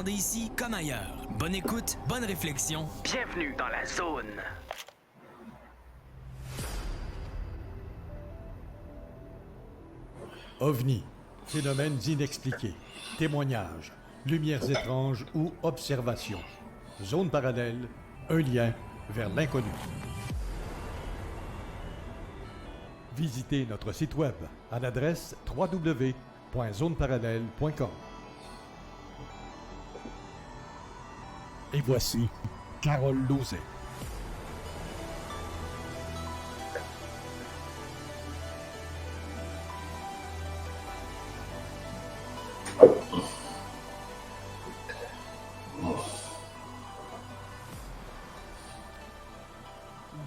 Ici comme ailleurs. Bonne écoute, bonne réflexion. Bienvenue dans la zone. OVNI, phénomènes inexpliqués, témoignages, lumières étranges ou observations. Zone parallèle, un lien vers l'inconnu. Visitez notre site web à l'adresse www.zoneparallèle.com. Et voici Carole Lauzet.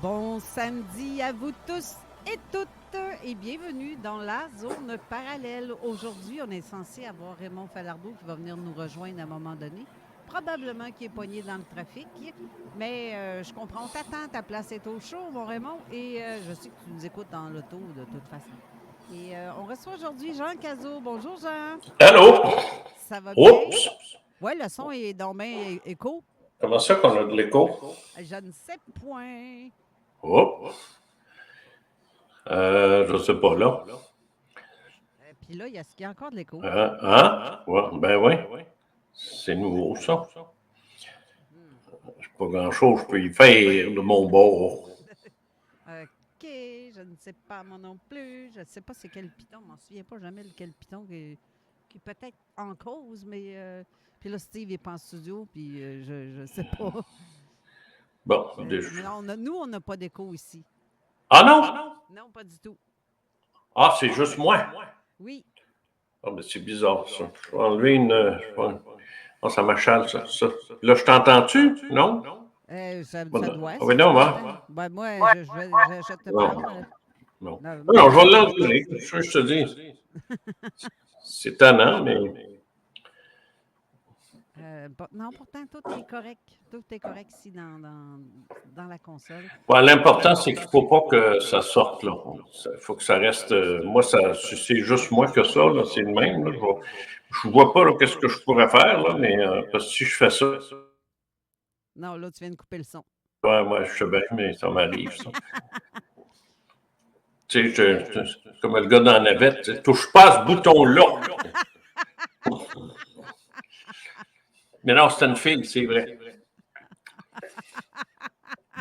Bon samedi à vous tous et toutes et bienvenue dans la zone parallèle. Aujourd'hui, on est censé avoir Raymond Falardeau qui va venir nous rejoindre à un moment donné. Probablement qu'il est poigné dans le trafic, mais je comprends, on t'attend, ta place est au chaud, mon Raymond, et je sais que tu nous écoutes dans l'auto de toute façon. Et on reçoit aujourd'hui Jean Cazot. Bonjour Jean. Allô? Ça va bien? Oups! Oui, le son est dans main écho. Comment ça qu'on a de l'écho? Je ne sais point. Oups! Je sais pas, là. Puis là, est-ce qu'il y a encore de l'écho? Hein? Ouais, ben oui. C'est nouveau, ça. Pas grand-chose je peux y faire de mon bord. OK, je ne sais pas moi non plus. Je ne sais pas c'est quel piton. Je m'en souviens pas jamais lequel piton qui est peut-être en cause, mais puis là, Steve n'est pas en studio, puis je ne sais pas. Bon, Mais non, nous, on n'a pas d'écho ici. Ah non? Non, pas du tout. Ah, c'est juste moi? Oui. Ah, ben c'est bizarre, ça. Je vais enlever une... Oh, ça m'achale, ça. Là, je t'entends-tu? Non? Ça Bon, doit. ah, ben non, hein? Ben, moi, je te parle. Non. Non, Non, je vais l'enlever. Je te dis. C'est tannant, mais... Non, pourtant, tout est correct. Tout est correct ici dans la console. Ouais, l'important, c'est qu'il ne faut pas que ça sorte, là. Il faut que ça reste... moi, c'est juste moi que ça, là. C'est le même, là. Je ne vois pas, là, qu'est-ce que je pourrais faire, là, mais parce que si je fais ça... Non, là, tu viens de couper le son. Ouais, moi, je sais bien, mais ça m'arrive, ça. Tu sais, comme le gars dans la navette, tu sais, touche pas à ce bouton-là. Mais non, c'est une fille, c'est vrai.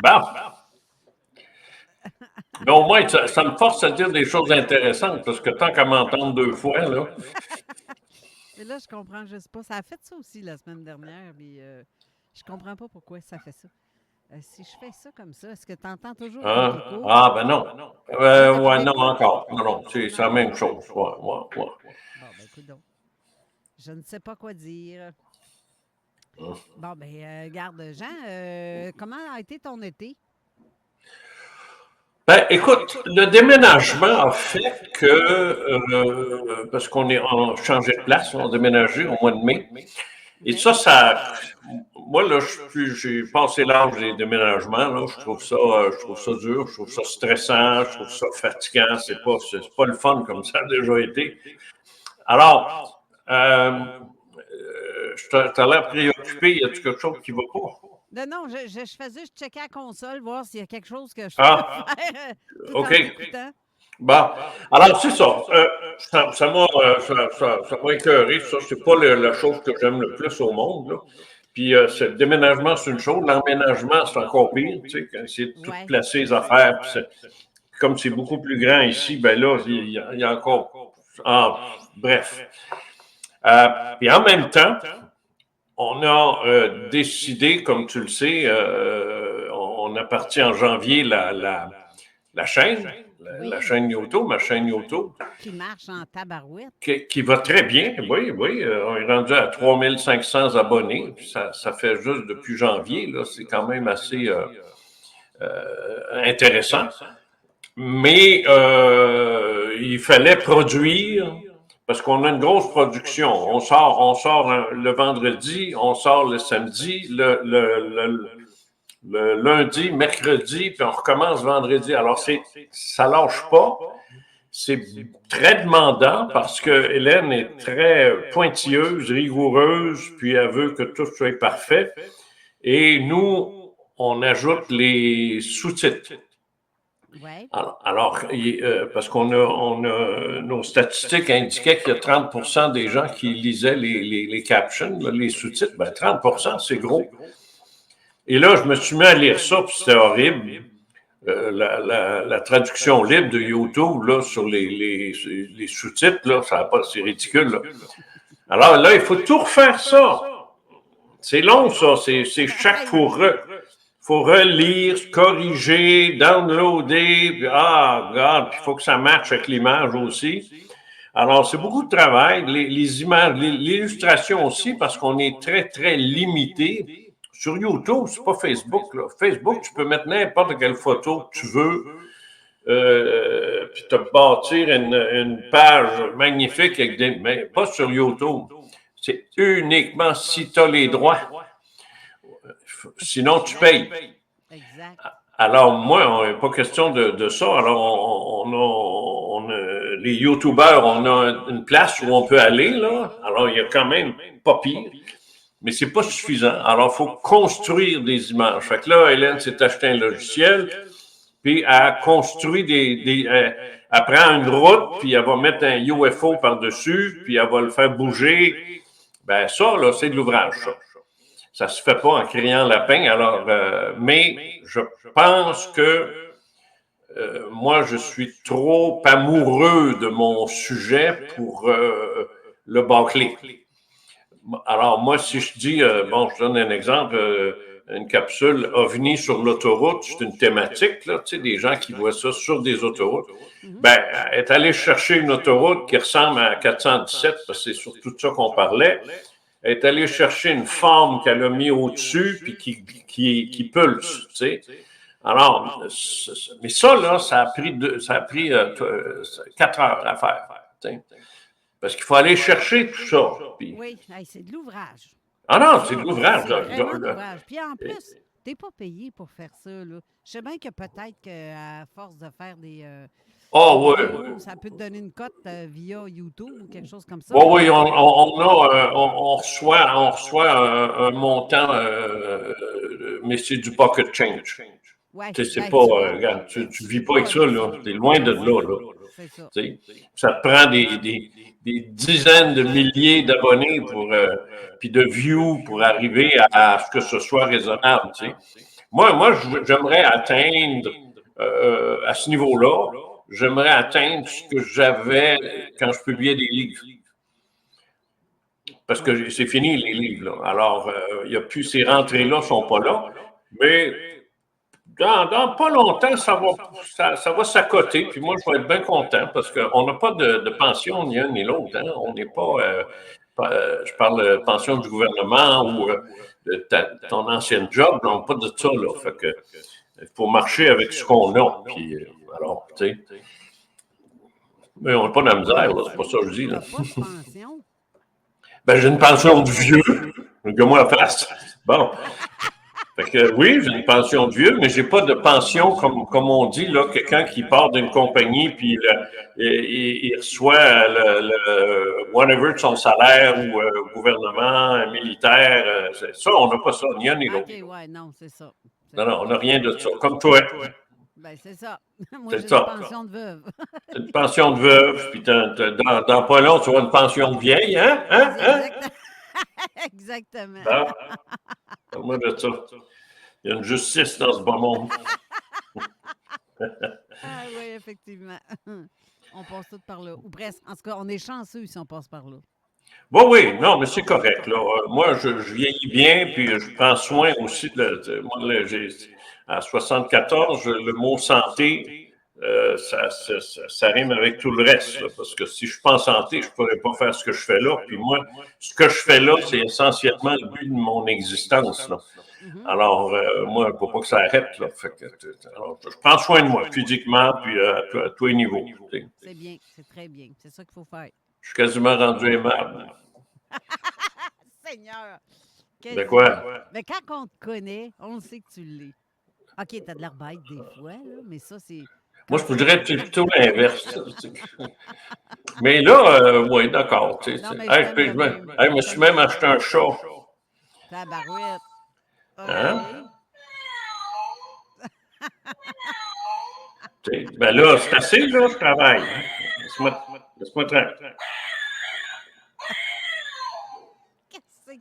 Bon. Mais au moins, ça me force à dire des choses intéressantes, parce que tant qu'à m'entendre deux fois, là... Mais là, je comprends juste pas. Ça a fait ça aussi la semaine dernière, mais je comprends pas pourquoi ça fait ça. Si je fais ça comme ça, est-ce que tu entends toujours avec l'écho? Ah, ben non. Ouais, non, encore. Non, c'est la même chose. Ouais. Bon, ben écoute donc. Je ne sais pas quoi dire. Bon, ben, garde, Jean, comment a été ton été? Ben, écoute, le déménagement a fait que, parce qu'on est changé de place, on a déménagé au mois de mai, et moi, là, j'ai passé l'âge des déménagements, là, je trouve ça dur, je trouve ça stressant, je trouve ça fatigant, c'est pas le fun comme ça a déjà été. Alors, t'as l'air préoccupé, y a-t-il quelque chose qui va pas? Non, je faisais juste checker la console, voir s'il y a quelque chose que je peux faire tout OK. en t'écoutant. Bon, alors c'est ça. Ça m'a écœuré, ça. C'est pas la chose que j'aime le plus au monde, là. Puis, le déménagement, c'est une chose. L'emménagement, c'est encore pire, tu sais, quand essayer de tout placer les affaires. Puis comme c'est beaucoup plus grand ici, ben là, il y a encore... bref. Puis en même temps, on a décidé, comme tu le sais, on a parti en janvier la chaîne. La chaîne YouTube, ma chaîne YouTube. Qui marche en tabarouette. Qui va très bien, oui. On est rendu à 3500 abonnés. Puis ça fait juste depuis janvier, là. C'est quand même assez intéressant. Mais il fallait produire, parce qu'on a une grosse production. On sort le vendredi, on sort le samedi, le lundi, mercredi, puis on recommence vendredi. Alors, ça lâche pas. c'est très demandant parce que Hélène est très pointilleuse, rigoureuse, puis elle veut que tout soit parfait. Et nous, on ajoute les sous-titres. Ouais. Alors, parce qu'on a nos statistiques indiquaient qu'il y a 30 des gens qui lisaient les captions, là, les sous-titres. Ben, 30 c'est gros. Et là, je me suis mis à lire ça, puis c'était horrible. La traduction libre de YouTube là, sur les sous-titres, là, ça n'a pas, c'est ridicule. Là. Alors là, il faut tout refaire ça. C'est long, ça. C'est chaque fois. Faut relire, corriger, downloader, puis God, puis il faut que ça matche avec l'image aussi. Alors, c'est beaucoup de travail. Les images, l'illustration aussi, parce qu'on est très, très limité. Sur YouTube, c'est pas Facebook. Là. Facebook, tu peux mettre n'importe quelle photo que tu veux, puis te bâtir une page magnifique avec des. Mais pas sur YouTube. C'est uniquement si tu as les droits. Sinon, tu payes. Exact. Alors, moi, pas question de ça. Alors, on a les YouTubeurs, on a une place où on peut aller, là. Alors, il y a quand même pas pire. Mais c'est pas suffisant. Alors, il faut construire des images. Fait que là, Hélène s'est acheté un logiciel, puis elle construit elle prend une route, puis elle va mettre un UFO par-dessus, puis elle va le faire bouger. Ben ça, là, c'est de l'ouvrage, ça. Ça se fait pas en criant lapin. Alors, mais je pense que moi, je suis trop amoureux de mon sujet pour le bâcler. Alors, moi, si je dis, je donne un exemple, une capsule OVNI sur l'autoroute, c'est une thématique, là, tu sais, des gens qui voient ça sur des autoroutes. Ben, elle est allée chercher une autoroute qui ressemble à 417, parce que c'est surtout de ça qu'on parlait. Elle est allée chercher une forme qu'elle a mis au-dessus, puis qui pulse, tu sais. Alors, mais ça, là, ça a pris 4 heures à faire, tu sais. Parce qu'il faut aller chercher tout ça. Puis... Oui, c'est de l'ouvrage. Ah non, c'est de l'ouvrage. C'est vraiment de l'ouvrage. Puis en plus, tu n'es pas payé pour faire ça. Là. Je sais bien que peut-être qu'à force de faire des... oui. Ça peut te donner une cote via YouTube ou quelque chose comme ça. Oui, on reçoit un montant, mais c'est du pocket change. Ouais, c'est pas, regarde, tu vis pas avec ça, là. Tu es loin de là. C'est ça. Ça te prend des dizaines de milliers d'abonnés puis de views pour arriver à ce que ce soit raisonnable. Moi, j'aimerais atteindre à ce niveau-là, j'aimerais atteindre ce que j'avais quand je publiais des livres. Parce que c'est fini, les livres. Là. Alors, il n'y a plus ces rentrées-là ne sont pas là. Mais dans pas longtemps, ça va s'accoter. Puis moi, je vais être bien content parce qu'on n'a pas de pension ni un ni l'autre. Hein. On n'est pas, je parle de pension du gouvernement ou de ton ancien job. Non, pas de ça. Là. Fait que il faut marcher avec ce qu'on a. Puis, alors, tu sais. Mais on n'a pas de la misère, là. C'est pas ça que je dis. Là. Pas de pension. Ben, j'ai une pension de vieux. Que moi la face. Bon. Fait que oui, j'ai une pension de vieux, mais j'ai pas de pension comme on dit, là, quelqu'un qui part d'une compagnie puis il reçoit whatever de son salaire ou gouvernement, militaire. Ça, on n'a pas ça, ni un ni l'autre. OK, ouais, non, c'est ça. Non, on n'a rien de ça. Comme toi. Ben, c'est ça. Moi, C'est j'ai ça. une pension de veuve. C'est une pension de veuve, puis dans pas long, tu auras une pension de vieille, hein? Exactement. Moi de ça. Il y a une justice dans ce bon monde. Oui, effectivement. On passe tout par là. Ou presque. En tout cas, on est chanceux si on passe par là. Oui, non, mais c'est correct. Là. Moi, je vieillis bien, puis je prends soin aussi à 74, le mot santé, ça rime avec tout le reste. Là, parce que si je suis pas en santé, je ne pourrais pas faire ce que je fais là. Puis moi, ce que je fais là, c'est essentiellement le but de mon existence. Là. Alors, moi, il ne faut pas que ça arrête. Là. Alors, je prends soin de moi, physiquement, puis à tous les niveaux. C'est bien, c'est très bien. C'est ça qu'il faut faire. Je suis quasiment rendu aimable. Seigneur! De quoi? Mais quand on te connaît, on sait que tu l'es. OK, t'as de l'air bête des fois, là, mais ça, c'est... Moi, je vous dirais plutôt l'inverse. Mais là, oui, d'accord. Non, mais Hey, je puis t'aime de même. je me suis même acheté un chat. Tabarouette. Hein? OK. Ben là, c'est assez, là, je travaille. Laisse-moi tranquille. Qu'est-ce que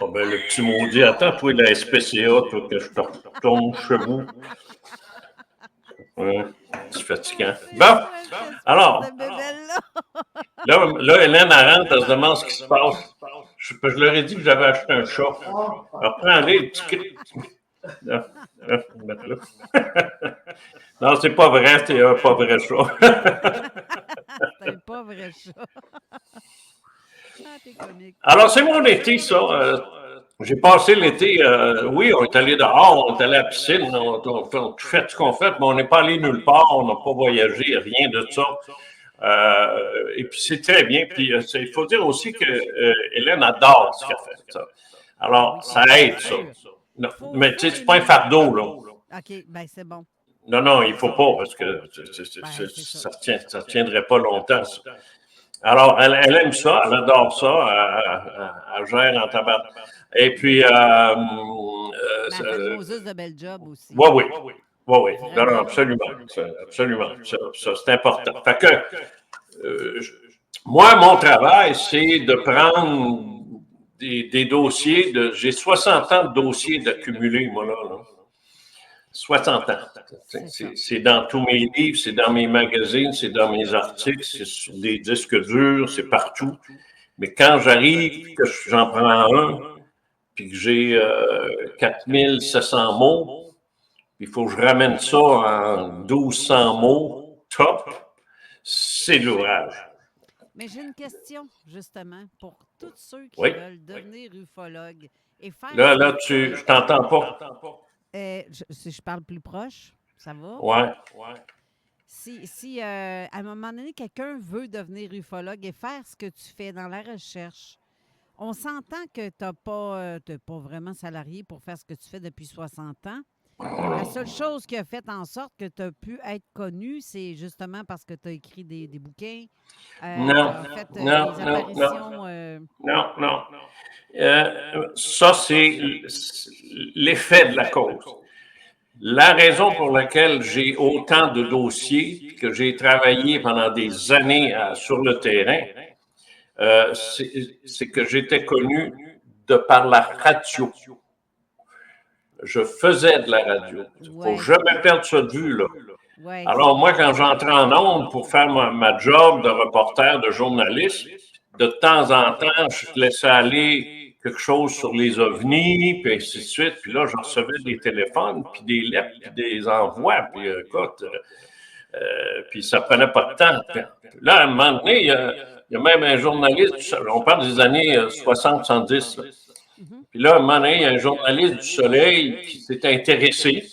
Ah ben, le petit maudit, attends, toi, la SPCA, toi, que je te retourne chez vous. C'est fatigant. c'est Bon, quoi cette espèce alors, de bébelle-là? là, Hélène, elle rentre, elle se demande ce qui se passe. Je leur ai dit que j'avais acheté un chat. Alors, prends-les, le petit cri. Non, c'est pas vrai, c'est un pas vrai chat. C'est un pas vrai chat. Ah, t'es comique. Alors, c'est mon été, ça. J'ai passé l'été, oui, on est allé dehors, on est allé à la piscine, on a tout fait ce qu'on fait, mais on n'est pas allé nulle part, on n'a pas voyagé, rien de ça. Et puis, c'est très bien. Puis, il faut dire aussi que Hélène adore ce qu'elle fait. Ça. Alors, ça aide, ça. Non, mais tu sais, c'est pas un fardeau, là. OK, bien, c'est bon. Non, il ne faut pas, parce que ça ne tiendrait pas longtemps, ça. Alors, elle aime ça, elle adore ça, elle gère en tabac. Et puis, Mais elle fait de Moses de bel job aussi. oui. Non, absolument. Absolument. Ça, c'est important. Fait que, moi, mon travail, c'est de prendre des dossiers. J'ai 60 ans de dossiers d'accumuler, moi, là. 60 ans. C'est dans tous mes livres, c'est dans mes magazines, c'est dans mes articles, c'est sur des disques durs, c'est partout. Mais quand j'arrive, que j'en prends un, puis que j'ai 4700 mots, il faut que je ramène ça en 1200 mots, top, c'est de l'ouvrage. Mais j'ai une question, justement, pour tous ceux qui Oui. veulent devenir ufologues et faire... Là, je t'entends pas. Si je parle plus proche, ça va? Ouais. Si à un moment donné, quelqu'un veut devenir ufologue et faire ce que tu fais dans la recherche, on s'entend que tu n'es pas vraiment salarié pour faire ce que tu fais depuis 60 ans. La seule chose qui a fait en sorte que tu as pu être connu, c'est justement parce que tu as écrit des bouquins, Non, fait non, des non, apparitions. Non. Ça, c'est l'effet de la cause. La raison pour laquelle j'ai autant de dossiers, que j'ai travaillé pendant des années sur le terrain, c'est que j'étais connu de par la radio. Je faisais de la radio. Il ne faut jamais perdre ça de vue, là. Ouais, alors, moi, quand j'entrais en ondes pour faire ma job de reporter, de journaliste, de temps en temps, je laissais aller quelque chose sur les ovnis, puis ainsi de suite. Puis là, je recevais des téléphones, puis des lettres, puis des envois. Puis écoute, puis ça prenait pas de temps. Puis, là, à un moment donné, il y a même un journaliste, on parle des années 60-70, puis là, à un moment donné, il y a un journaliste du Soleil qui s'est intéressé,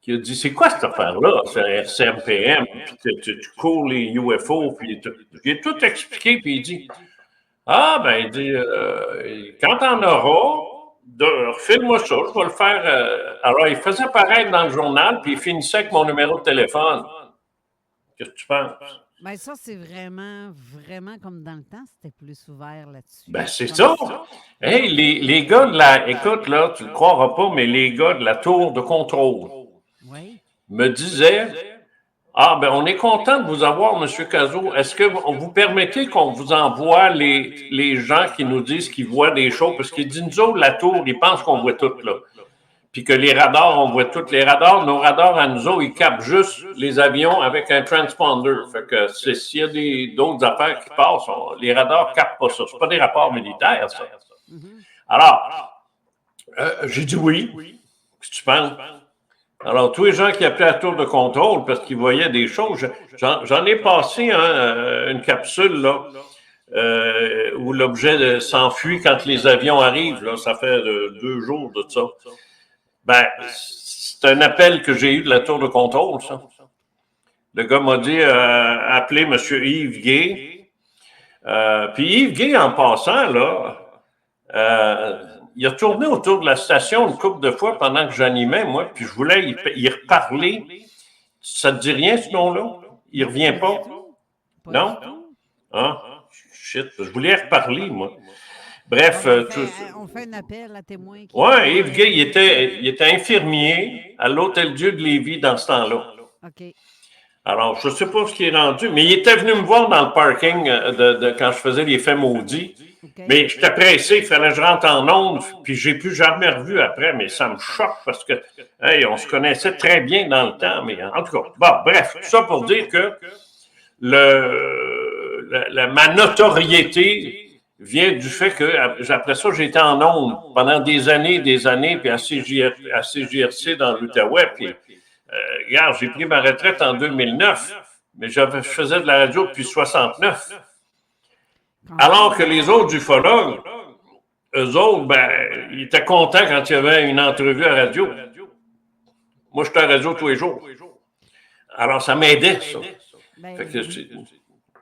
qui a dit, c'est quoi cette affaire-là? C'est un RCMPM, puis tu cours les UFO, puis il a tout expliqué, puis il dit, il dit, quand t'en auras, refile-moi ça, je vais le faire. Alors, il faisait pareil dans le journal, puis il finissait avec mon numéro de téléphone. Qu'est-ce que tu penses? Bien, ça, c'est vraiment comme dans le temps, c'était plus ouvert là-dessus. Ben, c'est ça. Hey, les gars de la... Écoute, là, tu ne le croiras pas, mais les gars de la tour de contrôle me disaient, on est content de vous avoir, M. Cazot. Est-ce que vous permettez qu'on vous envoie les gens qui nous disent qu'ils voient des choses? Parce qu'ils disent, nous autres, la tour, ils pensent qu'on voit tout, là. Puis que les radars, on voit tous les radars. Nos radars à nous autres, ils captent juste les avions avec un transponder. Fait que s'il y a d'autres affaires qui passent, les radars ne captent pas ça. Ce pas des rapports militaires, ça. Alors, j'ai dit oui. Qu'est-ce que tu penses? Alors, tous les gens qui appelaient à la tour de contrôle parce qu'ils voyaient des choses, j'en ai passé une capsule, là, où l'objet s'enfuit quand les avions arrivent. Là, ça fait 2 jours de ça. Ben, c'est un appel que j'ai eu de la tour de contrôle, ça. Le gars m'a dit appelez M. Yves Gay. Puis Yves Gay, en passant, là, il a tourné autour de la station une couple de fois pendant que j'animais, moi, puis je voulais y reparler. Ça te dit rien, ce nom-là? Il revient pas? Non? Ah, shit, je voulais reparler, moi. Bref. On fait un appel à témoins. Oui, Yves Gay, il était infirmier à l'Hôtel-Dieu de Lévis dans ce temps-là. OK. Alors, je ne sais pas ce qui est rendu, mais il était venu me voir dans le parking quand je faisais les faits maudits. Okay. Mais j'étais pressé, il fallait que je rentre en ondes, puis j'ai plus jamais revu après, mais ça me choque parce que, hey, on se connaissait très bien dans le temps, mais en tout cas, bon, bref, tout ça pour dire que ma notoriété vient du fait que, après ça, j'étais en ondes pendant des années, puis à CJRC dans l'Outaouais, puis regarde, j'ai pris ma retraite en 2009, mais je faisais de la radio depuis 69. Alors que les autres ufologues, eux autres, ils étaient contents quand il y avait une entrevue à radio. Moi, j'étais à la radio tous les jours. Alors, ça m'aidait, ça.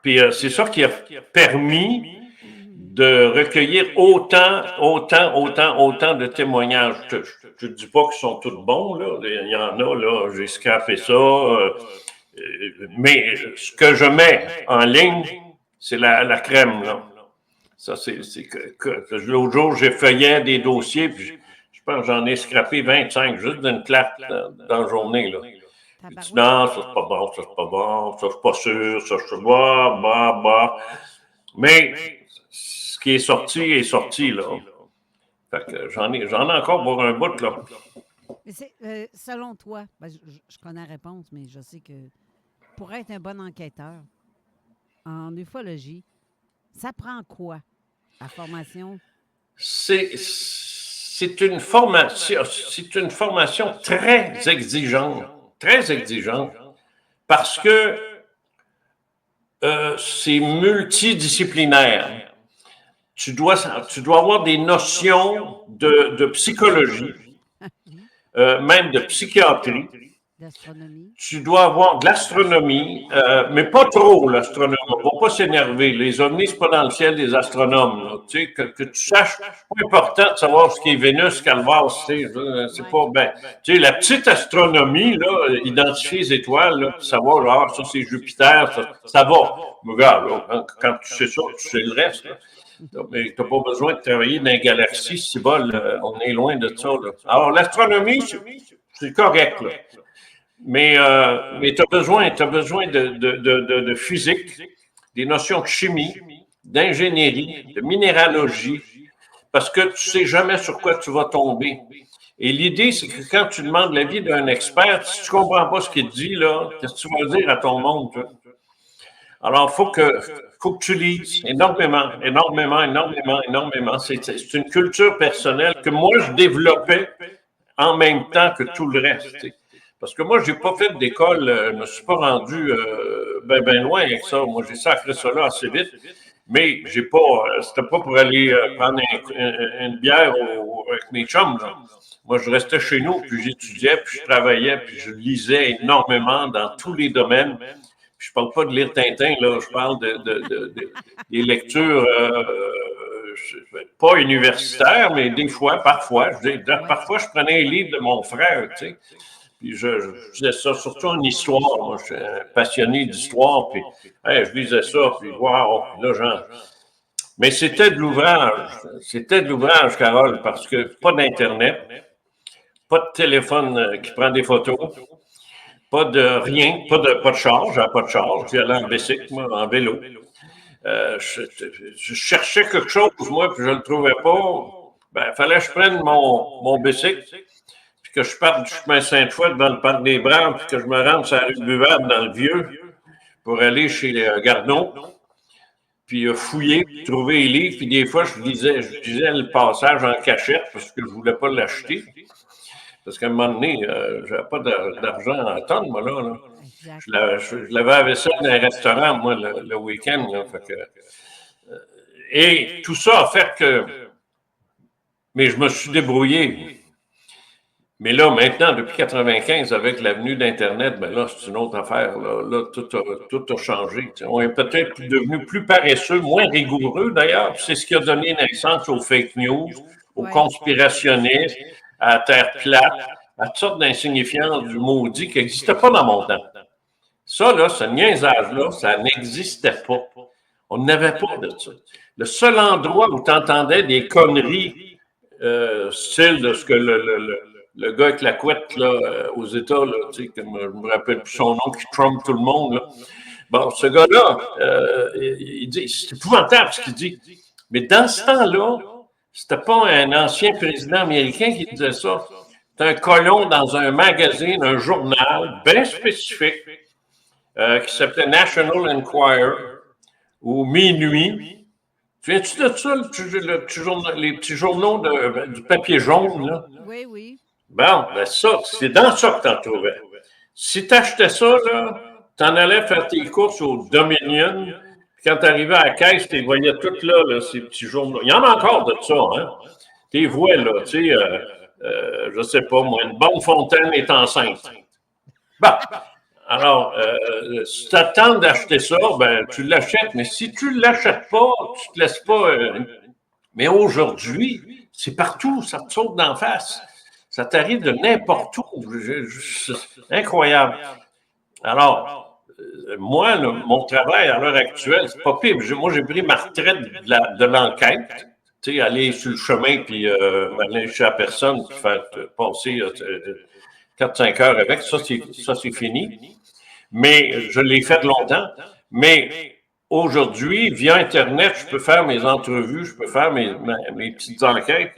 Puis c'est ça qui a permis de recueillir autant de témoignages. Je ne dis pas qu'ils sont tous bons, là. Il y en a, là, j'ai scrapé ça. Mais ce que je mets en ligne, c'est la crème, là. Ça, l'autre jour, j'ai feuillé des dossiers, puis je pense que j'en ai scrappé 25, juste d'une claque dans la journée, là. Dis, non, ça, c'est pas bon, ça, je suis pas sûr, ça, je suis bah. Mais ce qui est sorti, là. Fait que j'en ai encore pour un bout, là. Mais selon toi, je connais la réponse, mais je sais que pour être un bon enquêteur en ufologie, ça prend quoi, la formation? C'est une formation très exigeante, parce que c'est multidisciplinaire. Tu dois avoir des notions de psychologie, même de psychiatrie. D'astronomie. Tu dois avoir de l'astronomie, mais pas trop l'astronomie. On ne va pas s'énerver. Les ovnis, ce n'est pas dans le ciel des astronomes. Tu sais, que tu saches, c'est pas important de savoir ce qui est Vénus, Calvas. C'est pas bien. Tu sais, la petite astronomie, là, identifier les étoiles, là, puis savoir, ça c'est Jupiter, ça va. Mais regarde, là, quand tu sais ça, tu sais le reste. Là. Mais tu n'as pas besoin de travailler dans une galaxie, si on est loin de ça. Là. Alors, l'astronomie, c'est correct, là. Mais tu as besoin de physique, des notions de chimie, d'ingénierie, de minéralogie, parce que tu ne sais jamais sur quoi tu vas tomber. Et l'idée, c'est que quand tu demandes l'avis d'un expert, si tu ne comprends pas ce qu'il te dit, là, qu'est-ce que tu vas dire à ton monde? Toi? Alors, il faut que tu lises énormément. C'est une culture personnelle que moi, je développais en même temps que tout le reste. T'sais. Parce que moi, je n'ai pas fait d'école, je ne me suis pas rendu ben loin avec ça. Moi, j'ai sacré ça là assez vite. Mais c'était pas pour aller prendre une bière avec mes chums. Là. Moi, je restais chez nous, puis j'étudiais, puis je travaillais, puis je lisais énormément dans tous les domaines. Puis je parle pas de lire Tintin, là. Je parle des lectures pas universitaires, mais parfois. Parfois, je prenais un livre de mon frère, tu sais. Puis je faisais ça, surtout en histoire. Moi, je suis un passionné d'histoire. Puis je lisais ça, puis wow, là, Mais c'était de l'ouvrage, Carole, parce que pas d'Internet, pas de téléphone qui prend des photos, pas de rien, pas de charge, j'allais en bicycle, moi, en vélo. Je cherchais quelque chose, moi, puis je ne le trouvais pas. Il fallait que je prenne mon bicycle, puis que je parte du chemin Sainte-Foy devant le parc des Braves, puis que je me rende sur la rue Buvable dans le Vieux pour aller chez Garneau, puis fouiller, puis trouver les livres, puis des fois, je lisais le passage en cachette parce que je ne voulais pas l'acheter. Parce qu'à un moment donné, je n'avais pas d'argent à attendre, moi, là. Je l'avais à vaisselle dans un restaurant, moi, le week-end. Là, et tout ça a fait que... Mais je me suis débrouillé. Mais là, maintenant, depuis 1995, avec l'avenue d'Internet, là, c'est une autre affaire. Là, tout a changé. T'sais. On est peut-être devenu plus paresseux, moins rigoureux, d'ailleurs. C'est ce qui a donné naissance aux fake news, aux conspirationnistes, à la Terre plate, à toutes sortes d'insignifiants du maudit qui n'existaient pas dans mon temps. Ça, là, ce niaisage-là, ça n'existait pas. On n'avait pas de ça. Le seul endroit où tu entendais des conneries, style de ce que le gars avec la couette là, aux États, là, tu sais, comme je me rappelle plus son nom, qui trompe tout le monde. Là. Bon, ce gars-là, il dit, c'est épouvantable ce qu'il dit. Mais dans ce temps-là, c'était pas un ancien président américain qui disait ça. C'était un colon dans un magazine, un journal bien spécifique qui s'appelait National Enquirer ou Minuit. Tu viens-tu de ça, les petits journaux du papier jaune? Là? Oui, oui. Bon, ben ça, c'est dans ça que tu en trouvais. Si tu achetais ça, tu en allais faire tes courses au Dominion, puis quand tu arrivais à la caisse, tu les voyais toutes là, ces petits journaux. Il y en a encore de ça, hein? Tu les vois, là, tu sais, je sais pas, moi, une bonne fontaine est enceinte. Bon, alors, si tu attends d'acheter ça, ben, tu l'achètes, mais si tu ne l'achètes pas, tu te laisses pas. Mais aujourd'hui, c'est partout, ça te saute d'en face. Ça t'arrive de n'importe où. C'est incroyable. Alors, moi, mon travail à l'heure actuelle, c'est pas pire. Moi, j'ai pris ma retraite de l'enquête. Tu sais, aller sur le chemin, puis aller chez la personne, puis faire passer 4-5 heures avec, ça, c'est fini. Mais je l'ai fait longtemps. Mais aujourd'hui, via Internet, je peux faire mes entrevues, je peux faire mes petites enquêtes.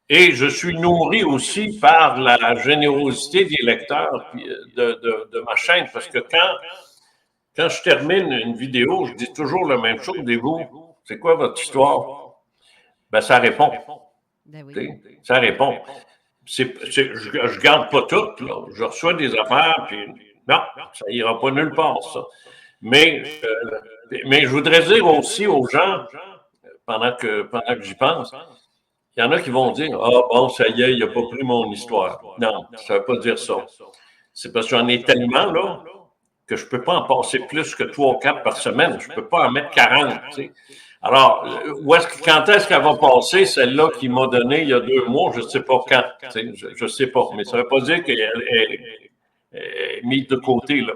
Et je suis nourri aussi par la générosité des lecteurs de ma chaîne, parce que quand je termine une vidéo, je dis toujours la même chose. Dites-vous, c'est quoi votre histoire? Ben, ça répond. Ben oui. Ça répond. Je garde pas tout, là. Je reçois des affaires, puis non, ça ira pas nulle part, ça. Mais je voudrais dire aussi aux gens, pendant que j'y pense, il y en a qui vont dire « Ah bon, ça y est, il n'a pas pris mon histoire. » Non, ça ne veut pas dire ça. C'est parce que j'en ai tellement, là, que je ne peux pas en passer plus que 3 ou 4 par semaine. Je ne peux pas en mettre 40, tu sais. Alors, quand est-ce qu'elle va passer, celle-là qui m'a donné il y a 2 mois, je ne sais pas quand. Je ne sais pas, mais ça ne veut pas dire qu'elle est mise de côté, là.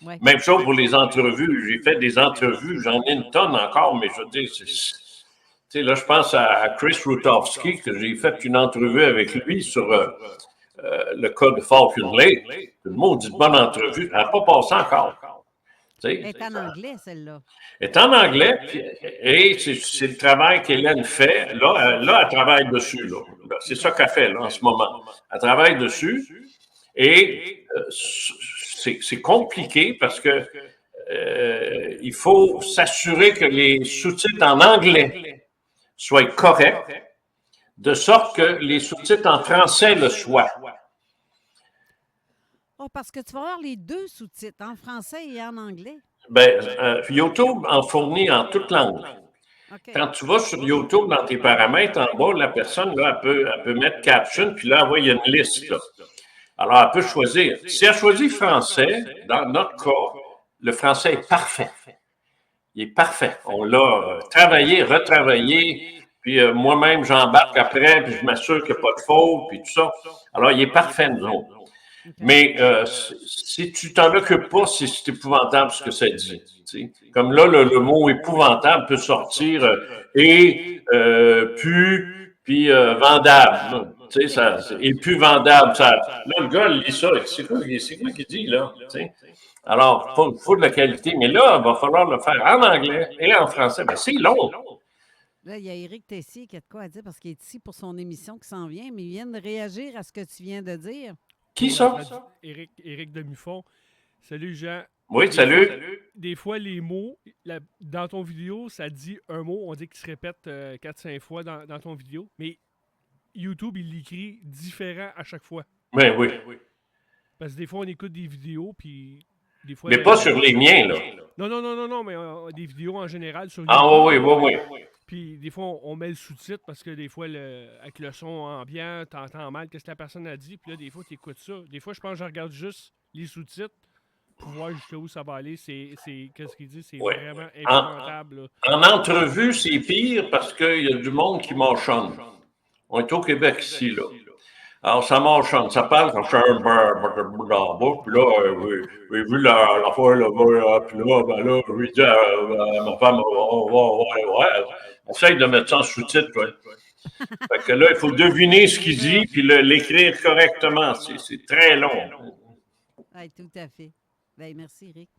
Ouais. Même chose pour les entrevues. J'ai fait des entrevues, j'en ai une tonne encore, mais je veux dire, tu sais, là, je pense à Chris Rutowski, que j'ai fait une entrevue avec lui sur le cas de Falcon Lake. Une maudite bonne entrevue. Elle n'a pas passé encore. Elle est en anglais, celle-là. Elle est en anglais, et c'est le travail qu'Hélène fait. Là, elle travaille dessus. Là. C'est ça qu'elle fait là, en ce moment. Elle travaille dessus, et c'est compliqué parce que il faut s'assurer que les sous-titres en anglais soient corrects, de sorte que les sous-titres en français le soient. Oh, parce que tu vas avoir les 2 sous-titres, en français et en anglais. Bien, YouTube en fournit en toute langue. Okay. Quand tu vas sur YouTube, dans tes paramètres, en bas, la personne, là, elle peut mettre caption, puis là, il y a une liste. Là. Alors, elle peut choisir. Si elle choisit français, dans notre cas, le français est parfait. Il est parfait. On l'a travaillé, retravaillé, puis moi-même, j'embarque après, puis je m'assure qu'il n'y a pas de faute, puis tout ça. Alors, il est parfait, nous autres. Okay. Mais si tu t'en occupes pas, c'est épouvantable ce que ça dit. T'sais. Comme là, le mot épouvantable peut sortir puis vendable. Tu sais, ça, et plus vendable. Ça, là, le gars, il lit ça. C'est quoi qu'il dit, là? T'sais? Alors, il faut de la qualité. Mais là, il va falloir le faire en anglais et en français. Ben, c'est long. Là, il y a Éric Tessier qui a de quoi à dire parce qu'il est ici pour son émission qui s'en vient, mais il vient de réagir à ce que tu viens de dire. Qui ça? Éric Demufont. Salut, Jean. Oui, salut. Des fois, les mots, dans ton vidéo, ça dit un mot, on dit qu'il se répète 4-5 fois dans ton vidéo, mais YouTube, il l'écrit différent à chaque fois. Ben oui. Parce que des fois, on écoute des vidéos, puis des fois... Mais pas sur les miens, là. Non, mais des vidéos en général sur YouTube. Ah oui. Puis des fois, on met le sous-titre parce que des fois, avec le son ambiant, t'entends mal qu'est-ce que la personne a dit. Puis là, des fois, t'écoutes ça. Des fois, je pense que je regarde juste les sous-titres pour voir jusqu'où ça va aller. Qu'est-ce qu'il dit? C'est vraiment épouvantable. En entrevue, c'est pire parce qu'il y a du monde qui m'enchante. On est au Québec ici, là. Alors, ça m'enchante. Ça parle quand je suis un peu dans la bouche. Puis là, j'ai vu la fois là-bas. Puis là, ben là, je lui dis à ma femme, ouais. Essaye de mettre ça en sous-titre, ouais. Fait que là, il faut deviner ce qu'il dit puis l'écrire correctement. C'est très long. Oui, tout à fait. Bien, merci, Eric.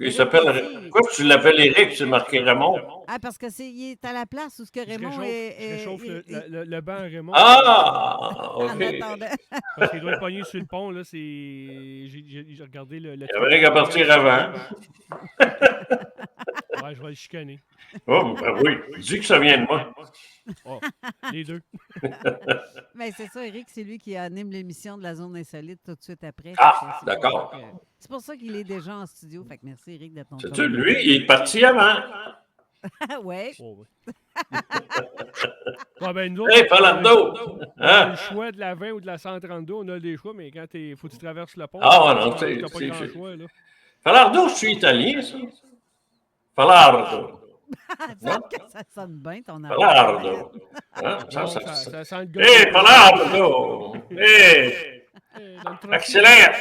Il s'appelle. Pourquoi tu l'appelles Eric, c'est marqué Raymond? Ah, parce il est à la place où ce que Raymond je réchauffe le banc à Raymond. Ah! OK. En attendant. Parce qu'il doit être pogné sur le pont, là, j'ai regardé le... Il y avait qu'à partir avant. Ouais, je vais le chicaner. Oh, ben oui. Dis que ça vient de moi. Oh, les deux. Mais c'est ça, Eric, c'est lui qui anime l'émission de la Zone Insolite tout de suite après. Ah, d'accord. C'est pour ça qu'il est déjà en studio. Fait que merci, Eric, d'être ton C'est-tu, lui, il est parti avant. Ouais. Oh, oui. Ouais, ben, nous autres, Hey, Falardeau! on a Hein? le choix de la 20 ou de la 132, on a des choix, mais quand faut que tu traverses le pont, Ah, non, t'as pas grand choix, là. Falardeau, je suis italien, ça. Falardo. Ça sonne bien, ton nom. Falardo. Hein? Ça sent le gars. Hé, Falardo! Hé! Accélère!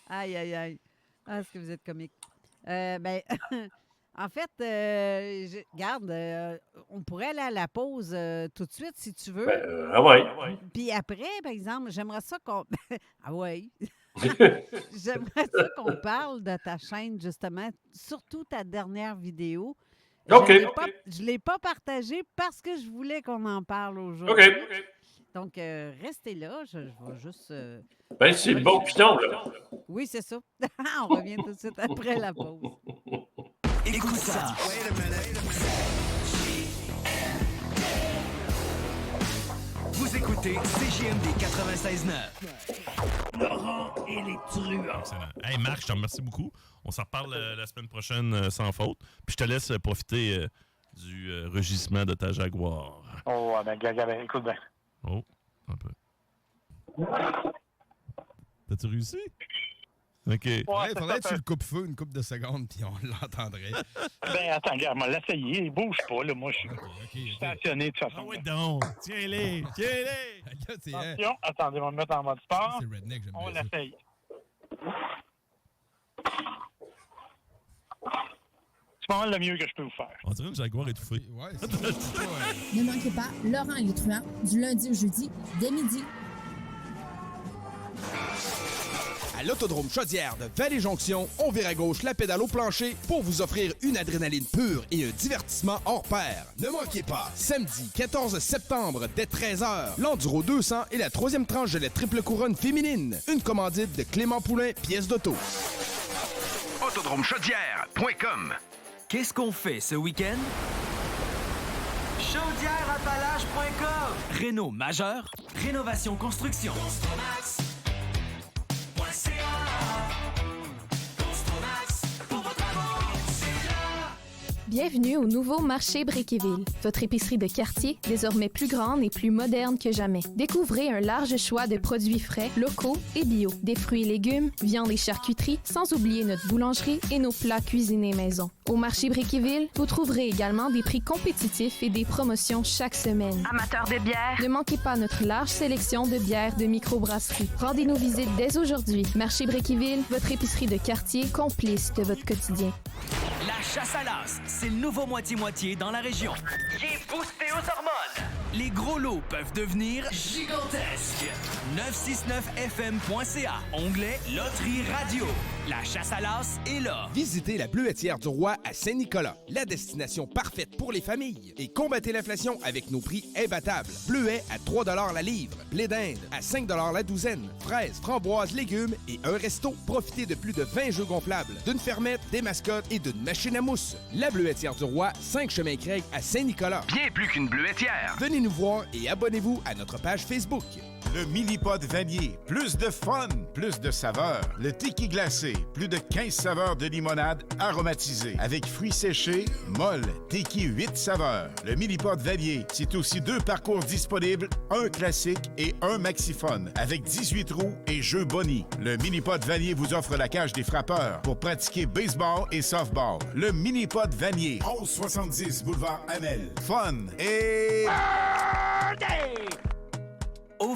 Aïe, aïe, aïe. Ah, est-ce que vous êtes comique? En fait, regarde, on pourrait aller à la pause tout de suite, si tu veux. Ah ouais. Puis après, par exemple, j'aimerais ça qu'on... ah ouais. J'aimerais ça qu'on parle de ta chaîne, justement, surtout ta dernière vidéo. OK. Je ne l'ai pas partagée parce que je voulais qu'on en parle aujourd'hui. OK. Donc, restez là. Je vais juste... Ben, c'est le bon piton, là. Oui, c'est ça. On revient tout de suite après la pause. Écoute ça. Vous écoutez CJMD 96.9. Laurent et les truands. Excellent. Hey Marc, je te remercie beaucoup. On s'en reparle la semaine prochaine sans faute. Puis je te laisse profiter du rugissement de ta Jaguar. Oh, ben, écoute bien. Oh, un peu. T'as-tu réussi? OK. Ouais, faudrait que tu le coupes-feu une couple de secondes, puis on l'entendrait. Ben, attends, regarde, moi, l'essayer. Il bouge pas, là. Moi, je suis stationné de toute façon. Ah ouais, donc. Tiens-les. Là, c'est Attention, attendez, on va me mettre en mode sport. c'est redneck, j'aime On bien ça. l'essaye. C'est pas mal le mieux que je peux vous faire. On dirait une Jaguar étouffée. Ouais, c'est Ne manquez pas Laurent et les truands du lundi au jeudi dès midi. À l'Autodrome Chaudière de Vallée-Jonction, on vire à gauche la pédale au plancher pour vous offrir une adrénaline pure et un divertissement hors pair. Ne manquez pas, samedi 14 septembre dès 13h, l'Enduro 200 et la troisième tranche de la triple couronne féminine. Une commandite de Clément Poulain, pièce d'auto. Autodromechaudière.com. Qu'est-ce qu'on fait ce week-end? Chaudièreappalaches.com. Réno majeur, rénovation construction. Bienvenue au nouveau marché Bréquéville, votre épicerie de quartier, désormais plus grande et plus moderne que jamais. Découvrez un large choix de produits frais, locaux et bio, des fruits et légumes, viande et charcuterie, sans oublier notre boulangerie et nos plats cuisinés maison. Au marché Bréquéville, vous trouverez également des prix compétitifs et des promotions chaque semaine. Amateurs de bière, Ne manquez pas notre large sélection de bières de microbrasserie. Rendez-nous visite dès aujourd'hui. Marché Bréquéville, votre épicerie de quartier, complice de votre quotidien. La chasse à l'as, c'est le nouveau moitié-moitié dans la région. Il est boosté aux hormones. Les gros lots peuvent devenir gigantesques. 969fm.ca, onglet Loterie Radio. La chasse à l'as est là. Visitez la Bleuetière du Roi à Saint-Nicolas, la destination parfaite pour les familles. Et combattez l'inflation avec nos prix imbattables. Bleuets à 3 $ la livre, blé d'Inde à 5 $ la douzaine, fraises, framboises, légumes et un resto. Profitez de plus de 20 jeux gonflables, d'une fermette, des mascottes et d'une machine à mousse. La Bleuetière du Roi, 5 chemin Craig à Saint-Nicolas. Bien plus qu'une bleuetière. Venez nous voir et abonnez-vous à notre page Facebook. Le mini-pod Vanier. Plus de fun, plus de saveurs. Le tiki glacé. Plus de 15 saveurs de limonade aromatisée. Avec fruits séchés, molle, tiki 8 saveurs. Le mini-pod Vanier, c'est aussi 2 parcours disponibles, un classique et un maxiphone. Avec 18 roues et jeux Bonnie. Le mini-pod Vanier vous offre la cage des frappeurs pour pratiquer baseball et softball. Le mini-pod Vanier. 1170 boulevard Amel. Fun et...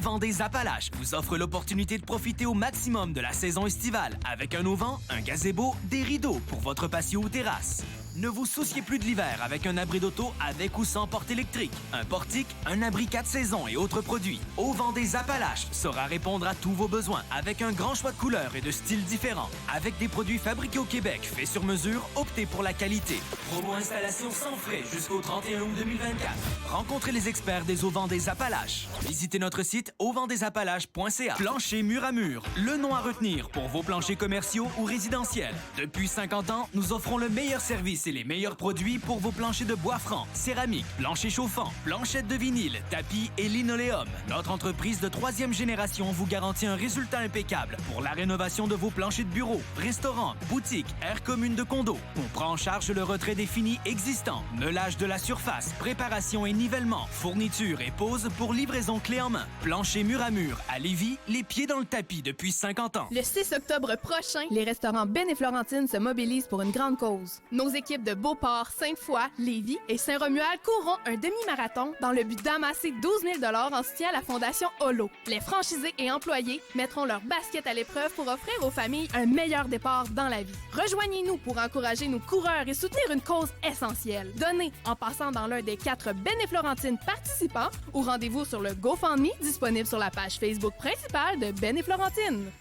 Auvent des Appalaches vous offre l'opportunité de profiter au maximum de la saison estivale avec un auvent, un gazebo, des rideaux pour votre patio ou terrasse. Ne vous souciez plus de l'hiver avec un abri d'auto avec ou sans porte électrique, un portique, un abri 4 saisons et autres produits. Auvent des Appalaches saura répondre à tous vos besoins avec un grand choix de couleurs et de styles différents. Avec des produits fabriqués au Québec, faits sur mesure, optez pour la qualité. Promo installation sans frais jusqu'au 31 août 2024. Rencontrez les experts des Auvents des Appalaches. Visitez notre site auventdesappalaches.ca. Plancher mur à mur, le nom à retenir pour vos planchers commerciaux ou résidentiels. Depuis 50 ans, nous offrons le meilleur service et les meilleurs produits pour vos planchers de bois franc, céramique, planchers chauffants, planchettes de vinyle, tapis et linoléum. Notre entreprise de 3e génération vous garantit un résultat impeccable pour la rénovation de vos planchers de bureau, restaurants, boutiques, aires communes de condos. On prend en charge le retrait des finis existants, meulage de la surface, préparation et nivellement, fourniture et pose pour livraison clé en main. Plancher mur à mur à Lévis, les pieds dans le tapis depuis 50 ans. Le 6 octobre prochain, les restaurants Ben et Florentine se mobilisent pour une grande cause. Nos équipes de Beauport, Sainte-Foy, Lévis et Saint-Romuald courront un demi-marathon dans le but d'amasser 12 000 $ en soutien à la Fondation Holo. Les franchisés et employés mettront leur basket à l'épreuve pour offrir aux familles un meilleur départ dans la vie. Rejoignez-nous pour encourager nos coureurs et soutenir une cause essentielle. Donnez en passant dans l'un des 4 Ben et Florentine participants ou rendez-vous sur le GoFundMe disponible sur la page Facebook principale de Ben et Florentine.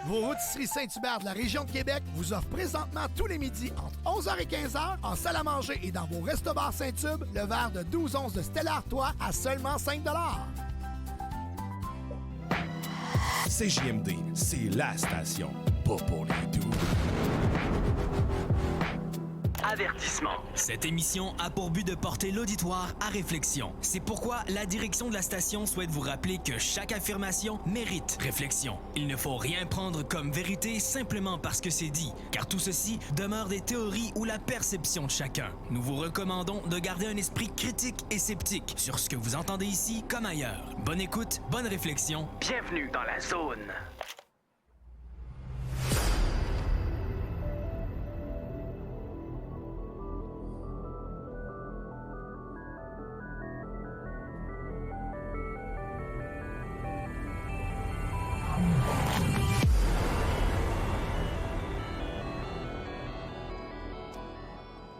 Vos rôtisseries Saint-Hubert de la région de Québec vous offrent présentement tous les midis entre 11h et 15h en salle à manger et dans vos restos-bars Saint-Hubert le verre de 12 onces de Stella Artois à seulement 5 $. CJMD, c'est la station, pas pour les doux. Avertissement. Cette émission a pour but de porter l'auditoire à réflexion. C'est pourquoi la direction de la station souhaite vous rappeler que chaque affirmation mérite réflexion. Il ne faut rien prendre comme vérité simplement parce que c'est dit, car tout ceci demeure des théories ou la perception de chacun. Nous vous recommandons de garder un esprit critique et sceptique sur ce que vous entendez ici comme ailleurs. Bonne écoute, bonne réflexion. Bienvenue dans la zone.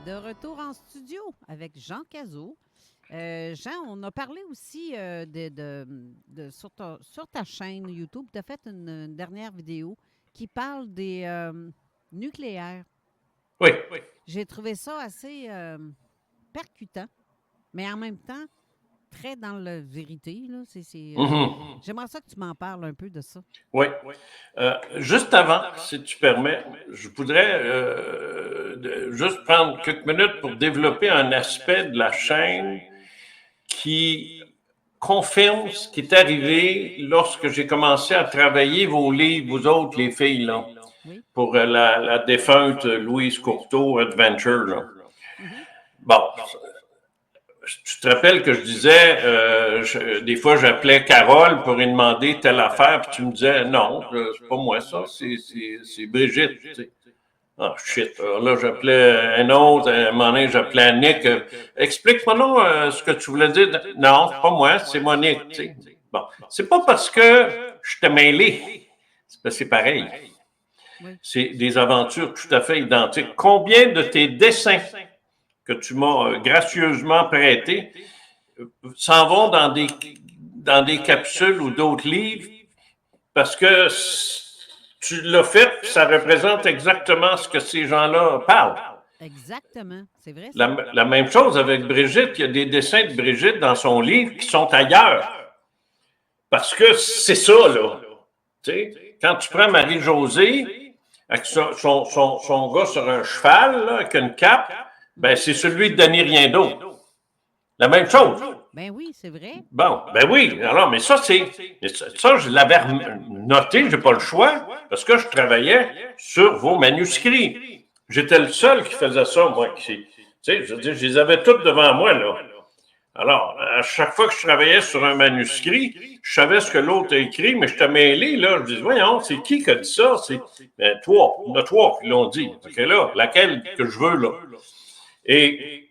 De retour en studio avec Jean Cazot. Jean, on a parlé aussi sur ta chaîne YouTube. Tu as fait une dernière vidéo qui parle des nucléaires. Oui. J'ai trouvé ça assez percutant, mais en même temps, très dans la vérité. Là. J'aimerais ça que tu m'en parles un peu de ça. Oui. Juste avant, si tu permets, je voudrais juste prendre quelques minutes pour développer un aspect de la chaîne qui confirme ce qui est arrivé lorsque j'ai commencé à travailler vos livres, vous autres, les filles, là, pour la défunte Louise Courteau Adventure. Là. Bon, tu te rappelles que je disais, des fois, j'appelais Carole pour lui demander telle affaire, puis tu me disais, non, c'est pas moi ça, c'est Brigitte. Tu sais. Ah, shit. Alors là, j'appelais un autre, à un moment donné, j'appelais Nick. Explique-moi non ce que tu voulais dire. Non, c'est pas moi, c'est Monique. Tu sais. Bon, c'est pas parce que je t'ai mêlé, c'est parce que c'est pareil. C'est des aventures tout à fait identiques. Combien de tes dessins que tu m'as gracieusement prêtés s'en vont dans des capsules ou d'autres livres parce que tu l'as fait, puis ça représente exactement ce que ces gens-là parlent. Exactement, c'est vrai. La même chose avec Brigitte. Il y a des dessins de Brigitte dans son livre qui sont ailleurs. Parce que c'est ça, là. Tu sais, quand tu prends Marie-Josée, avec son gars sur un cheval, là, avec une cape, ben c'est celui de Danny Riendo. La même chose. Ben oui, c'est vrai. Bon, ben oui. Alors, mais ça, je l'avais noté, j'ai pas le choix, parce que je travaillais sur vos manuscrits. J'étais le seul qui faisait ça, moi. Tu sais, je veux dire, je les avais tous devant moi, là. Alors, à chaque fois que je travaillais sur un manuscrit, je savais ce que l'autre a écrit, mais je t'ai mêlé, là. Je dis, voyons, c'est qui a dit ça? C'est toi. Il y en a 3 qui l'ont dit. OK, là, laquelle que je veux, là. Et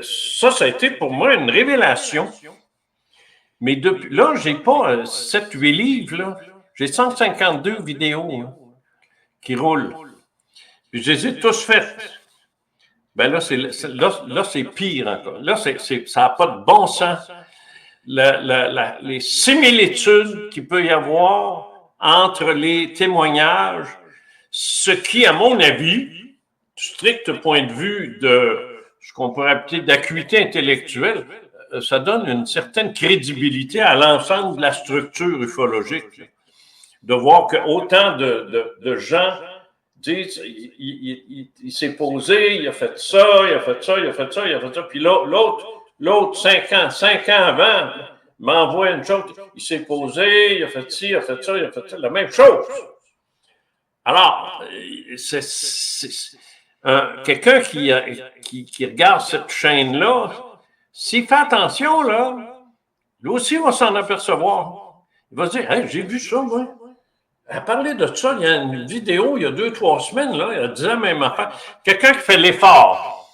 ça a été pour moi une révélation. Mais depuis là, j'ai pas 7-8 livres, là. J'ai 152 vidéos là, qui roulent. Puis je les ai tous faites. Ben là, c'est pire encore. Là, ça n'a pas de bon sens. Les similitudes qu'il peut y avoir entre les témoignages, ce qui, à mon avis, du strict point de vue de ce qu'on pourrait appeler d'acuité intellectuelle, ça donne une certaine crédibilité à l'ensemble de la structure ufologique. De voir qu'autant de gens disent il s'est posé, il a fait ça, il a fait ça, il a fait ça, il a fait ça. Puis l'autre 5 ans avant, m'envoie une chose. Il s'est posé, il a fait ci, il a fait ça, il a fait ça. La même chose. Alors, quelqu'un qui regarde cette chaîne-là, s'il fait attention, là, lui aussi va s'en apercevoir. Il va se dire, hey, j'ai vu ça, moi. À parler de ça, il y a une vidéo, il y a 2-3 semaines, là, il a dit la même affaire. Quelqu'un qui fait l'effort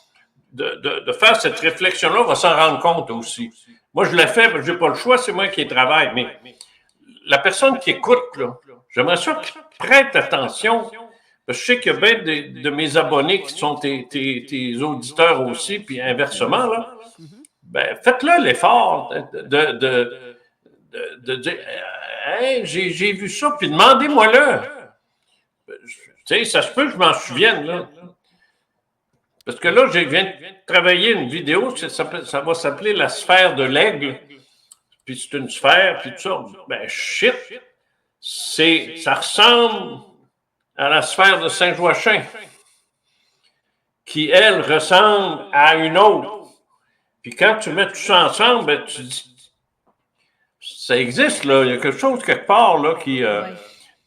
de faire cette réflexion-là va s'en rendre compte aussi. Moi, je l'ai fait, je n'ai pas le choix, c'est moi qui travaille. Mais la personne qui écoute, là, j'aimerais ça qu'il prête attention. Parce que je sais qu'il y a bien de mes abonnés qui sont tes auditeurs aussi, puis inversement, là. Ben, faites-le l'effort de dire hey, j'ai vu ça, puis demandez-moi-le. Tu sais, ça se peut que je m'en souvienne, là. Parce que là, je viens de travailler une vidéo, ça va s'appeler la sphère de l'aigle. Puis c'est une sphère, puis tout ça. Ben, shit! Ça ressemble à la sphère de Saint-Joachim, qui, elle, ressemble à une autre. Puis quand tu mets tout ça ensemble, ben, tu dis ça existe, là. Il y a quelque chose quelque part, là, qui...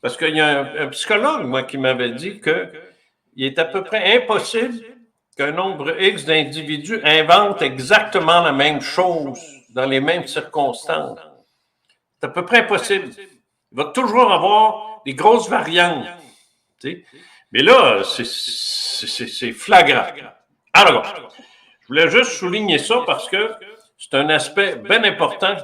Parce qu'il y a un psychologue, moi, qui m'avait dit qu'il est à peu près impossible qu'un nombre X d'individus invente exactement la même chose dans les mêmes circonstances. C'est à peu près impossible. Il va toujours avoir des grosses variantes. Tu sais. Mais là, c'est flagrant. Alors, je voulais juste souligner ça parce que c'est un aspect bien important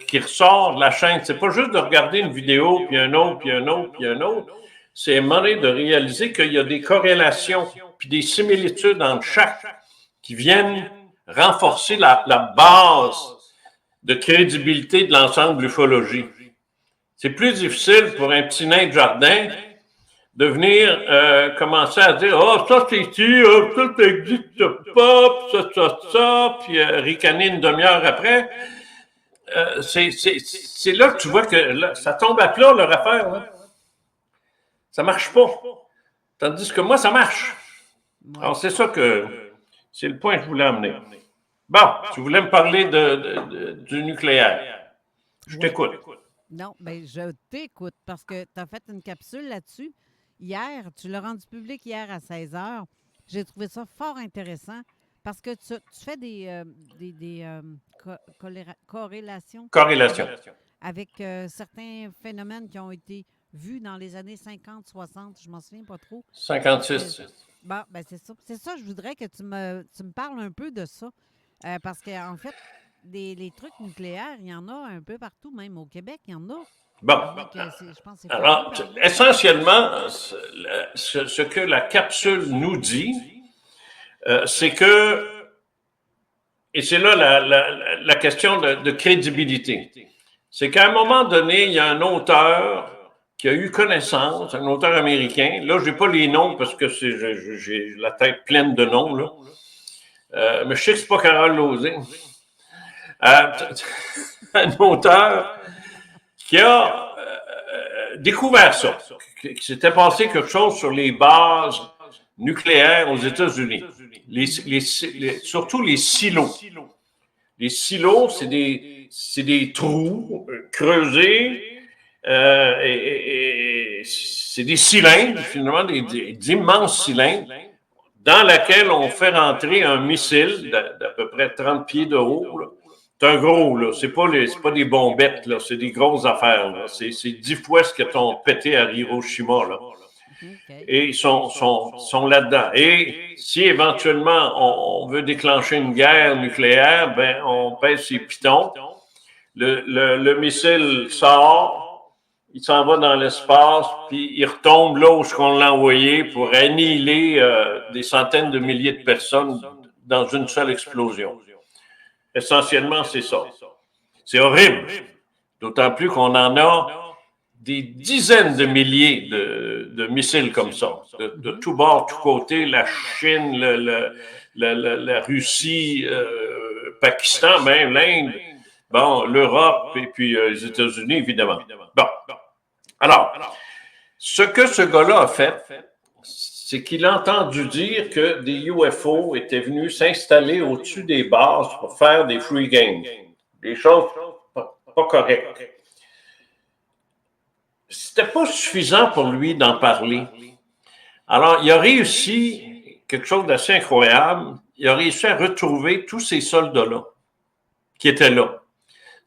qui ressort de la chaîne. C'est pas juste de regarder une vidéo, puis un autre, puis un autre, puis un autre. C'est à un moment donné de réaliser qu'il y a des corrélations puis des similitudes entre chaque qui viennent renforcer la base de crédibilité de l'ensemble de l'ufologie. C'est plus difficile pour un petit nain de jardin de venir commencer à dire « Ah, oh, ça c'est ici, oh, ça n'existe pas, ça, puis ricaner une demi-heure après. C'est là que tu vois que là, ça tombe à plat, leur affaire. Là. Ça marche pas. Tandis que moi, ça marche. Alors, c'est ça c'est le point que je voulais amener. Bon, tu voulais me parler du nucléaire. Je t'écoute. Non, bien, je t'écoute parce que tu as fait une capsule là-dessus. Hier, tu l'as rendu public hier à 16h. J'ai trouvé ça fort intéressant parce que tu fais des corrélations. Corrélations. Avec certains phénomènes qui ont été vus dans les années 50, 60, je m'en souviens pas trop. 56. Bon, ben c'est ça. C'est ça, je voudrais que tu me parles un peu de ça. Parce qu'en fait, les trucs nucléaires, il y en a un peu partout, même au Québec, il y en a. Bon. Donc, je pense que c'est alors, essentiellement, ce que la capsule nous dit, c'est que, et c'est là la question de crédibilité, c'est qu'à un moment donné, il y a un auteur qui a eu connaissance, un auteur américain, là, je n'ai pas les noms parce que j'ai la tête pleine de noms, là. Mais je sais que ce n'est pas Carole Lauzé. Un auteur qui a découvert ça, qu'il s'était passé quelque chose sur les bases nucléaires aux États-Unis. Surtout les silos. Les silos, c'est des trous creusés et c'est des cylindres, finalement, d'immenses cylindres dans lesquels on fait rentrer un missile d'à peu près 30 pieds de haut, là. C'est un gros, là. C'est pas des bombettes, là. C'est des grosses affaires, là. C'est 10 fois ce que t'ont pété à Hiroshima, là. Okay. Et ils sont là-dedans. Et si éventuellement on veut déclencher une guerre nucléaire, ben on pèse ses pitons. Le missile sort, il s'en va dans l'espace, puis il retombe là où on l'a envoyé pour annihiler des centaines de milliers de personnes dans une seule explosion. Essentiellement, c'est ça. C'est horrible. D'autant plus qu'on en a des dizaines de milliers de missiles comme ça, de tous bords, tous côtés, la Chine, la Russie, Pakistan, même l'Inde, bon, l'Europe et puis les États-Unis, évidemment. Bon. Alors, ce que ce gars-là a fait, c'est qu'il a entendu dire que des UFO étaient venus s'installer au-dessus des bases pour faire des free games, des choses pas correctes. C'était pas suffisant pour lui d'en parler. Alors, il a réussi quelque chose d'assez incroyable. Il a réussi à retrouver tous ces soldats-là qui étaient là.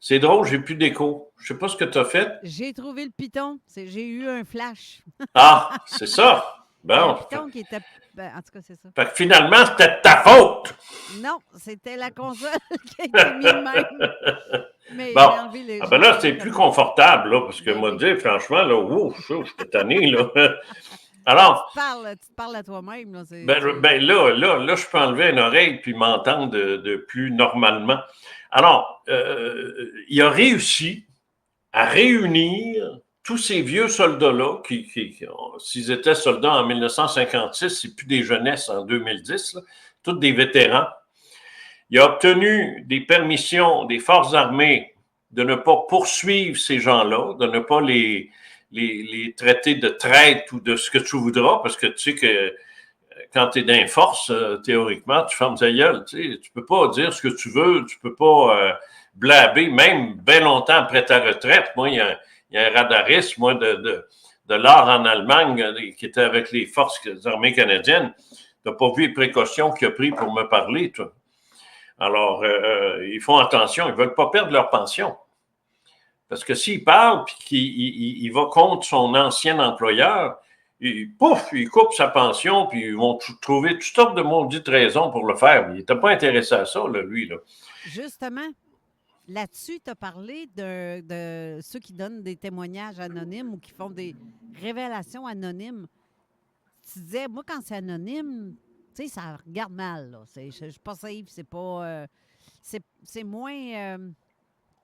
C'est drôle, j'ai plus d'écho. Je sais pas ce que tu as fait. J'ai trouvé le piton. J'ai eu un flash. Ah, c'est ça. Bon. Le piton qui était... en tout cas, c'est ça. Fait que finalement, c'était de ta faute. Non, c'était la console qui a été mise de même. Mais bon. j'ai enlevé les... Là, c'est plus confortable, là, parce que moi, dire, franchement, là, ouf, je suis tanné, là. Alors... Tu te parles à toi-même, là. Là, je peux enlever une oreille puis m'entendre de plus normalement. Alors, il a réussi à réunir tous ces vieux soldats-là, s'ils étaient soldats en 1956, c'est plus des jeunesses en 2010, là, tous des vétérans. Il a obtenu des permissions des forces armées de ne pas poursuivre ces gens-là, de ne pas les traiter de traîtres ou de ce que tu voudras, parce que tu sais que quand tu es dans les forces, théoriquement, tu fermes ta gueule. Tu peux pas dire ce que tu veux, tu peux pas blaber, même bien longtemps après ta retraite. Moi, il y a un radariste, moi, de l'art en Allemagne, qui était avec les forces armées canadiennes. Tu n'as pas vu les précautions qu'il a prises pour me parler, toi. Alors, ils font attention, ils ne veulent pas perdre leur pension. Parce que s'il parle puis qu'il va contre son ancien employeur, il coupe sa pension, puis ils vont trouver toutes sortes de maudites raisons pour le faire. Il n'était pas intéressé à ça, là, lui. Là. Justement, là-dessus, tu as parlé de ceux qui donnent des témoignages anonymes ou qui font des révélations anonymes. Tu disais, moi, quand c'est anonyme, tu sais, ça regarde mal. Là. Je suis pas safe, c'est pas... c'est moins...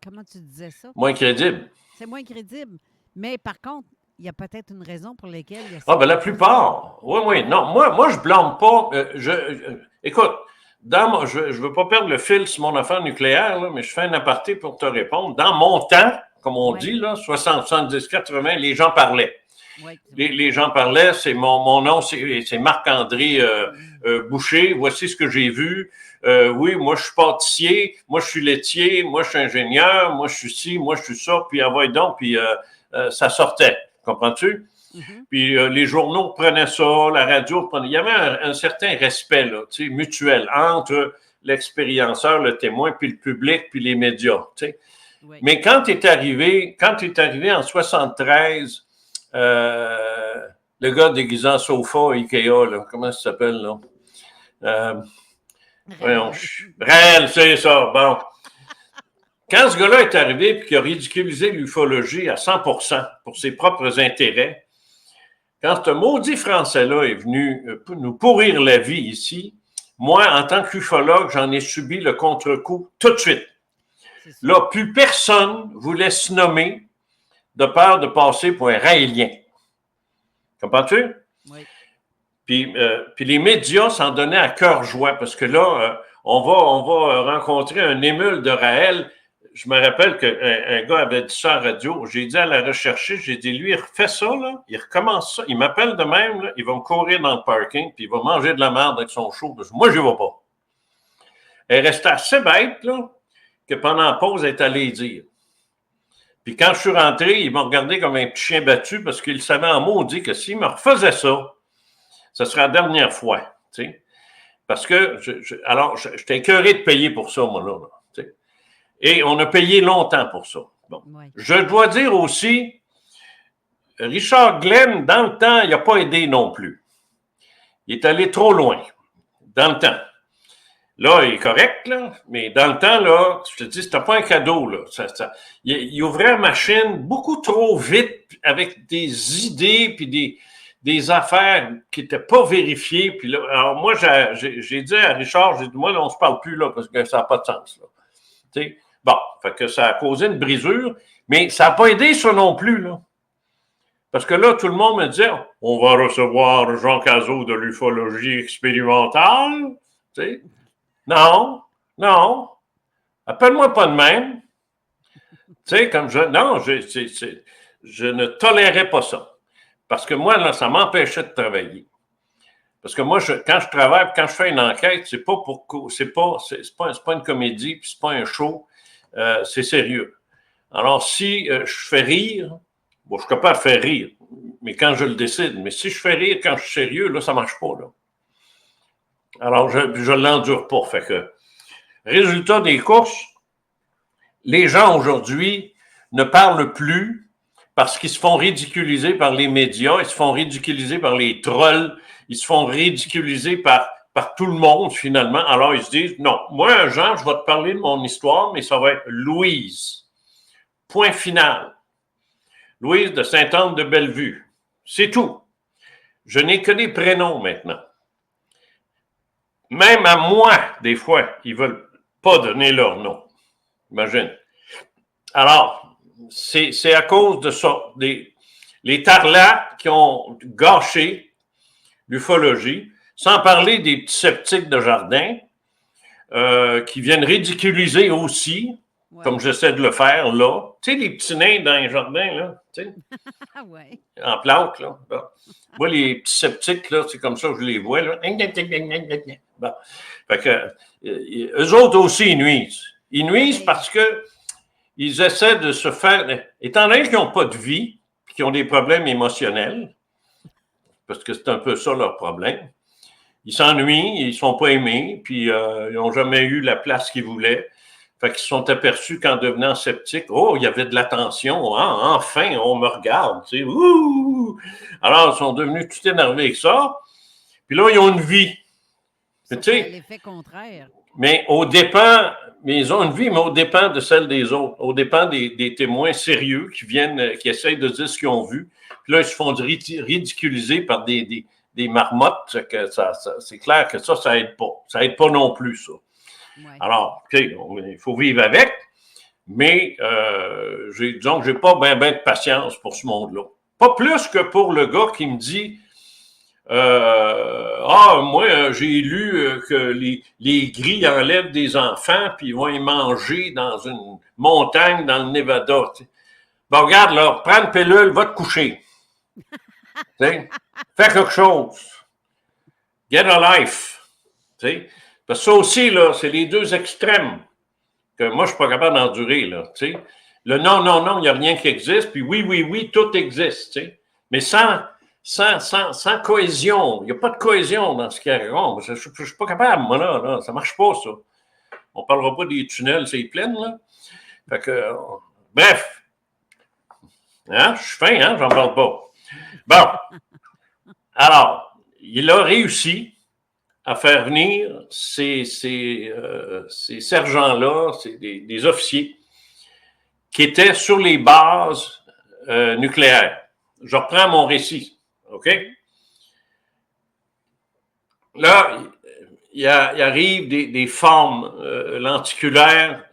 comment tu disais ça? Moins crédible. C'est moins crédible. Mais par contre, il y a peut-être une raison pour laquelle... la plupart. Oui. Non, moi je blâme pas. Écoute, je ne veux pas perdre le fil sur mon affaire nucléaire, là, mais je fais un aparté pour te répondre. Dans mon temps, comme on dit, là, 60, 70, 80, les gens parlaient. Oui, les gens parlaient, c'est mon nom, c'est Marc-André Boucher, voici ce que j'ai vu. Oui, moi je suis pâtissier, moi je suis laitier, moi je suis ingénieur, moi je suis ci, moi je suis ça, puis donc, puis ça sortait, comprends-tu? Mm-hmm. Puis les journaux prenaient ça, la radio prenait. Il y avait un certain respect là, tu sais, mutuel entre l'expérienceur, le témoin, puis le public, puis les médias. Tu sais. Oui. Mais quand tu es arrivé en 73, le gars déguisé en sofa Ikea, là, comment ça s'appelle là? Réel, c'est ça. Bon. Quand ce gars-là est arrivé et qu'il a ridiculisé l'ufologie à 100% pour ses propres intérêts, quand ce maudit Français-là est venu nous pourrir la vie ici, moi, en tant qu'ufologue, j'en ai subi le contre-coup tout de suite. Là, plus personne voulait se nommer de peur de passer pour un raélien. Comprends-tu? Oui. Puis les médias s'en donnaient à cœur joie parce que là, on va rencontrer un émule de Raël. Je me rappelle qu'un gars avait dit ça à la radio. J'ai dit à la rechercher, j'ai dit, lui, il refait ça, là, il recommence ça. Il m'appelle de même, là, il va me courir dans le parking, puis il va manger de la merde avec son show. Moi, je ne vais pas. Elle restait assez bête, là, que pendant la pause, elle est allée dire. Puis quand je suis rentré, il m'a regardé comme un petit chien battu parce qu'il savait en maudit que s'il me refaisait ça, ce serait la dernière fois, tu sais. Parce que, j'étais écœuré de payer pour ça, moi, là, tu sais. Et on a payé longtemps pour ça. Bon. Oui. Je dois dire aussi, Richard Glenn, dans le temps, il n'a pas aidé non plus. Il est allé trop loin, dans le temps. Là, il est correct, là, mais dans le temps, là, je te dis, c'était pas un cadeau, là. Il ouvrait la machine beaucoup trop vite avec des idées puis des affaires qui n'étaient pas vérifiées. Puis là, alors moi, j'ai dit à Richard, j'ai dit, moi, là, on se parle plus, là, parce que ça n'a pas de sens, là. Tu sais, bon, fait que ça a causé une brisure, mais ça n'a pas aidé ça non plus, là. Parce que là, tout le monde me disait, on va recevoir Jean Cazot de l'ufologie expérimentale, tu sais. Non, appelle-moi pas de même. Tu sais, comme je ne tolérais pas ça. Parce que moi, là, ça m'empêchait de travailler. Parce que moi, quand je travaille, quand je fais une enquête, c'est pas une comédie, puis c'est pas un show, c'est sérieux. Alors, si je fais rire, bon, je suis capable de faire rire, mais quand je le décide, mais si je fais rire quand je suis sérieux, là, ça marche pas, là. Alors, je l'endure pas. Fait que, résultat des courses, les gens aujourd'hui ne parlent plus parce qu'ils se font ridiculiser par les médias, ils se font ridiculiser par les trolls, ils se font ridiculiser par tout le monde, finalement. Alors, ils se disent, non, moi, Jean, je vais te parler de mon histoire, mais ça va être Louise. Point final. Louise de Sainte-Anne-de-Bellevue. C'est tout. Je n'ai que des prénoms maintenant. Même à moi, des fois, ils ne veulent pas donner leur nom. Imagine. Alors, c'est à cause de ça. Les tarlats qui ont gâché l'ufologie, sans parler des petits sceptiques de jardin, qui viennent ridiculiser aussi, comme j'essaie de le faire là. Tu sais, les petits nains dans les jardins, là, tu sais, en plantes, là. Bon. Moi, les petits sceptiques, là, c'est comme ça que je les vois, là. Bon. Fait que, eux autres aussi, ils nuisent. Ils nuisent parce que ils essaient de se faire... Étant donné qu'ils n'ont pas de vie, puis qu'ils ont des problèmes émotionnels, parce que c'est un peu ça leur problème, ils s'ennuient, ils ne sont pas aimés, puis ils n'ont jamais eu la place qu'ils voulaient. Fait qu'ils se sont aperçus qu'en devenant sceptiques, oh, il y avait de l'attention, hein, enfin, on me regarde, tu sais, ouh! Alors, ils sont devenus tout énervés avec ça. Puis là, ils ont une vie. C'est l'effet contraire. Mais ils ont une vie, mais au dépend de celle des autres, au dépend des témoins sérieux qui viennent, qui essayent de dire ce qu'ils ont vu. Puis là, ils se font ridiculiser par des marmottes. C'est clair que ça aide pas. Ça aide pas non plus, ça. Ouais. Alors, OK, il faut vivre avec, mais disons que j'ai pas bien de patience pour ce monde-là. Pas plus que pour le gars qui me dit moi, j'ai lu que les gris enlèvent des enfants puis ils vont les manger dans une montagne dans le Nevada. T'sais. Bon, regarde, là, prends une pilule, va te coucher. Fais quelque chose. Get a life. T'sais. Parce que ça aussi, là, c'est les deux extrêmes que moi, je suis pas capable d'endurer, là. T'sais. Le non, il n'y a rien qui existe, puis oui, tout existe. T'sais. Mais sans cohésion. Il n'y a pas de cohésion dans ce qui arrive. Je ne suis pas capable, moi, là. Ça ne marche pas, ça. On ne parlera pas des tunnels, c'est plein, là. Fait que, bref. Hein? Je suis fin, hein? J'en parle pas. Bon. Alors, il a réussi à faire venir ces sergents-là, des officiers, qui étaient sur les bases nucléaires. Je reprends mon récit. OK? Là, il arrive des formes lenticulaires,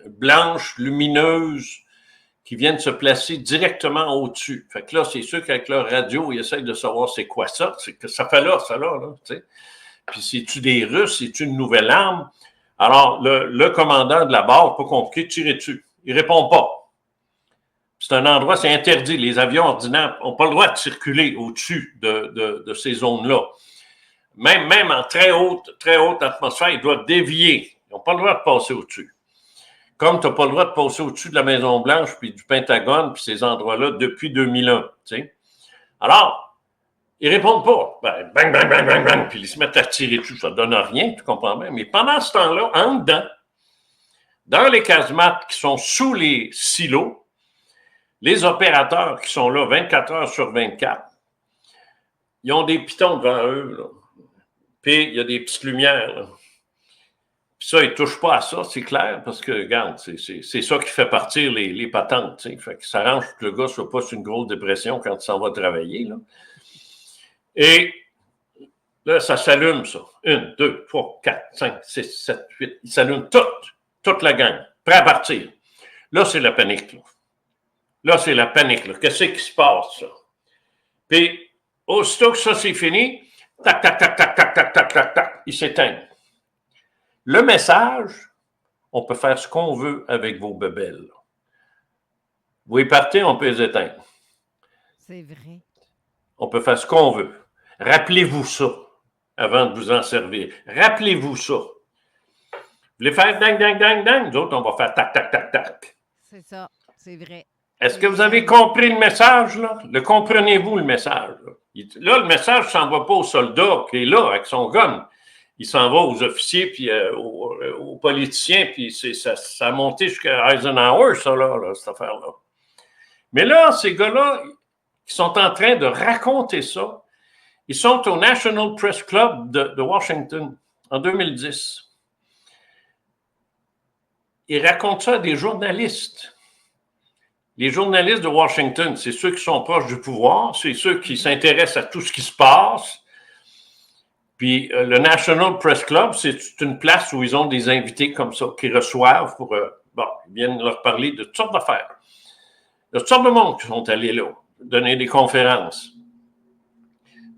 blanches, lumineuses, qui viennent se placer directement au-dessus. Fait que là, c'est sûr qu'avec leur radio, ils essayent de savoir c'est quoi ça. C'est que ça fait là, tu sais. Puis c'est-tu des Russes? C'est-tu une nouvelle arme? Alors, le commandant de la base, pas compliqué, tirer dessus. Il répond pas. C'est un endroit, c'est interdit. Les avions ordinaires n'ont pas le droit de circuler au-dessus de ces zones-là. Même en très haute atmosphère, ils doivent dévier. Ils n'ont pas le droit de passer au-dessus. Comme tu n'as pas le droit de passer au-dessus de la Maison-Blanche, puis du Pentagone, puis ces endroits-là depuis 2001. Tu sais. Alors, ils répondent pas. Ben, bang, bang, bang, bang, bang, puis ils se mettent à tirer dessus. Ça ne donne rien, tu comprends bien. Mais pendant ce temps-là, en dedans, dans les casemates qui sont sous les silos, les opérateurs qui sont là 24 heures sur 24, ils ont des pitons devant eux. Là. Puis, il y a des petites lumières. Là. Puis ça, ils ne touchent pas à ça, c'est clair, parce que, regarde, c'est ça qui fait partir les patentes. T'sais. Fait que ça arrange que le gars ne soit pas sur une grosse dépression quand il s'en va travailler. Là. Et là, ça s'allume, ça. 1, 2, 3, 4, 5, 6, 7, 8. Il s'allume toute la gang, prêt à partir. Là, c'est la panique. Là, c'est la panique. Là. Qu'est-ce qui se passe, ça? Puis, aussitôt que ça, c'est fini, tac, tac, tac, tac, tac, tac, tac, tac, tac, il s'éteint. Le message, on peut faire ce qu'on veut avec vos bebelles. Vous y partez, on peut les éteindre. C'est vrai. On peut faire ce qu'on veut. Rappelez-vous ça avant de vous en servir. Rappelez-vous ça. Vous voulez faire dang, dang, dang, dang? Nous autres, on va faire tac, tac, tac, tac. C'est ça, c'est vrai. Est-ce que vous avez compris le message, là? Le comprenez-vous, le message? Là, le message ne s'en va pas au soldat qui est là, avec son gun. Il s'en va aux officiers, puis aux politiciens, puis ça a monté jusqu'à Eisenhower, ça, là, cette affaire-là. Mais là, ces gars-là, qui sont en train de raconter ça, ils sont au National Press Club de Washington en 2010. Ils racontent ça à des journalistes. Les journalistes de Washington, c'est ceux qui sont proches du pouvoir, c'est ceux qui s'intéressent à tout ce qui se passe. Puis le National Press Club, c'est une place où ils ont des invités comme ça, qui reçoivent pour, ils viennent leur parler de toutes sortes d'affaires. Il y a toutes sortes de monde qui sont allés là, donner des conférences.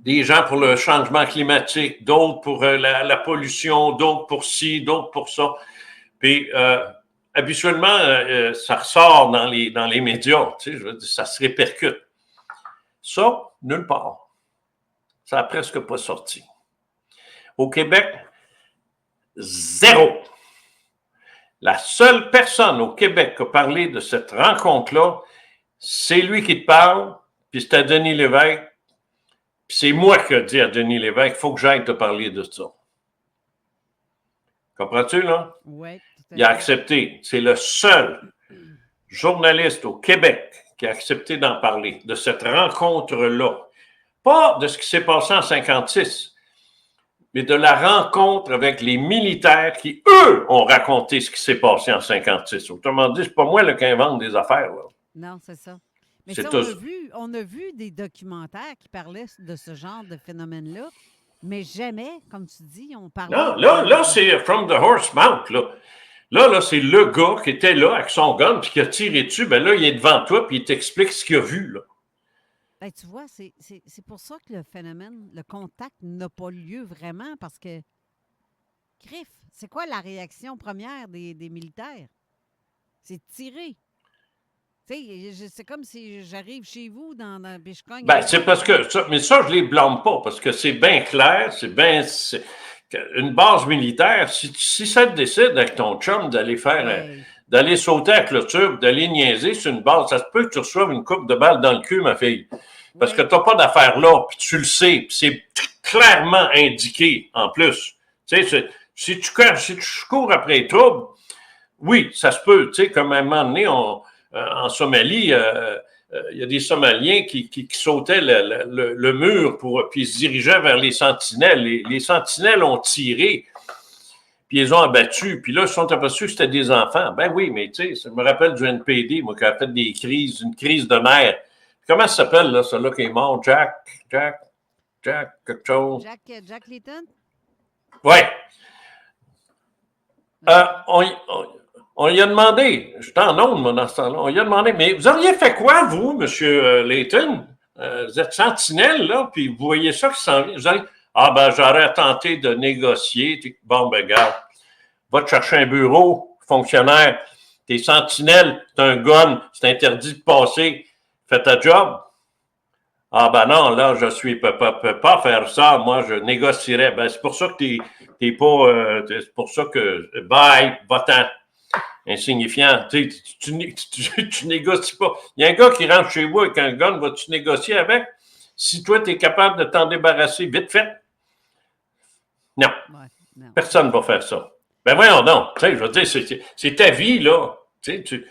Des gens pour le changement climatique, d'autres pour la pollution, d'autres pour ci, d'autres pour ça. Puis habituellement, ça ressort dans les médias, tu sais, je veux dire, ça se répercute. Ça, nulle part. Ça n'a presque pas sorti. Au Québec, zéro. La seule personne au Québec qui a parlé de cette rencontre-là, c'est lui qui te parle, puis c'était Denis Lévesque, puis c'est moi qui ai dit à Denis Lévesque, il faut que j'aille te parler de ça. Comprends-tu, là? Oui. Il a accepté. C'est le seul journaliste au Québec qui a accepté d'en parler, de cette rencontre-là. Pas de ce qui s'est passé en 1956, mais de la rencontre avec les militaires qui, eux, ont raconté ce qui s'est passé en 1956. Autrement dit, c'est pas moi là, qui invente des affaires. Là. Non, c'est ça. Mais c'est ça, on a vu des documentaires qui parlaient de ce genre de phénomène-là, mais jamais, comme tu dis, on parlait... Non, là, c'est from the horse mount, là. Là, c'est le gars qui était là avec son gun puis qui a tiré dessus. Ben là, il est devant toi puis il t'explique ce qu'il a vu, là. Ben, tu vois, c'est pour ça que le phénomène, le contact n'a pas lieu vraiment parce que, Griff, c'est quoi la réaction première des militaires? C'est de tirer. Tu sais, c'est comme si j'arrive chez vous puis je cogne. Ben, c'est parce que, mais ça, je les blâme pas parce que c'est bien clair, une base militaire, si ça te décide avec ton chum d'aller d'aller sauter à la clôture, d'aller niaiser sur une base, ça se peut que tu reçoives une coupe de balles dans le cul, ma fille. Parce que tu n'as pas d'affaires là, puis tu le sais, puis c'est clairement indiqué en plus. Tu sais, si tu cours après les troubles, oui, ça se peut. Tu sais, comme à un moment donné, en Somalie, il y a des Somaliens qui sautaient le mur puis ils se dirigeaient vers les sentinelles. Les sentinelles ont tiré, puis ils ont abattu. Puis là, ils se sont aperçus que c'était des enfants. Ben oui, mais tu sais, ça me rappelle du NPD, moi, qui a fait une crise de nerfs. Comment ça s'appelle, là, celui-là qui est mort? Jack, quelque chose. Jack Layton? Oui. On lui a demandé, j'étais en onde, moi, dans ce temps-là, on lui a demandé, mais vous auriez fait quoi, vous, M. Layton? Vous êtes sentinelle, là, puis vous voyez ça qui s'en vient. Vous allez, j'aurais tenté de négocier. Bon, ben, regarde, va te chercher un bureau, fonctionnaire, t'es sentinelle, t'as un gun, c'est interdit de passer. Fais ta job. Ah ben non, là, je peux pas faire ça. Moi, je négocierais. Ben, c'est pour ça que t'es pas... c'est pour ça que... Bye, va-t'en. Insignifiant. Tu négocies pas. Il y a un gars qui rentre chez vous avec un gun, vas-tu négocier avec? Si toi, tu es capable de t'en débarrasser vite fait. Non. Non. Personne ne va faire ça. Ben voyons donc. Tu sais, je veux dire, c'est ta vie, là. Tu sais,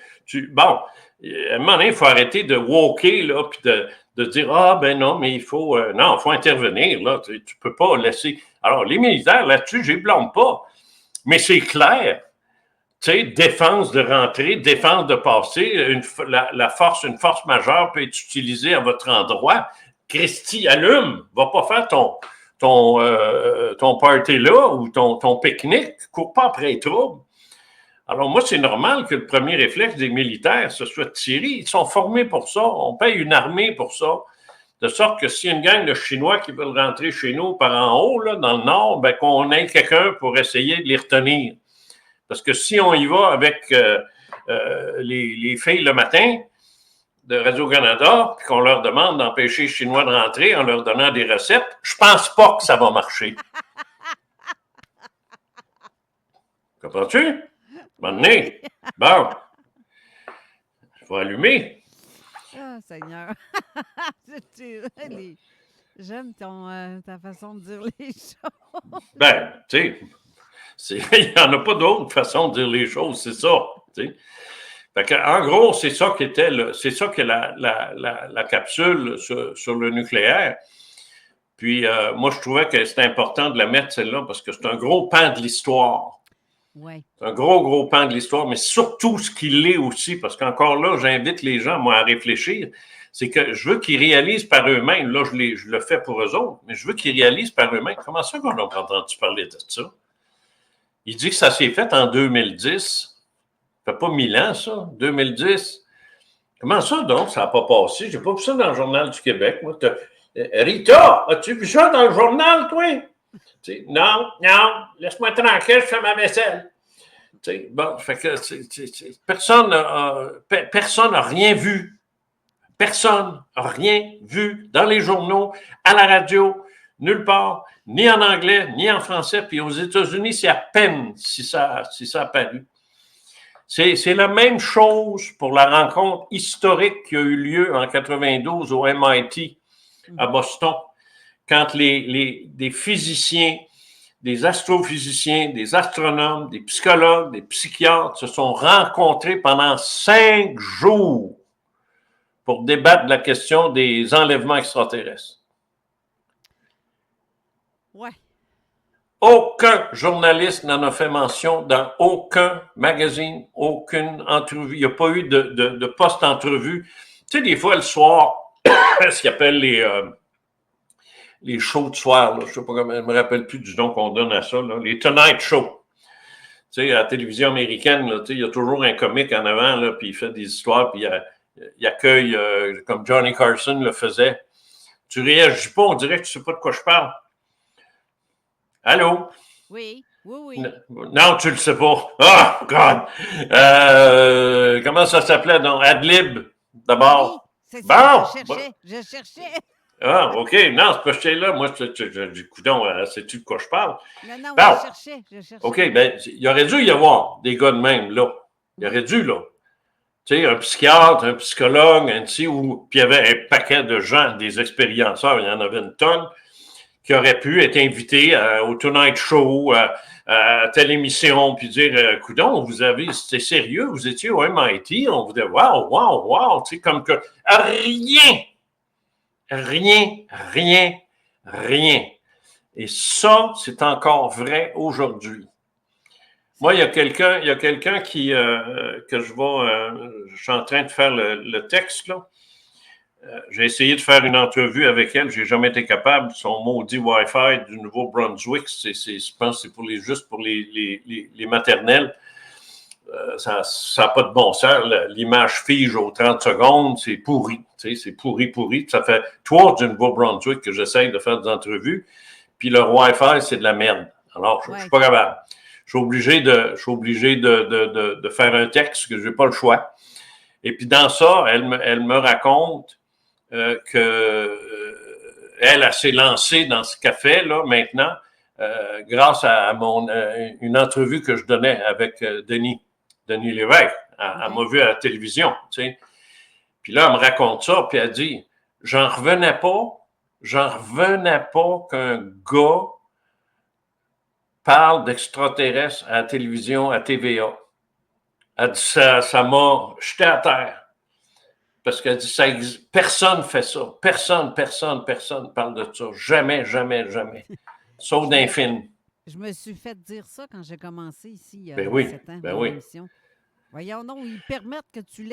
bon... À un moment donné, il faut arrêter de walker, là, puis de dire, ben non, mais il faut intervenir, là, tu peux pas laisser. Alors, les militaires, là-dessus, je les blâme pas. Mais c'est clair. Tu sais, défense de rentrer, défense de passer, une force majeure peut être utilisée à votre endroit. Christy, allume, va pas faire ton party là ou ton pique-nique, cours pas après les troubles. Alors moi, c'est normal que le premier réflexe des militaires, ce soit de tirer. Ils sont formés pour ça, on paye une armée pour ça. De sorte que s'il y a une gang de Chinois qui veulent rentrer chez nous par en haut, là, dans le nord, ben, qu'on ait quelqu'un pour essayer de les retenir. Parce que si on y va avec les filles le matin de Radio-Canada, puis qu'on leur demande d'empêcher les Chinois de rentrer en leur donnant des recettes, je pense pas que ça va marcher. Comprends-tu? Bon, il faut allumer. Ah, Seigneur. J'aime ta façon de dire les choses. Ben, tu sais, il n'y en a pas d'autre façon de dire les choses, c'est ça. T'sais. Fait que, en gros, c'est ça que la capsule sur le nucléaire. Puis, moi, je trouvais que c'était important de la mettre, celle-là, parce que c'est un gros pan de l'histoire. Ouais. C'est un gros pan de l'histoire, mais surtout ce qu'il est aussi, parce qu'encore là, j'invite les gens, moi, à réfléchir, c'est que je veux qu'ils réalisent par eux-mêmes, là, je le fais pour eux autres, mais je veux qu'ils réalisent par eux-mêmes. Comment ça qu'on a entendu parler de ça? Il dit que ça s'est fait en 2010. Ça fait pas 1000 ans, ça, 2010. Comment ça, donc, ça n'a pas passé? J'ai pas vu ça dans le Journal du Québec, moi. Rita, as-tu vu ça dans le journal, toi? T'sais, non, laisse-moi tranquille, je fais ma vaisselle. T'sais, bon, fait que personne n'a rien vu. Personne n'a rien vu dans les journaux, à la radio, nulle part, ni en anglais, ni en français. Puis aux États-Unis, c'est à peine si ça a paru. C'est la même chose pour la rencontre historique qui a eu lieu en 92 au MIT à Boston, quand des physiciens, des astrophysiciens, des astronomes, des psychologues, des psychiatres se sont rencontrés pendant 5 jours pour débattre de la question des enlèvements extraterrestres. Ouais. Aucun journaliste n'en a fait mention dans aucun magazine, aucune entrevue. Il n'y a pas eu de post-entrevue. Tu sais, des fois, le soir, ce qu'ils appellent les shows de soir, là, je ne sais pas comment, je ne me rappelle plus du nom qu'on donne à ça, là, les Tonight Show. Tu sais, à la télévision américaine, là, il y a toujours un comique en avant, là, puis il fait des histoires, puis il accueille, comme Johnny Carson le faisait. Tu réagis pas, on dirait que tu ne sais pas de quoi je parle. Allô? Oui. Non, tu le sais pas. Oh, God! Comment ça s'appelait? Donc, Adlib, d'abord. Oui, c'est ça, je cherchais. Ah, OK. Non, c'est pas que là. Moi, je dis, coudonc, sais-tu de quoi je parle? Non, bon. je cherchais. OK, bien, il aurait dû y avoir des gars de même, là. Il aurait dû, là. Tu sais, un psychiatre, un psychologue, puis il y avait un paquet de gens, des expérienceurs, il y en avait une tonne, qui auraient pu être invités au Tonight Show, à telle émission, puis dire, coudonc, c'était sérieux, vous étiez au MIT, on vous dit, wow, tu sais, comme que rien. Et ça, c'est encore vrai aujourd'hui. Moi, il y a quelqu'un qui, que je suis en train de faire le texte, là. J'ai essayé de faire une entrevue avec elle, j'ai jamais été capable. Son maudit Wi-Fi du Nouveau-Brunswick, je pense que c'est juste pour les maternelles. Ça n'a pas de bon sens. L'image fige aux 30 secondes, c'est pourri. Tu sais, c'est pourri. Ça fait 3 du Nouveau-Brunswick que j'essaye de faire des entrevues. Puis le Wi-Fi, c'est de la merde. Alors, je ne suis pas capable. Je suis obligé de faire un texte que je n'ai pas le choix. Et puis dans ça, elle me raconte qu'elle s'est lancée dans ce qu'elle fait là maintenant grâce à une entrevue que je donnais avec Denis Lévesque. Elle m'a vu à la télévision, tu sais. Puis là, elle me raconte ça, puis elle dit, j'en revenais pas qu'un gars parle d'extraterrestres à la télévision, à TVA. Elle dit, ça m'a jeté à terre. Parce qu'elle dit, personne ne fait ça. Personne parle de ça. Jamais. Sauf d'un film. Je me suis fait dire ça quand j'ai commencé ici il y a Ben oui, 7 ans, ben mon oui. émission. Voyons donc, ils permettent que tu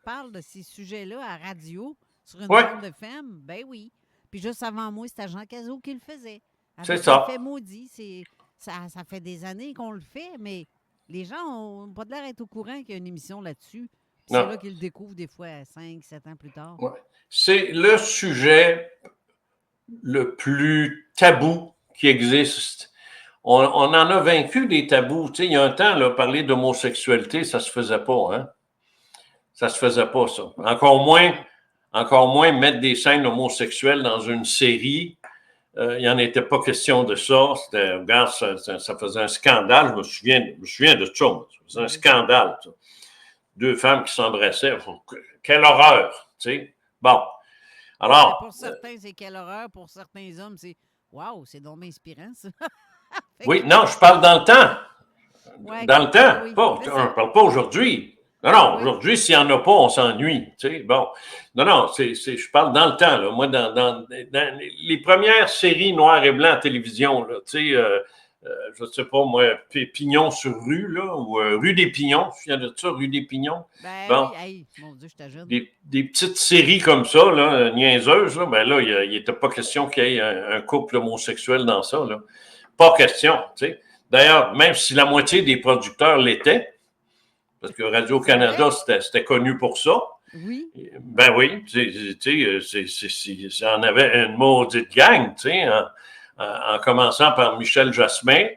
parles de ces sujets-là à radio, sur une Ouais. bande de femmes. Ben oui. Puis juste avant moi, c'était Jean Cazot qui le faisait. C'est Avec ça. L'effet maudit. Ça fait des années qu'on le fait, mais les gens n'ont pas l'air d'être au courant qu'il y a une émission là-dessus. Puis Non. c'est là qu'ils le découvrent des fois 5, 7 ans plus tard. Ouais. C'est le sujet le plus tabou qui existe. On en a vaincu des tabous. Tu sais, il y a un temps, là, parler d'homosexualité, ça se faisait pas, hein? Ça se faisait pas, ça. Encore moins mettre des scènes homosexuelles dans une série. Il n'y en était pas question de ça. Regarde, ça faisait un scandale. Je me souviens de ça. Ça faisait un scandale, ça. 2 femmes qui s'embrassaient. Quelle horreur, tu sais. Bon. Alors. Pour certains, c'est quelle horreur. Pour certains hommes, c'est waouh, c'est donc inspirant, ça. Oui, non, je parle dans le temps. Ouais, dans le temps. oui, On ne parle pas aujourd'hui. Non, aujourd'hui, s'il n'y en a pas, on s'ennuie. Tu sais, bon. Non, je parle dans le temps. Là. Moi, dans les premières séries noir et blanc à télévision, là, tu sais, je ne sais pas, moi, Pignon sur rue, là, ou Rue des Pignons, tu viens de ça, Rue des Pignons. Ben bon. oui, hey, mon Dieu, je t'ajoute. Des petites séries comme ça, là, niaiseuses, là, ben là, il n'était pas question qu'il y ait un couple homosexuel dans ça, là. Pas question, tu sais. D'ailleurs, même si la moitié des producteurs l'étaient, parce que Radio-Canada, c'était connu pour ça. Oui. Ben oui, tu sais, j'en avait une maudite gang, tu sais, en commençant par Michel Jasmin,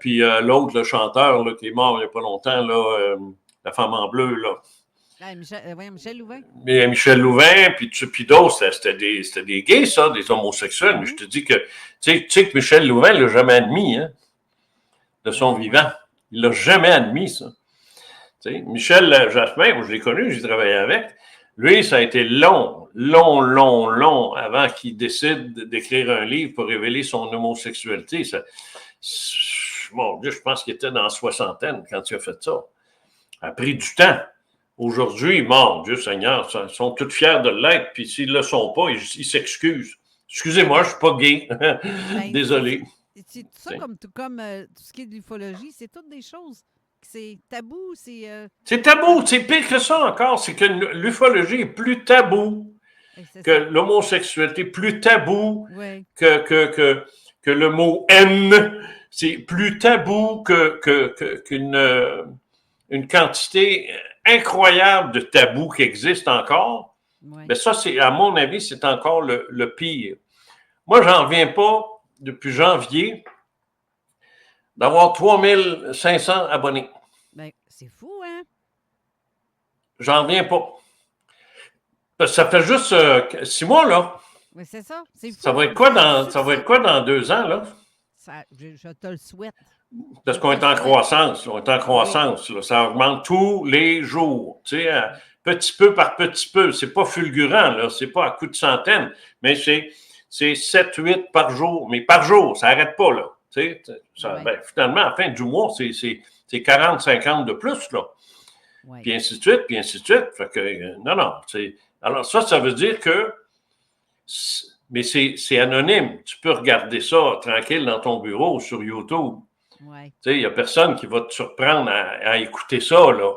puis l'autre, le chanteur, là, qui est mort il n'y a pas longtemps, là, la femme en bleu, là. Ah, Michel Louvain. Mais Michel Louvain, puis d'autres, c'était des gays, ça, des homosexuels. Mais je te dis que, tu sais que Michel Louvain ne l'a jamais admis, hein, de son vivant. Il ne l'a jamais admis, ça. Tu sais, Michel Jasmin, moi, je l'ai connu, j'ai travaillé avec. Lui, ça a été long avant qu'il décide d'écrire un livre pour révéler son homosexualité. Mon Dieu, je pense qu'il était dans la soixantaine quand il a fait ça. Ça a pris du temps. Aujourd'hui, mon Dieu Seigneur, ils sont tous fiers de l'être, puis s'ils ne le sont pas, ils s'excusent. Excusez-moi, je ne suis pas gay. Désolé. C'est ça, comme tout ce qui est de l'ufologie, c'est toutes des choses. C'est tabou, C'est tabou, c'est pire que ça encore. C'est que l'ufologie est plus tabou que l'homosexualité, plus tabou que le mot haine. C'est plus tabou qu'une quantité incroyable de tabous qui existent encore. Mais ça, à mon avis, c'est encore le pire. Moi, j'en reviens pas, depuis janvier, d'avoir 3500 abonnés. Ben, c'est fou, hein? J'en reviens pas. Ça fait juste 6 mois, là. Oui, c'est ça. C'est fou. Ça va être quoi dans 2 ans, là? Je te le souhaite. Parce qu'on est en croissance. On est en croissance. Là. Ça augmente tous les jours. Tu sais, petit peu par petit peu. C'est pas fulgurant, là. C'est pas à coups de centaines. Mais c'est 7, 8 par jour. Mais par jour, ça n'arrête pas, là. Tu sais, ben, finalement, à la fin du mois, c'est 40, 50 de plus, là. Ouais. Puis ainsi de suite, puis ainsi de suite. Fait que, non. Alors, ça veut dire que... Mais c'est anonyme. Tu peux regarder ça tranquille dans ton bureau sur YouTube. Ouais. Tu sais, il n'y a personne qui va te surprendre à écouter ça, là.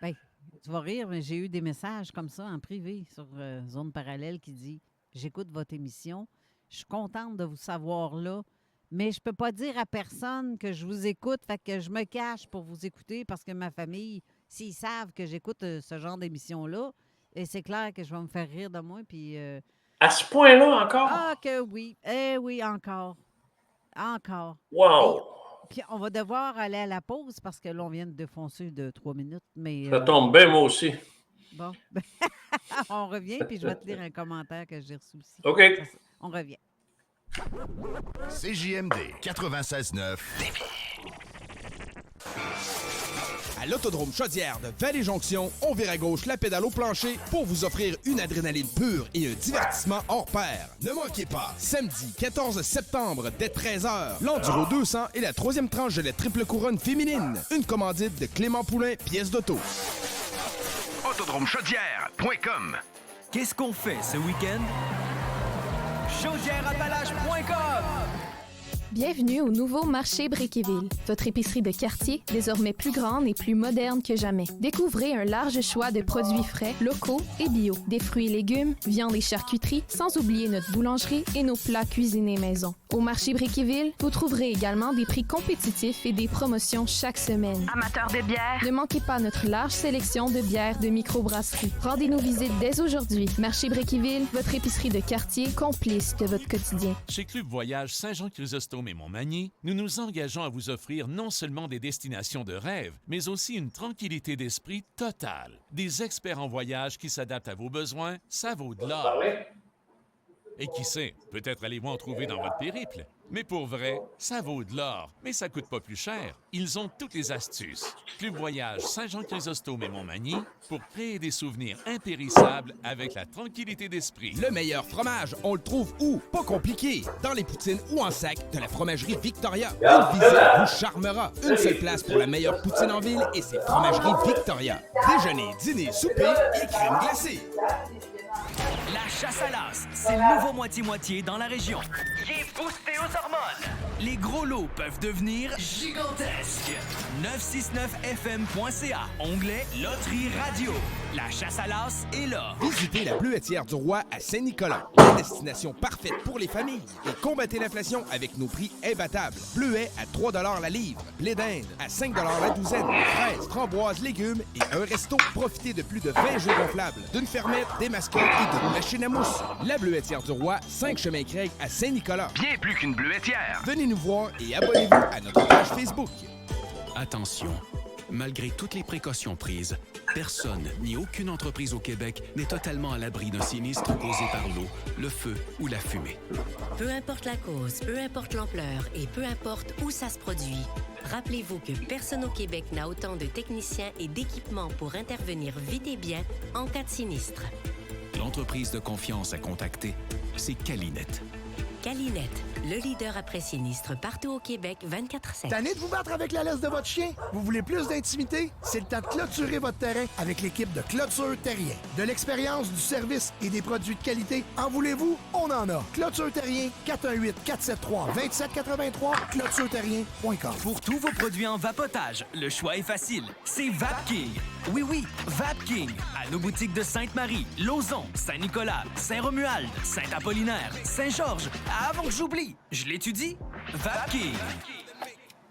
Ben, tu vas rire, mais j'ai eu des messages comme ça en privé sur Zone Parallèle qui dit « J'écoute votre émission. Je suis contente de vous savoir là, mais je ne peux pas dire à personne que je vous écoute, fait que je me cache pour vous écouter parce que ma famille, s'ils savent que j'écoute ce genre d'émission-là, et c'est clair que je vais me faire rire de moi, puis... À ce point-là, encore? Ah, que oui. Eh oui, encore. Encore. Wow! Et, puis on va devoir aller à la pause parce que là, on vient de défoncer de 3 minutes. Mais, ça tombe bien, moi aussi. Bon. On revient, puis je vais te lire un commentaire que j'ai reçu aussi. OK. On revient. CJMD 96.9. À l'Autodrome Chaudière de Vallée-Jonction, on vire à gauche la pédale au plancher pour vous offrir une adrénaline pure et un divertissement hors pair. Ne manquez pas, samedi 14 septembre dès 13h, l'Enduro 200 et la 3e tranche de la triple couronne féminine. Une commandite de Clément Poulain, pièce d'auto. Autodromechaudière.com. Qu'est-ce qu'on fait ce week-end? Chaudièreappalaches.com. Bienvenue au nouveau marché Bréquéville, votre épicerie de quartier, désormais plus grande et plus moderne que jamais. Découvrez un large choix de produits frais, locaux et bio, des fruits et légumes, viande et charcuterie, sans oublier notre boulangerie et nos plats cuisinés maison. Au marché Bréquéville, vous trouverez également des prix compétitifs et des promotions chaque semaine. Amateurs de bière, ne manquez pas notre large sélection de bières de microbrasserie. Rendez-nous visite dès aujourd'hui. Marché Bréquéville, votre épicerie de quartier complice de votre quotidien. Chez Club Voyage Saint-Jean-Chrysostome et Montmagny, nous nous engageons à vous offrir non seulement des destinations de rêve, mais aussi une tranquillité d'esprit totale. Des experts en voyage qui s'adaptent à vos besoins, ça vaut de l'or. Et qui sait, peut-être allez-vous en trouver dans votre périple. Mais pour vrai, ça vaut de l'or, mais ça coûte pas plus cher. Ils ont toutes les astuces. Club Voyage Saint-Jean-Chrysostome et Montmagny pour créer des souvenirs impérissables avec la tranquillité d'esprit. Le meilleur fromage, on le trouve où? Pas compliqué. Dans les poutines ou en sac de la fromagerie Victoria. Une visite vous charmera. Une seule place pour la meilleure poutine en ville et c'est Fromagerie Victoria. Déjeuner, dîner, souper et crème glacée. La chasse à l'as, c'est le nouveau moitié-moitié dans la région. Qui est boosté aux hormones. Les gros lots peuvent devenir gigantesques. 969fm.ca, onglet Loterie Radio. La chasse à l'as est là. Visitez la Bleuetière du Roi à Saint-Nicolas. La destination parfaite pour les familles. Et combattez l'inflation avec nos prix imbattables. Bleuets à 3 $ la livre. Blé d'Inde à 5 $ la douzaine. Fraises, framboises, légumes et un resto. Profitez de plus de 20 jeux gonflables. D'une fermette, des mascottes et d'une machine à mousse. La Bleuetière du Roi, 5 chemin Craig à Saint-Nicolas. Bien plus qu'une bleuetière. Venez nous voir et abonnez-vous à notre page Facebook. Attention, malgré toutes les précautions prises, personne ni aucune entreprise au Québec n'est totalement à l'abri d'un sinistre causé par l'eau, le feu ou la fumée. Peu importe la cause, peu importe l'ampleur et peu importe où ça se produit, rappelez-vous que personne au Québec n'a autant de techniciens et d'équipements pour intervenir vite et bien en cas de sinistre. L'entreprise de confiance à contacter, c'est Calinet. Calinet, le leader après sinistre partout au Québec 24/7. Tanné de vous battre avec la laisse de votre chien? Vous voulez plus d'intimité? C'est le temps de clôturer votre terrain avec l'équipe de Clôture Terrien. De l'expérience, du service et des produits de qualité, en voulez-vous? On en a. Clôture Terrien, 418-473-2783, clôtureterrien.com. Pour tous vos produits en vapotage, le choix est facile. C'est VapKing. Oui, VapKing. À nos boutiques de Sainte-Marie, Lauson, Saint-Nicolas, Saint-Romuald, Saint-Apollinaire, Saint-Georges. Avant que j'oublie, je l'étudie. VapKing.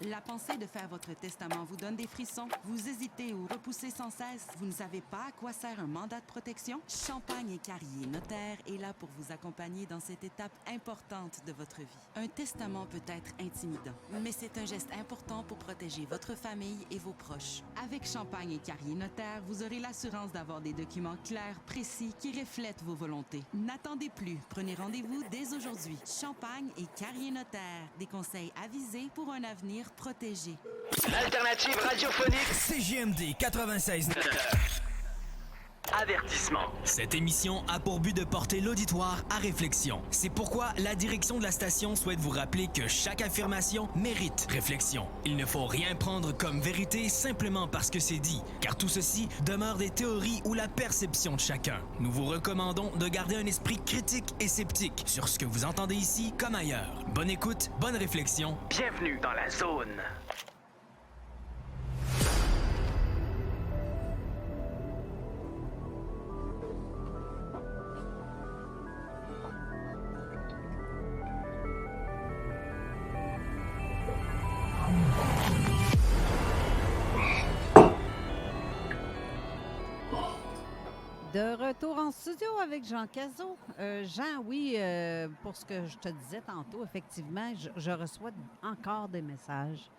La pensée de faire votre testament vous donne des frissons? Vous hésitez ou repoussez sans cesse? Vous ne savez pas à quoi sert un mandat de protection? Champagne et Carrier Notaire est là pour vous accompagner dans cette étape importante de votre vie. Un testament peut être intimidant, mais c'est un geste important pour protéger votre famille et vos proches. Avec Champagne et Carrier Notaire, vous aurez l'assurance d'avoir des documents clairs, précis, qui reflètent vos volontés. N'attendez plus. Prenez rendez-vous dès aujourd'hui. Champagne et Carrier Notaire. Des conseils avisés pour un avenir protégé. L'alternative radiophonique CJMD 96.9. Avertissement. Cette émission a pour but de porter l'auditoire à réflexion. C'est pourquoi la direction de la station souhaite vous rappeler que chaque affirmation mérite réflexion. Il ne faut rien prendre comme vérité simplement parce que c'est dit, car tout ceci demeure des théories ou la perception de chacun. Nous vous recommandons de garder un esprit critique et sceptique sur ce que vous entendez ici comme ailleurs. Bonne écoute, bonne réflexion. Bienvenue dans la zone. De retour en studio avec Jean Cazot. Jean, oui, pour ce que je te disais tantôt, effectivement, je reçois encore des messages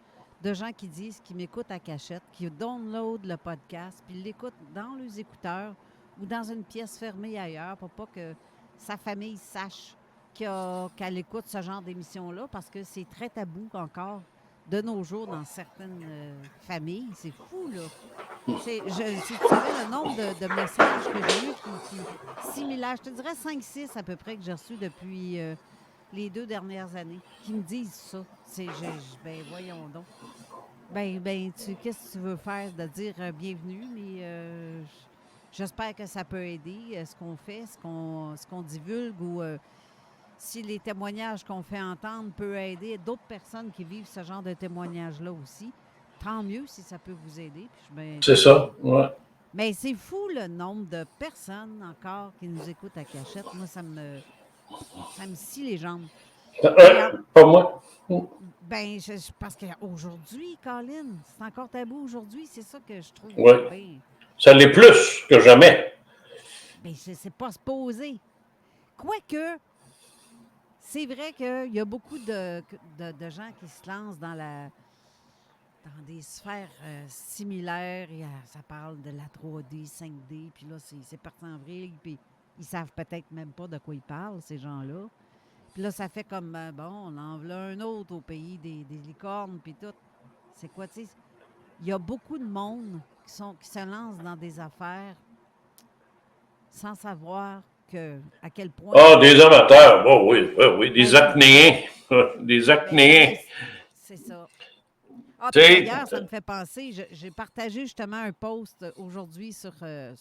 de gens qui disent qu'ils m'écoutent à cachette, qui downloadent le podcast, puis l'écoutent dans leurs écouteurs ou dans une pièce fermée ailleurs pour pas que sa famille sache qu'elle écoute ce genre d'émission-là, parce que c'est très tabou encore de nos jours dans certaines familles. C'est fou, là. Si tu savais le nombre de messages que j'ai eus similaires, je te dirais 5-6 à peu près que j'ai reçus depuis les 2 dernières années, qui me disent ça. Ben, voyons donc. Qu'est-ce que tu veux faire de dire bienvenue, mais j'espère que ça peut aider ce qu'on fait, ce qu'on divulgue ou si les témoignages qu'on fait entendre peuvent aider d'autres personnes qui vivent ce genre de témoignages-là aussi, tant mieux si ça peut vous aider. Puis c'est ça, ouais. Mais c'est fou le nombre de personnes encore qui nous écoutent à cachette. Moi, ça me scie les jambes. Pas moi. Ben, parce qu'aujourd'hui, Colin, c'est encore tabou aujourd'hui. C'est ça que je trouve. Oui. Ça l'est plus que jamais. Ben, c'est pas se poser. Quoique, c'est vrai qu'il y a beaucoup de gens qui se lancent dans des sphères similaires. Ça parle de la 3D, 5D, puis là, c'est parti en vrille, puis ils savent peut-être même pas de quoi ils parlent, ces gens-là. Puis là, ça fait comme, on en veut un autre au pays des licornes, puis tout. C'est quoi, tu sais? Il y a beaucoup de monde qui se lancent dans des affaires sans savoir à quel point... Ah, des amateurs, oui, des acnéens. Des acnéens. C'est ça. Ah, d'ailleurs, ça me fait penser, j'ai partagé justement un post aujourd'hui ce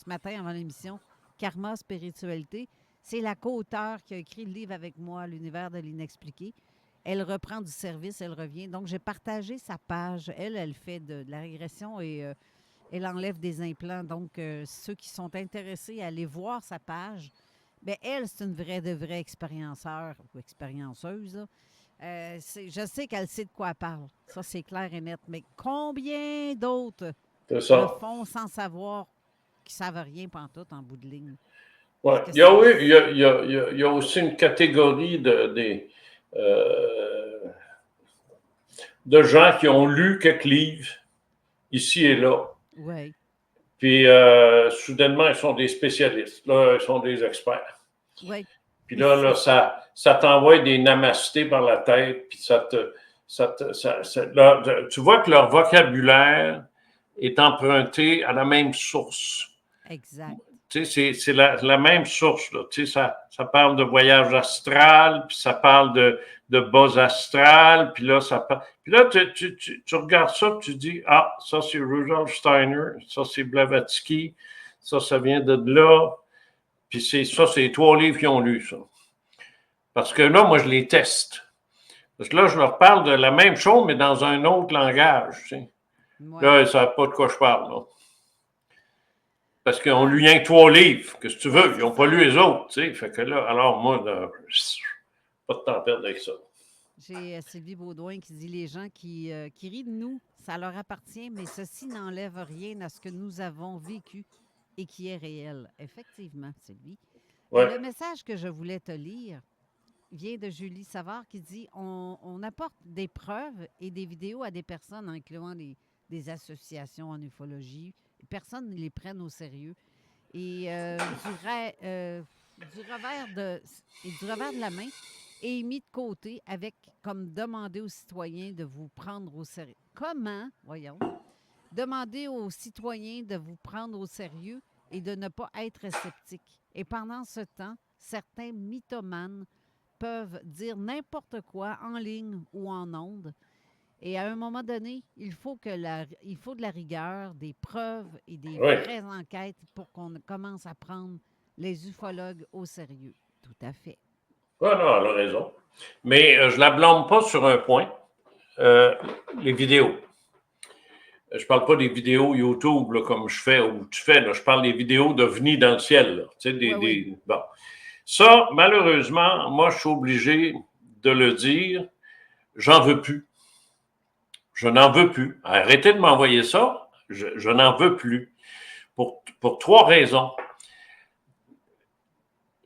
matin avant l'émission, Karma Spiritualité. C'est la co-auteure qui a écrit le livre avec moi, L'univers de l'inexpliqué. Elle reprend du service, elle revient. Donc, j'ai partagé sa page. Elle fait de la régression et elle enlève des implants. Donc, ceux qui sont intéressés à aller voir sa page, bien, elle, c'est une vraie expérienceur ou expérienceuse, là. Je sais qu'elle sait de quoi elle parle. Ça, c'est clair et net. Mais combien d'autres le font sans savoir qu'ils ne savent rien pantoute en bout de ligne? Ouais. Il y a aussi une catégorie de gens qui ont lu quelques livres ici et là. Oui. Puis, soudainement, ils sont des spécialistes. Là, ils sont des experts. Oui. Puis là, ça t'envoie des namastés par la tête. Puis tu vois que leur vocabulaire est emprunté à la même source. Exact. Tu sais, c'est la même source, là. Tu sais, ça parle de voyage astral, puis ça parle de bas astral, puis là, Puis là, tu regardes ça, puis tu dis, ah, ça, c'est Rudolf Steiner, ça, c'est Blavatsky, ça vient de là. Puis ça, c'est les 3 livres qu'ils ont lus, ça. Parce que là, moi, je les teste. Parce que là, je leur parle de la même chose, mais dans un autre langage, tu sais. Ouais. Là, ils ne savent pas de quoi je parle, là. Parce qu'ils ont lu rien que 3 livres, que si tu veux, ils n'ont pas lu les autres, tu sais. Fait que là, alors moi, là, pas de temps à perdre avec ça. J'ai Sylvie Baudouin qui dit « Les gens qui rient de nous, ça leur appartient, mais ceci n'enlève rien à ce que nous avons vécu et qui est réel. » Effectivement, Sylvie. Ouais. Le message que je voulais te lire vient de Julie Savard qui dit « On apporte des preuves et des vidéos à des personnes, incluant des associations en ufologie. Personne ne les prenne au sérieux. Et du revers de la main est mis de côté avec comme demander aux citoyens de vous prendre au sérieux. Comment, voyons, demander aux citoyens de vous prendre au sérieux et de ne pas être sceptiques. Et pendant ce temps, certains mythomanes peuvent dire n'importe quoi en ligne ou en ondes. Et à un moment donné, il faut de la rigueur, des preuves et des vraies enquêtes pour qu'on commence à prendre les ufologues au sérieux. Tout à fait. Oui, non, elle a raison. Mais je ne la blâme pas sur un point. Les vidéos. Je ne parle pas des vidéos YouTube là, comme je fais ou tu fais. Là. Je parle des vidéos d'OVNI dans le ciel. Là. Tu sais, Bon. Ça, malheureusement, moi, je suis obligé de le dire. J'en veux plus. Je n'en veux plus. Arrêtez de m'envoyer ça. Je n'en veux plus. Pour 3 raisons.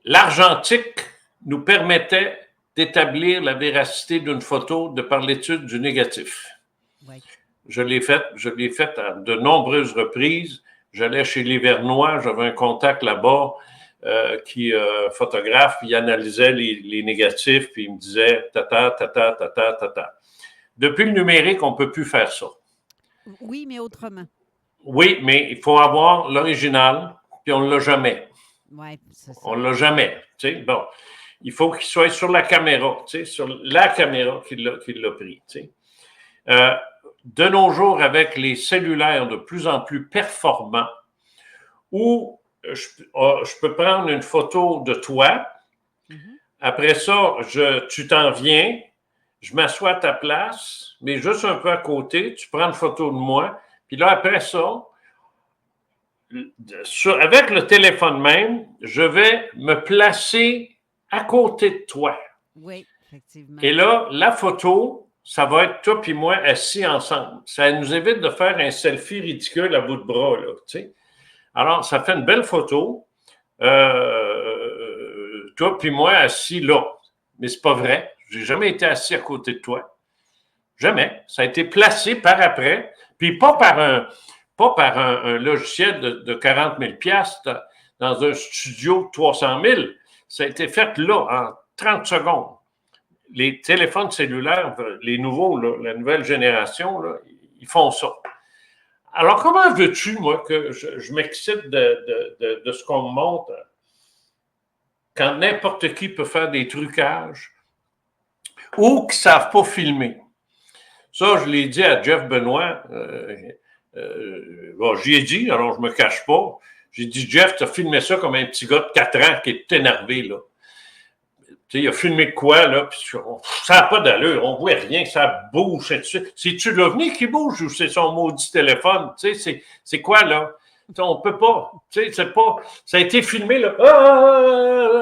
L'argentique nous permettait d'établir la véracité d'une photo de par l'étude du négatif. Oui. Je l'ai fait à de nombreuses reprises. J'allais chez les Vernois, j'avais un contact là-bas qui photographe, puis il analysait les négatifs, puis il me disait tata. Depuis le numérique, on ne peut plus faire ça. Oui, mais autrement. Oui, mais il faut avoir l'original, puis on ne l'a jamais. Oui, c'est ça. On ne l'a jamais. Tu sais, bon, il faut qu'il soit sur la caméra, tu sais, sur la caméra qui l'a pris. Tu sais. De nos jours, avec les cellulaires de plus en plus performants, où je peux prendre une photo de toi, Après ça, tu t'en viens, je m'assois à ta place, mais juste un peu à côté, tu prends une photo de moi, puis là, après ça, avec le téléphone même, je vais me placer à côté de toi. Oui, effectivement. Et là, la photo, ça va être toi et moi assis ensemble. Ça nous évite de faire un selfie ridicule à bout de bras, là, tu sais. Alors, ça fait une belle photo. Toi puis moi assis là. Mais c'est pas vrai. J'ai jamais été assis à côté de toi. Jamais. Ça a été placé par après. Puis pas par un logiciel de 40 000 $ dans un studio de 300 000. Ça a été fait là, en 30 secondes. Les téléphones cellulaires, les nouveaux, là, la nouvelle génération, là, ils font ça. Alors, comment veux-tu, moi, que je m'excite de ce qu'on me montre quand n'importe qui peut faire des trucages ou qui ne savent pas filmer? Ça, je l'ai dit à Jeff Benoît. J'y ai dit, alors je ne me cache pas. J'ai dit, Jeff, tu as filmé ça comme un petit gars de 4 ans qui est énervé, là. Tu sais, il a filmé de quoi, là? Puis ça n'a pas d'allure, on ne voit rien, ça bouge. C'est-tu l'OVNI qui bouge ou c'est son maudit téléphone? Tu sais, c'est quoi, là? On ne peut pas. Tu sais, c'est pas. Ça a été filmé, là.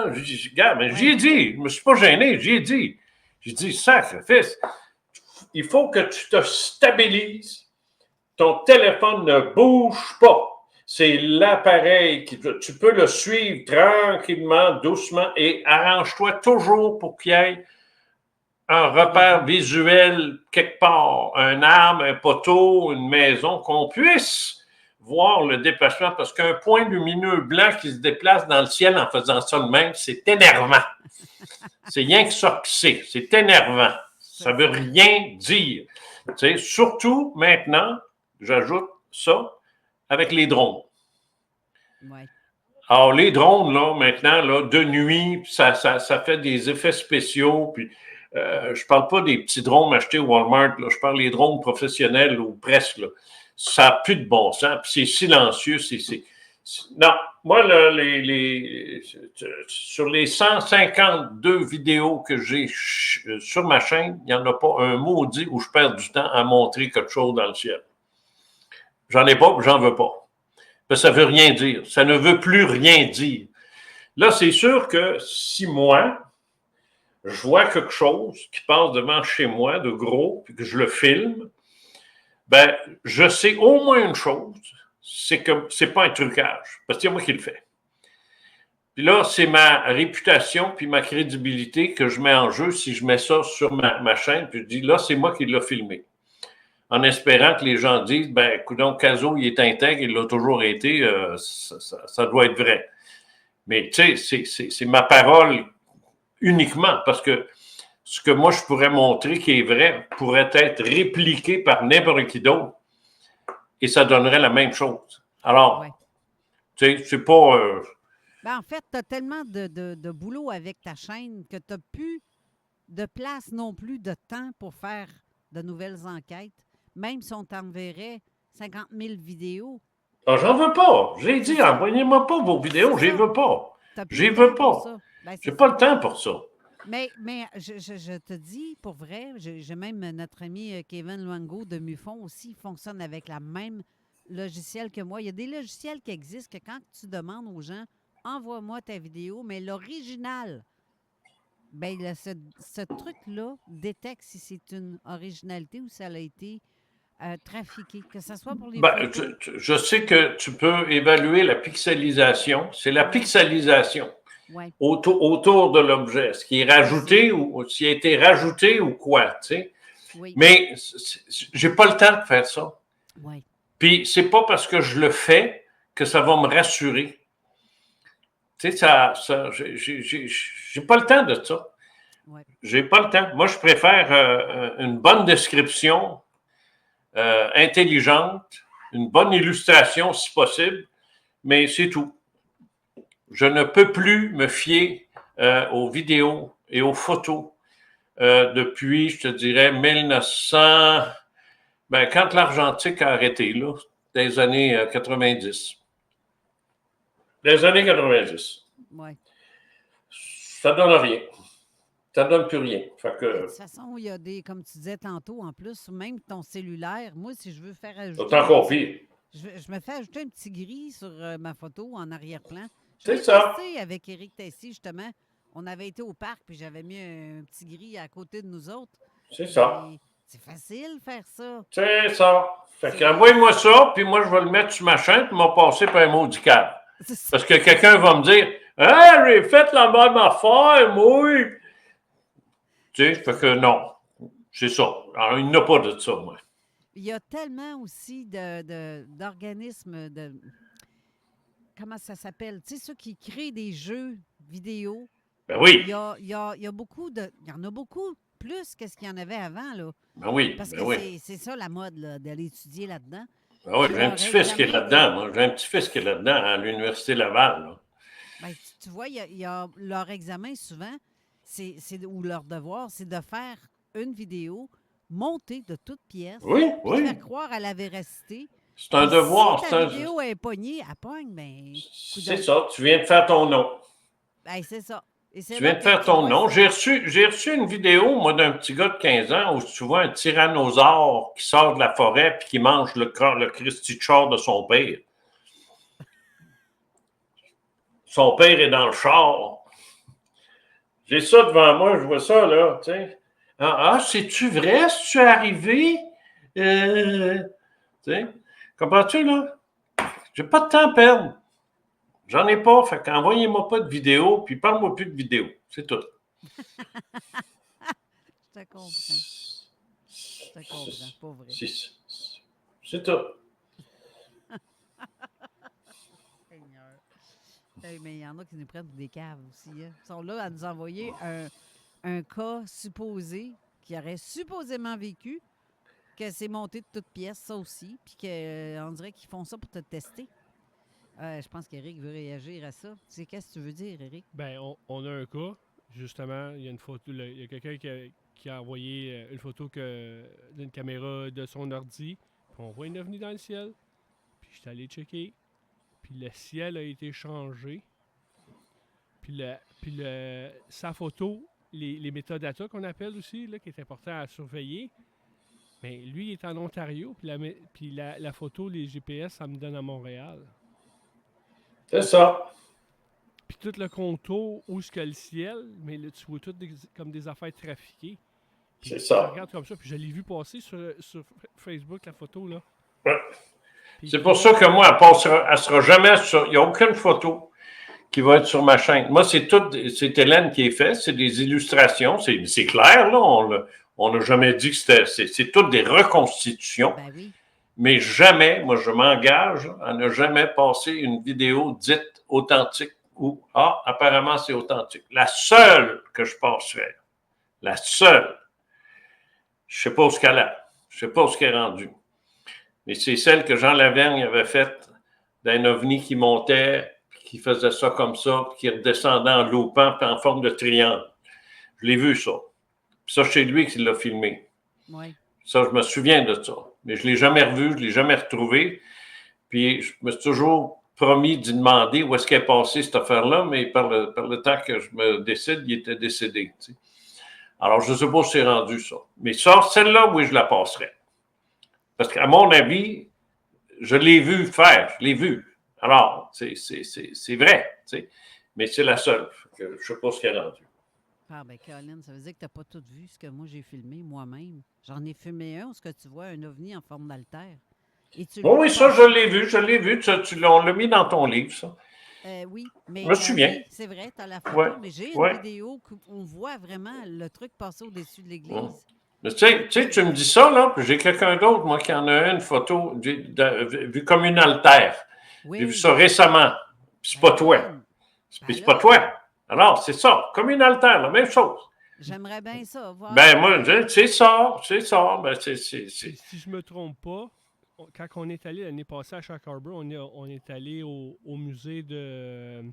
Regarde, mais j'y ai dit, je ne me suis pas gêné, j'y ai dit. J'ai dit, sacrifice, il faut que tu te stabilises. Ton téléphone ne bouge pas. C'est l'appareil qui tu peux le suivre tranquillement, doucement et arrange-toi toujours pour qu'il y ait un repère visuel quelque part, un arbre, un poteau, une maison, qu'on puisse voir le déplacement parce qu'un point lumineux blanc qui se déplace dans le ciel en faisant ça de même, c'est énervant. C'est rien que ça que c'est énervant. Ça veut rien dire. Tu sais, surtout maintenant, j'ajoute ça, avec les drones. Ouais. Alors, les drones, là, maintenant, là, de nuit, ça fait des effets spéciaux. Puis, je parle pas des petits drones achetés au Walmart, là, je parle des drones professionnels ou presque. Là. Ça n'a plus de bon sens. Puis, c'est silencieux. Non, moi, là, sur les 152 vidéos que j'ai sur ma chaîne, il n'y en a pas un maudit où je perds du temps à montrer quelque chose dans le ciel. J'en ai pas, j'en veux pas. Parce que ça veut rien dire. Ça ne veut plus rien dire. Là, c'est sûr que si moi, je vois quelque chose qui passe devant chez moi de gros, puis que je le filme, ben, je sais au moins une chose, c'est que c'est pas un trucage, parce que c'est moi qui le fais. Puis là, c'est ma réputation puis ma crédibilité que je mets en jeu si je mets ça sur ma chaîne, puis je dis, là, c'est moi qui l'ai filmé. En espérant que les gens disent, ben, coudonc, Cazot, il est intègre, il l'a toujours été, ça doit être vrai. Mais, tu sais, c'est ma parole uniquement, parce que ce que moi, je pourrais montrer qui est vrai pourrait être répliqué par n'importe qui d'autre, et ça donnerait la même chose. Alors, tu sais, c'est pas... Ben, en fait, tu as tellement de boulot avec ta chaîne que tu n'as plus de place non plus de temps pour faire de nouvelles enquêtes. Même si on t'enverrait 50 000 vidéos. Ah, j'en veux pas. J'ai dit, envoyez-moi pas vos vidéos, je les veux pas. Je les veux pas. Ben, j'ai pas le temps pour ça. Mais je te dis, pour vrai, j'ai même notre ami Kevin Luango de MUFON aussi, il fonctionne avec la même logiciel que moi. Il y a des logiciels qui existent que quand tu demandes aux gens, envoie-moi ta vidéo, mais l'original, ben ce truc-là détecte si c'est une originalité ou si elle a été trafiquée, que ce soit pour les je sais que tu peux évaluer la pixelisation. C'est la pixelisation autour de l'objet. Ce qui est rajouté ou s'il a été rajouté ou quoi, tu sais. Oui. Mais j'ai pas le temps de faire ça. Oui. Puis c'est pas parce que je le fais que ça va me rassurer. Tu sais, j'ai pas le temps de ça. Ouais. J'ai pas le temps. Moi, je préfère une bonne description intelligente, une bonne illustration si possible, mais c'est tout. Je ne peux plus me fier aux vidéos et aux photos depuis, je te dirais, 1900, ben, quand l'argentique a arrêté, là, des années 90. Des années 90. Ouais. Ça donne rien. Ça donne plus rien. Fait que, De toute façon, il y a des, comme tu disais tantôt, en plus, même ton cellulaire, moi, si je veux faire ajouter... c'est encore pire. Je me fais ajouter un petit gris sur ma photo en arrière-plan. Je C'est l'ai ça. testé avec Éric Tessy, justement. On avait été au parc, puis j'avais mis un petit gris à côté de nous autres. C'est ça. Et c'est facile faire ça. C'est ça. Fait que envoie-moi ça, puis moi, je vais le mettre sur ma chaîne, puis m'en passer par un maudit câble. Parce que quelqu'un va me dire « Ah, j'ai fait la même affaire, moi! » Tu sais, fait que non. C'est ça. Alors, il n'y en a pas de ça, moi. Il y a tellement aussi d'organismes de... Comment ça s'appelle? Tu sais, ceux qui créent des jeux vidéo. Ben oui. Il y a beaucoup de... Il y en a beaucoup plus que ce qu'il y en avait avant, là. Ben oui, Parce ben que oui. c'est ça, la mode, là, d'aller étudier là-dedans. Ben oui, Puis j'ai un leur petit-fils qui est examen, là-dedans, moi. J'ai un petit-fils qui est là-dedans, à l'Université Laval, là. Ben, tu vois, il y a leur examen souvent, ou leur devoir, c'est de faire une vidéo montée de toutes pièces. Oui, puis oui. faire croire à la véracité. C'est un Puis devoir. Si ta vidéo est pognée, elle pogne, ben... C'est ça. Tu viens de faire ton nom. Ben, c'est ça. Et c'est Tu là viens de que faire tu ton vois nom. ça. J'ai reçu une vidéo, moi, d'un petit gars de 15 ans où tu vois un tyrannosaure qui sort de la forêt puis qui mange le Christy char de son père. Son père est dans le char. J'ai ça devant moi, je vois ça, là, tu sais. Ah, c'est-tu vrai? C'est-tu arrivé? Tu sais, comprends-tu, là? J'ai pas de temps à perdre. J'en ai pas, fait qu'envoyez-moi pas de vidéo, puis parle-moi plus de vidéo. C'est tout. Je te comprends. Je te comprends, pas vrai. C'est tout. Hey, mais il y en a qui nous prennent pour des caves aussi. Hein. Ils sont là à nous envoyer un cas supposé qui aurait supposément vécu, que c'est monté de toutes pièces, ça aussi, puis qu'on dirait qu'ils font ça pour te tester. Je pense qu'Éric veut réagir à ça. Tu sais, qu'est-ce que tu veux dire, Éric? Ben, on a un cas, justement. Il y a une photo, il y a quelqu'un qui a envoyé une photo d'une caméra de son ordi, puis on voit une ovni dans le ciel. Puis je suis allé checker. Puis le ciel a été changé. Puis sa photo, les métadata qu'on appelle aussi, là, qui est important à surveiller, bien, lui, il est en Ontario, puis la photo, les GPS, ça me donne à Montréal. C'est ça. Puis tout le contour, où est-ce que le ciel, mais là, tu vois tout comme des affaires trafiquées. Puis C'est ça. Je regarde comme ça, puis je l'ai vu passer sur Facebook, la photo, là. Ouais. C'est pour ça que moi, elle sera jamais sur... Il n'y a aucune photo qui va être sur ma chaîne. Moi, c'est Hélène qui est fait, c'est des illustrations, c'est clair, là, on n'a jamais dit que c'est toutes des reconstitutions. Ben oui. Mais jamais, moi, je m'engage à ne jamais passer une vidéo dite authentique ou « Ah, apparemment, c'est authentique ». La seule que je passerai, la seule, je ne sais pas où ce qu'elle est, je ne sais pas où ce qu'elle est rendue. Mais c'est celle que Jean Lavergne avait faite d'un ovni qui montait, qui faisait ça comme ça, puis qui redescendait en loupant, puis en forme de triangle. Je l'ai vu, ça. Puis ça, c'est lui qui l'a filmé. Oui. Ça, je me souviens de ça. Mais je ne l'ai jamais revu, je ne l'ai jamais retrouvé. Puis je me suis toujours promis d'y demander où est-ce qu'elle est passée, cette affaire-là, mais par le temps que je me décide, il était décédé. Tu sais. Alors, je ne sais pas si c'est rendu ça. Mais ça, celle-là, oui, je la passerai. Parce qu'à mon avis, je l'ai vu faire, je l'ai vu. Alors, c'est vrai, tu sais, mais c'est la seule. Je ne sais pas ce qu'elle est rendu. Ah, ben, Colin, ça veut dire que tu n'as pas tout vu ce que moi j'ai filmé moi-même. J'en ai filmé un où ce que tu vois un ovni en forme d'altère. Oui, ça, je l'ai vu. On l'a mis dans ton livre, ça. Oui, mais je me souviens. Oui, c'est vrai, tu as la photo, ouais, mais j'ai une vidéo où on voit vraiment le truc passer au-dessus de l'église. Mais tu sais, tu me dis ça, là, puis j'ai quelqu'un d'autre, moi, qui en a une photo vue comme une altère. Oui. J'ai vu ça récemment. Puis c'est pas toi. Puis c'est pas toi. Alors, c'est ça, comme une altère, la même chose. J'aimerais bien ça. Voir. Ben, moi, c'est ça. Ben, Si je me trompe pas, quand on est allé l'année passée à Shark Harbor, on est allé au musée de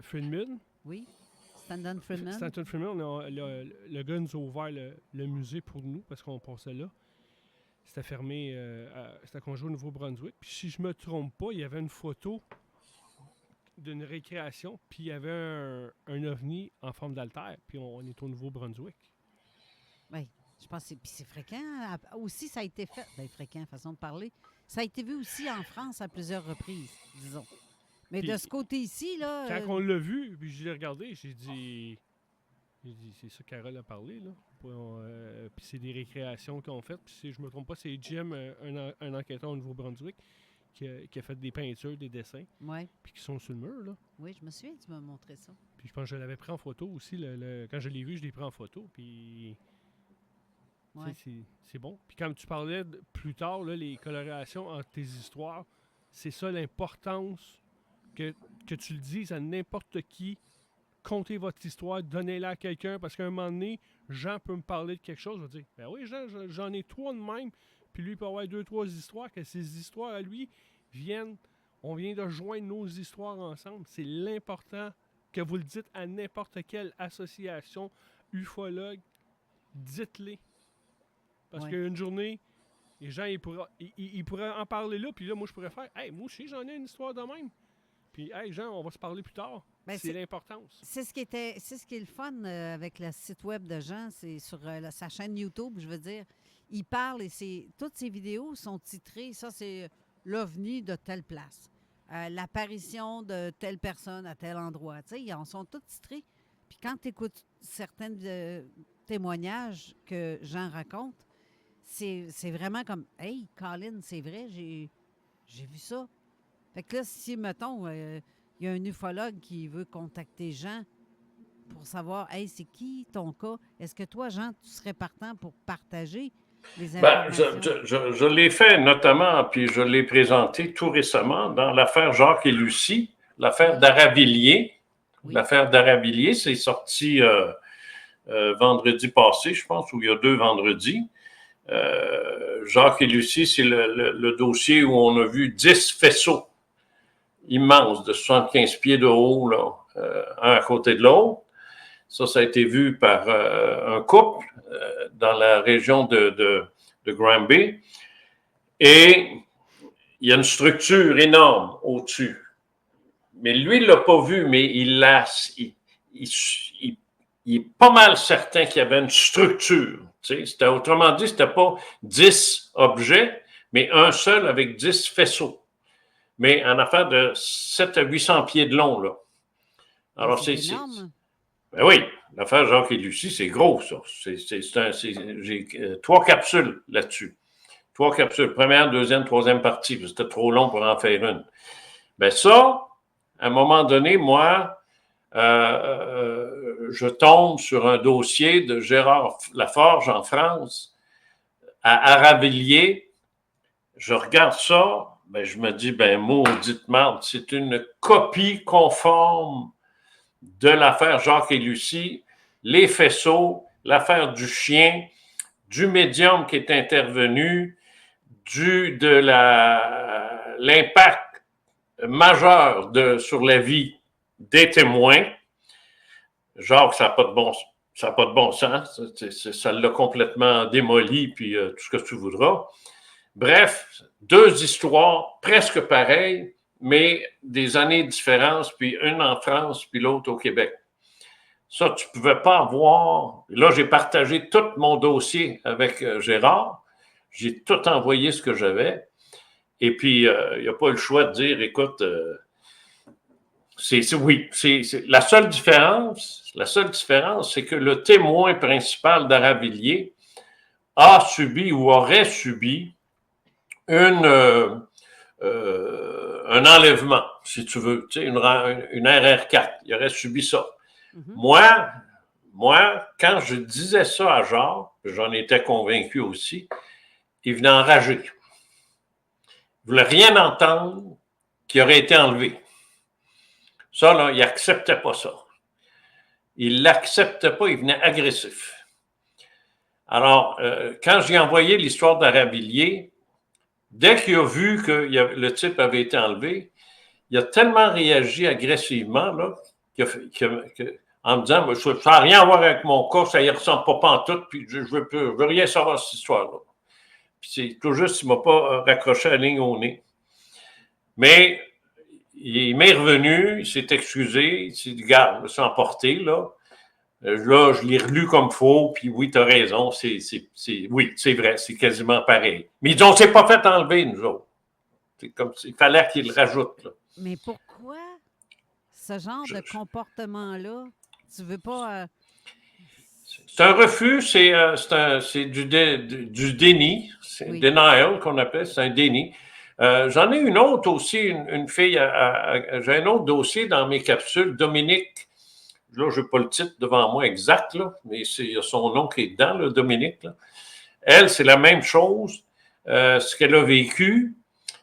Friedman. Oui, Stanton Friedman. Stanton Friedman, le gars nous a ouvert le musée pour nous parce qu'on passait là. C'était fermé, c'était qu'on jouait au Nouveau-Brunswick. Puis si je me trompe pas, il y avait une photo d'une récréation, puis il y avait un ovni en forme d'altère, puis on est au Nouveau-Brunswick. Oui, je pense que c'est fréquent. Aussi, ça a été fait, fréquent, façon de parler. Ça a été vu aussi en France à plusieurs reprises, disons. Mais Puis, de ce côté ici, là... Quand on l'a vu, puis je l'ai regardé, j'ai dit, c'est ça que Carole a parlé, là. Puis c'est des récréations qu'ils ont faites. Puis si je me trompe pas, c'est Jim, un enquêteur au Nouveau-Brunswick, qui a fait des peintures, des dessins. Oui. Puis qui sont sur le mur, là. Oui, je me souviens, tu m'as montré ça. Puis je pense que je l'avais pris en photo aussi. Quand je l'ai vu, je l'ai pris en photo. Puis ouais. c'est bon. Puis comme tu parlais plus tard, là, les colorations entre tes histoires, c'est ça l'importance que tu le dises à n'importe qui. Contez votre histoire, donnez-la à quelqu'un, parce qu'à un moment donné, Jean peut me parler de quelque chose, je vais dire, ben oui, Jean, j'en ai 3 de même, puis lui peut avoir 2-3 histoires, que ces histoires à lui on vient de joindre nos histoires ensemble. C'est l'important que vous le dites à n'importe quelle association, ufologue, dites-les. Parce qu'une journée, les gens, ils pourraient en parler là, puis là, moi, je pourrais faire, hey, moi aussi, j'en ai une histoire de même. Puis, hey, Jean, on va se parler plus tard. Ben, c'est l'importance. C'est ce qui est le fun avec le site web de Jean, c'est sur sa chaîne YouTube, je veux dire. Il parle et toutes ses vidéos sont titrées, ça c'est l'OVNI de telle place, l'apparition de telle personne à tel endroit. Tu sais, ils en sont tous titrés. Puis quand tu écoutes certains témoignages que Jean raconte, c'est vraiment comme, hey, Colin, c'est vrai, j'ai vu ça. Fait que là, si, mettons, il y a un ufologue qui veut contacter Jean pour savoir, hey, c'est qui ton cas? Est-ce que toi, Jean, tu serais partant pour partager les informations? Je l'ai fait notamment, puis je l'ai présenté tout récemment dans l'affaire Jacques et Lucie, l'affaire d'Aravilliers. Oui. L'affaire d'Aravilliers, c'est sorti vendredi passé, je pense, ou il y a 2 vendredis. Jacques et Lucie, c'est le dossier où on a vu 10 faisceaux immense de 75 pieds de haut, là, un à côté de l'autre. Ça a été vu par un couple dans la région de Granby. Et il y a une structure énorme au-dessus. Mais lui, il ne l'a pas vu, mais il est pas mal certain qu'il y avait une structure. Tu sais, autrement dit, ce n'était pas 10 objets, mais un seul avec 10 faisceaux. Mais en affaire de 7 à 800 pieds de long, là. Alors, c'est énorme. Ben oui, l'affaire Jacques et Lucie, c'est gros, ça. J'ai 3 capsules là-dessus. 3 capsules. Première, deuxième, troisième partie. C'était trop long pour en faire une. Ben ça, à un moment donné, moi, je tombe sur un dossier de Gérard Laforge en France, à Aravilliers. Je regarde ça. Ben, je me dis, maudite merde, c'est une copie conforme de l'affaire Jacques et Lucie, les faisceaux, l'affaire du chien, du médium qui est intervenu, de l'impact majeur sur la vie des témoins. Jacques, ça n'a pas de bon sens, ça l'a complètement démoli, puis tout ce que tu voudras. Bref, 2 histoires presque pareilles, mais des années de différence, puis une en France, puis l'autre au Québec. Ça, tu ne pouvais pas avoir. Là, j'ai partagé tout mon dossier avec Gérard. J'ai tout envoyé ce que j'avais. Et puis, il n'y a pas le choix de dire, écoute, la seule différence, c'est que le témoin principal d'Aravilliers a subi ou aurait subi un enlèvement, si tu veux, tu sais, une RR4. Il aurait subi ça. Mm-hmm. Moi, quand je disais ça à Jacques, j'en étais convaincu aussi, il venait enragé. Il ne voulait rien entendre qui aurait été enlevé. Ça, là, il n'acceptait pas ça. Il ne l'acceptait pas, il venait agressif. Alors, quand j'ai envoyé l'histoire d'Aravilliers, dès qu'il a vu que le type avait été enlevé, il a tellement réagi agressivement là, en me disant « ça n'a rien à voir avec mon cas, ça ne ressemble pas pantoute, puis je veux rien savoir de cette histoire-là. » Puis c'est tout juste, il ne m'a pas raccroché la ligne au nez. Mais il m'est revenu, il s'est excusé, il s'est dit, regarde, je me suis emporté, là. Là, je l'ai relu comme faux, puis oui, tu as raison, oui, c'est vrai, c'est quasiment pareil. Mais ils disent, on ne s'est pas fait enlever, nous autres. C'est comme il fallait qu'ils le rajoutent. Là. Mais pourquoi ce genre de comportement-là? Tu veux pas... C'est un refus, c'est du déni, c'est un denial qu'on appelle, c'est un déni. J'en ai une autre aussi, une fille, j'ai un autre dossier dans mes capsules, Dominique. Là, je n'ai pas le titre devant moi exact, là, mais il y a son nom qui est dedans, là, Dominique. Là. Elle, c'est la même chose. Ce qu'elle a vécu,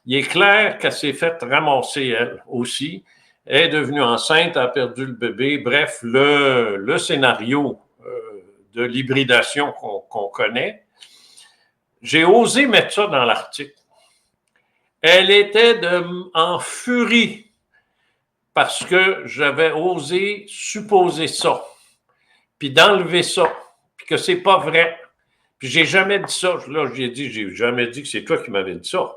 il est clair qu'elle s'est faite ramasser, elle aussi. Elle est devenue enceinte, elle a perdu le bébé. Bref, le scénario de l'hybridation qu'on connaît, j'ai osé mettre ça dans l'article. Elle était en furie parce que j'avais osé supposer ça, puis d'enlever ça, puis que c'est pas vrai. Puis j'ai jamais dit ça. Là, j'ai jamais dit que c'est toi qui m'avais dit ça.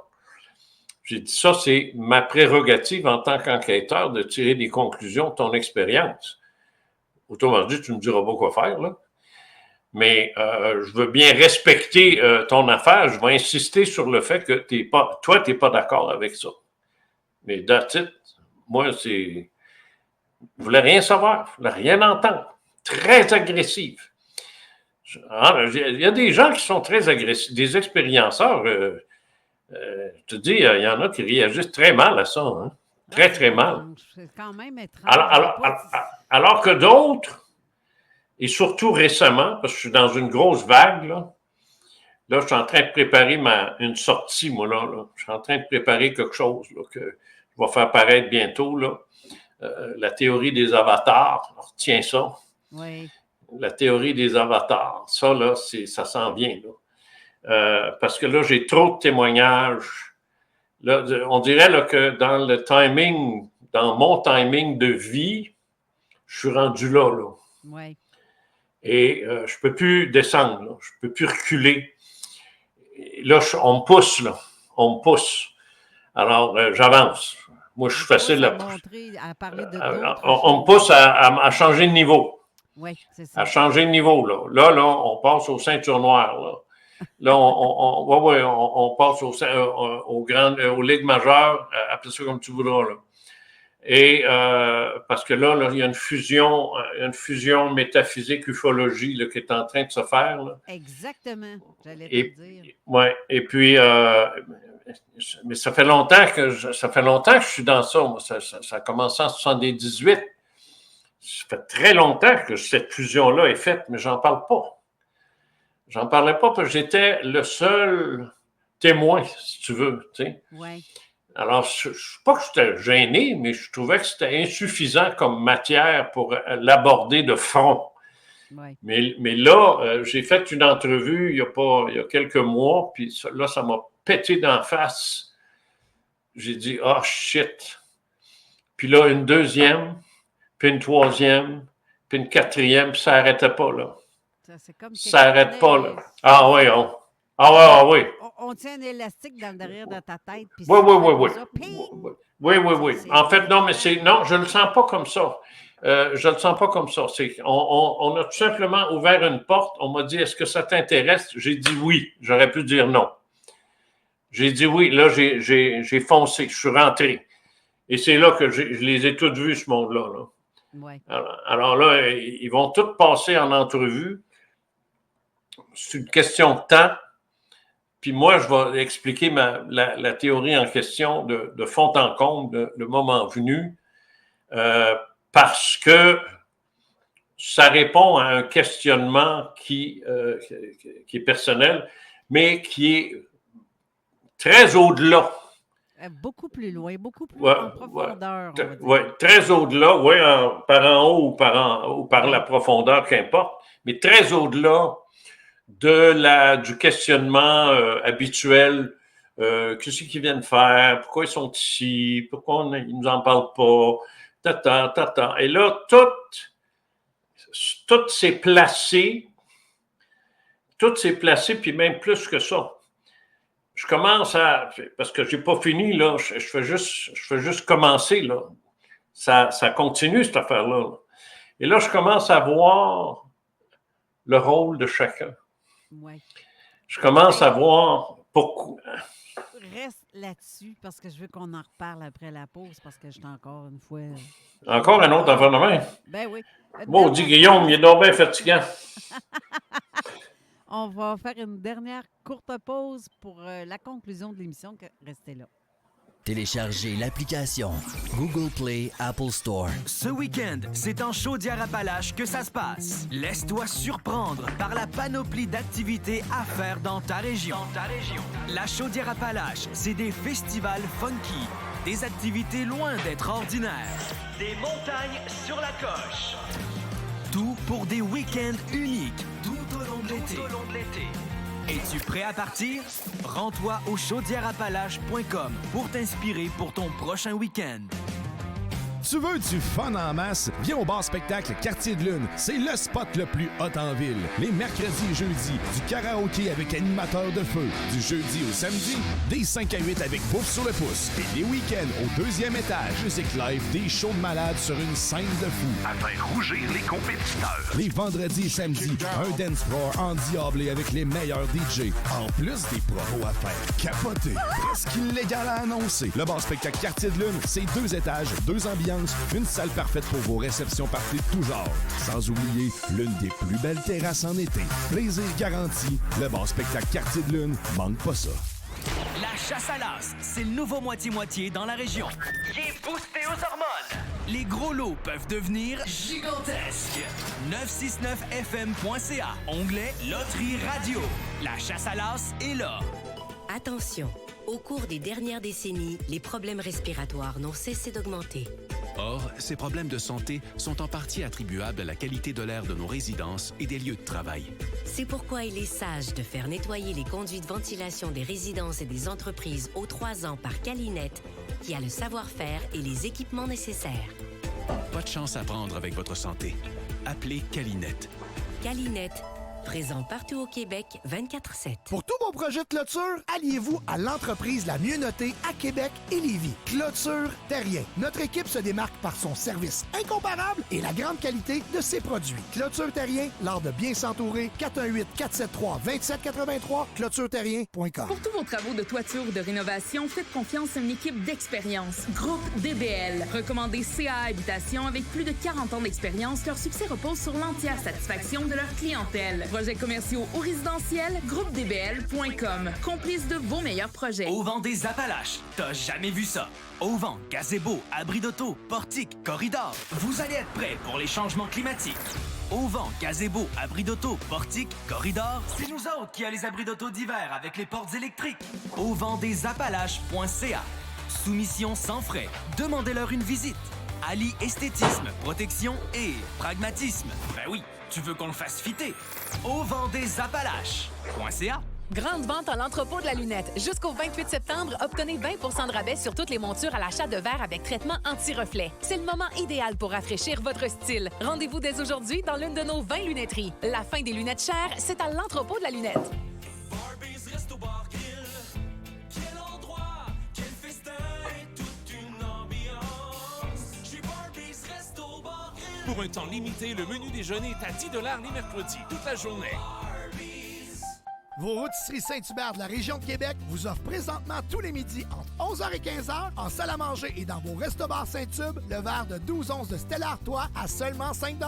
J'ai dit ça, c'est ma prérogative en tant qu'enquêteur de tirer des conclusions de ton expérience. Autrement dit, tu me diras pas quoi faire, là. Mais je veux bien respecter ton affaire. Je vais insister sur le fait que toi, tu n'es pas d'accord avec ça. Mais that's it. Moi, je voulais rien savoir, je voulais rien entendre. Très agressive. Il y a des gens qui sont très agressifs, des expérienceurs. Je te dis, il y en a qui réagissent très mal à ça. Hein? Très, très mal. C'est quand même étrange. Alors que d'autres, et surtout récemment, parce que je suis dans une grosse vague, là, je suis en train de préparer une sortie, moi, là. Je suis en train de préparer quelque chose là, que je vais faire paraître bientôt, là. La théorie des avatars. Retiens ça. Oui. La théorie des avatars. Ça, là, ça s'en vient, là. Parce que là, j'ai trop de témoignages. Là, on dirait là, que dans mon timing de vie, je suis rendu là. Oui. Et je ne peux plus descendre, là. Je ne peux plus reculer. Et là, on me pousse, là. On me pousse. Alors, j'avance. Moi, je suis facile à parler de on me pousse à changer de niveau. Oui, c'est ça. À changer de niveau, là. Là, on passe aux ceintures noires, là. Là, on passe aux ligues majeures, appelle ça comme tu voudras, là. Et parce que là, il y a une fusion métaphysique, ufologie là, qui est en train de se faire. Là. Exactement, j'allais te dire. Oui, et puis, mais ça fait longtemps que je suis dans ça. Moi. Ça a commencé en 78. Ça fait très longtemps que cette fusion-là est faite, mais j'en parle pas. J'en parlais pas parce que j'étais le seul témoin, si tu veux. Tu sais. Oui. Alors, je ne sais pas que j'étais gêné, mais je trouvais que c'était insuffisant comme matière pour l'aborder de front. Oui. Mais là, j'ai fait une entrevue il y a quelques mois, puis là, ça m'a pété d'en face. J'ai dit « Ah, shit! » Puis là, une deuxième, puis une troisième, puis une quatrième, puis ça n'arrêtait pas, là. Ça n'arrête pas, là. Ah oui, oui. On tient un élastique dans le derrière de ta tête. Puis Oui. En fait, non, mais non, je ne le sens pas comme ça. Je ne le sens pas comme ça. On a tout simplement ouvert une porte. On m'a dit, est-ce que ça t'intéresse? J'ai dit oui. J'aurais pu dire non. J'ai dit oui. Là, j'ai foncé. Je suis rentré. Et c'est là que je les ai toutes vus, ce monde-là. Là. Ouais. Alors là, ils vont tous passer en entrevue. C'est une question de temps. Puis moi, je vais expliquer la théorie en question de fond en comble, le moment venu, parce que ça répond à un questionnement qui est personnel, mais qui est très au-delà. Beaucoup plus loin, beaucoup plus en profondeur. Oui, très au-delà, oui, par en haut ou par la profondeur, qu'importe, mais très au-delà du questionnement habituel. Qu'est-ce qu'ils viennent faire? Pourquoi ils sont ici? Pourquoi ils ne nous en parlent pas? Tata. Et là, tout s'est placé, puis même plus que ça. je commence à... Parce que j'ai pas fini, là. Je fais juste commencer, là. Ça continue, cette affaire-là. Là. Et là, je commence à voir le rôle de chacun. Ouais. Je commence à voir pourquoi... Reste là-dessus parce que je veux qu'on en reparle après la pause parce que j'étais encore une fois... Encore un autre environnement? Ben oui. Bon, dit Guillaume, il est donc bien fatigant. On va faire une dernière courte pause pour la conclusion de l'émission. Restez là. Téléchargez l'application Google Play Apple Store. Ce week-end, c'est en Chaudière-Appalaches que ça se passe. Laisse-toi surprendre par la panoplie d'activités à faire dans ta région. La Chaudière-Appalaches, c'est des festivals funky, des activités loin d'être ordinaires. Des montagnes sur la coche. Tout pour des week-ends uniques tout au long de l'été. Es-tu prêt à partir? Rends-toi au chaudièreappalaches.com pour t'inspirer pour ton prochain week-end. Tu veux du fun en masse? Viens au bar spectacle Quartier de Lune. C'est le spot le plus hot en ville. Les mercredis et jeudis, du karaoké avec animateur de feu. Du jeudi au samedi, des 5 à 8 avec bouffe sur le pouce. Et les week-ends au 2e étage, musique live, des shows de malades sur une scène de fou. À faire rougir les compétiteurs. Les vendredis et samedis, un dance floor endiablé avec les meilleurs DJ. En plus des promos à faire capoter. Presque illégal à annoncer. Le bar spectacle Quartier de Lune, c'est 2 étages, 2 ambiances, une salle parfaite pour vos réceptions parties de tout genre. Sans oublier l'une des plus belles terrasses en été. Plaisir garanti, le bar spectacle Quartier de Lune, manque pas ça. La chasse à l'as, c'est le nouveau moitié-moitié dans la région. Qui est boosté aux hormones. Les gros lots peuvent devenir gigantesques. 969fm.ca, onglet Loterie Radio. La chasse à l'as est là. Attention, au cours des dernières décennies, les problèmes respiratoires n'ont cessé d'augmenter. Or, ces problèmes de santé sont en partie attribuables à la qualité de l'air de nos résidences et des lieux de travail. C'est pourquoi il est sage de faire nettoyer les conduits de ventilation des résidences et des entreprises aux 3 ans par Calinette, qui a le savoir-faire et les équipements nécessaires. Pas de chance à prendre avec votre santé. Appelez Calinette. Calinette, présent partout au Québec, 24/7. Pour tous vos projets de clôture, alliez-vous à l'entreprise la mieux notée à Québec et Lévis. Clôture Terrien. Notre équipe se démarque par son service incomparable et la grande qualité de ses produits. Clôture Terrien, l'art de bien s'entourer. 418-473-2783, clôtureterrien.com. Pour tous vos travaux de toiture ou de rénovation, faites confiance à une équipe d'expérience. Groupe DBL, recommandé CA Habitation avec plus de 40 ans d'expérience, leur succès repose sur l'entière satisfaction de leur clientèle. Projets commerciaux ou résidentiels, groupedbl.com. Complice de vos meilleurs projets. Au vent des Appalaches, t'as jamais vu ça. Au vent, gazebo, abri d'auto, portique, corridor. Vous allez être prêts pour les changements climatiques. Au vent, gazebo, abri d'auto, portique, corridor, c'est nous autres qui a les abris d'auto d'hiver avec les portes électriques. Au vent des Appalaches.ca. Soumission sans frais. Demandez-leur une visite. Ali esthétisme, protection et pragmatisme. Ben oui, tu veux qu'on le fasse fitter. Au vent des Appalaches.ca. Grande vente à l'entrepôt de la lunette. Jusqu'au 28 septembre, obtenez 20 % de rabais sur toutes les montures à l'achat de verre avec traitement anti-reflet. C'est le moment idéal pour rafraîchir votre style. Rendez-vous dès aujourd'hui dans l'une de nos 20 lunetteries. La fin des lunettes chères, c'est à l'entrepôt de la lunette. Pour un temps limité, le menu déjeuner est à 10 $ les mercredis, toute la journée. Vos rôtisseries Saint-Hubert de la région de Québec vous offrent présentement tous les midis entre 11h et 15h en salle à manger et dans vos restos-bars Saint-Hub, le verre de 12 onces de Stella Artois à seulement 5 $.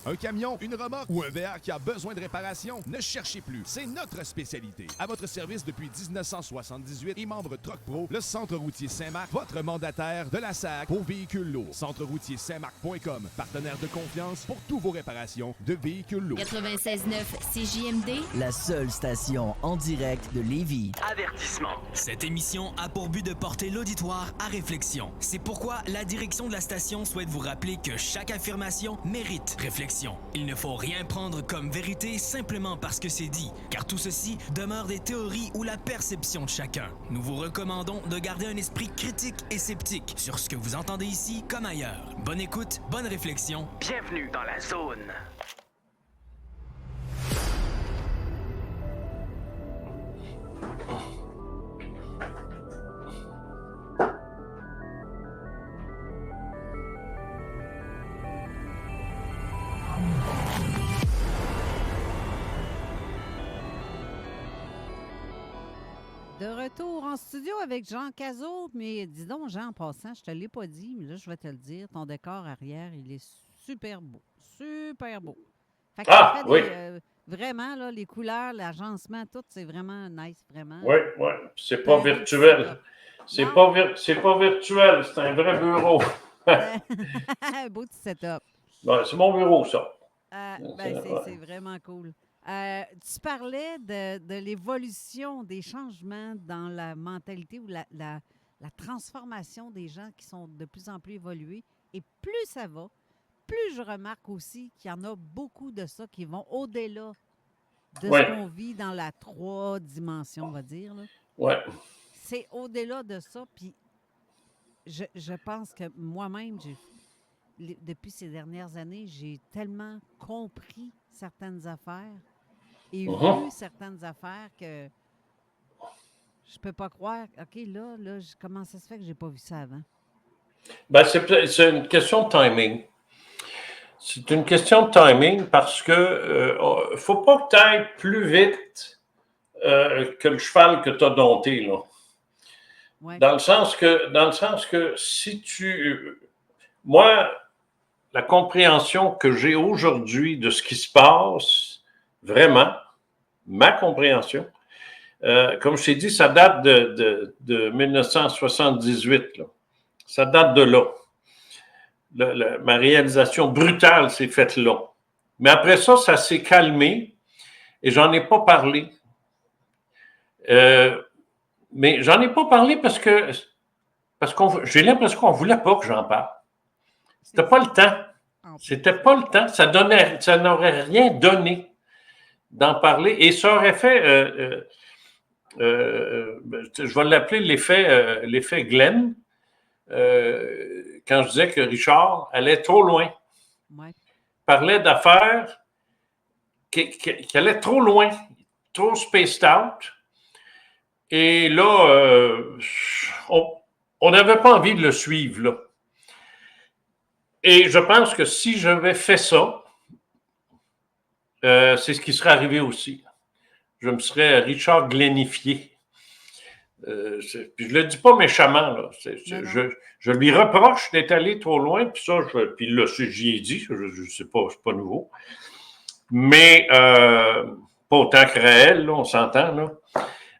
Un camion, une remorque ou un VR qui a besoin de réparation? Ne cherchez plus, c'est notre spécialité. À votre service depuis 1978 et membre Troc Pro, le Centre routier Saint-Marc, votre mandataire de la SAC pour véhicules lourds. Centre-routier-Saint-Marc.com, partenaire de confiance pour tous vos réparations de véhicules lourds. 96.9 CJMD, La seule station en direct de Lévis. Avertissement. Cette émission a pour but de porter l'auditoire à réflexion. C'est pourquoi la direction de la station souhaite vous rappeler que chaque affirmation mérite réflexion. Il ne faut rien prendre comme vérité simplement parce que c'est dit, car tout ceci demeure des théories ou la perception de chacun. Nous vous recommandons de garder un esprit critique et sceptique sur ce que vous entendez ici comme ailleurs. Bonne écoute, bonne réflexion. Bienvenue dans la zone. De retour en studio avec Jean Cazot. Mais dis donc, Jean, en passant, je te l'ai pas dit, mais là, je vais te le dire. Ton décor arrière, il est super beau. Super beau. Fait que ça fait oui. vraiment, là, les couleurs, l'agencement, tout, c'est vraiment nice, vraiment. Oui, oui. C'est pas virtuel. C'est pas virtuel, c'est un vrai bureau. Un beau petit setup. Ouais, c'est mon bureau, ça. C'est vraiment cool. Tu parlais de l'évolution, des changements dans la mentalité ou la transformation des gens qui sont de plus en plus évolués. Et plus ça va, plus je remarque aussi qu'il y en a beaucoup de ça qui vont au-delà de ce qu'on vit dans la 3 dimensions, on va dire. Oui. C'est au-delà de ça. Puis je pense que moi-même, depuis ces dernières années, j'ai tellement compris certaines affaires et vu certaines affaires que je peux pas croire. OK, là, comment ça se fait que j'ai pas vu ça avant? Ben, c'est une question de timing. C'est une question de timing parce que faut pas que tu ailles plus vite que le cheval que tu as dompté, là. Ouais. Dans le sens que si tu... Moi, la compréhension que j'ai aujourd'hui de ce qui se passe, vraiment, ma compréhension, comme je t'ai dit, ça date de 1978. Là. Ça date de là. Ma réalisation brutale s'est faite là. Mais après ça, ça s'est calmé et j'en ai pas parlé. Mais j'en ai pas parlé parce que j'ai l'impression qu'on voulait pas que j'en parle. C'était pas le temps. C'était pas le temps. Ça n'aurait rien donné d'en parler. Et ça aurait fait, je vais l'appeler l'effet Glenn, quand je disais que Richard allait trop loin. Ouais. Parlait d'affaires qui allaient trop loin, trop spaced out. Et là, on n'avait pas envie de le suivre, là. Et je pense que si j'avais fait ça, c'est ce qui serait arrivé aussi. Je me serais Richard Glennifié. Puis je le dis pas méchamment, là. Je lui reproche d'être allé trop loin, puis ça, puis là, j'y ai dit, je sais pas, c'est pas nouveau. Mais pas autant que Raël, là, on s'entend, là.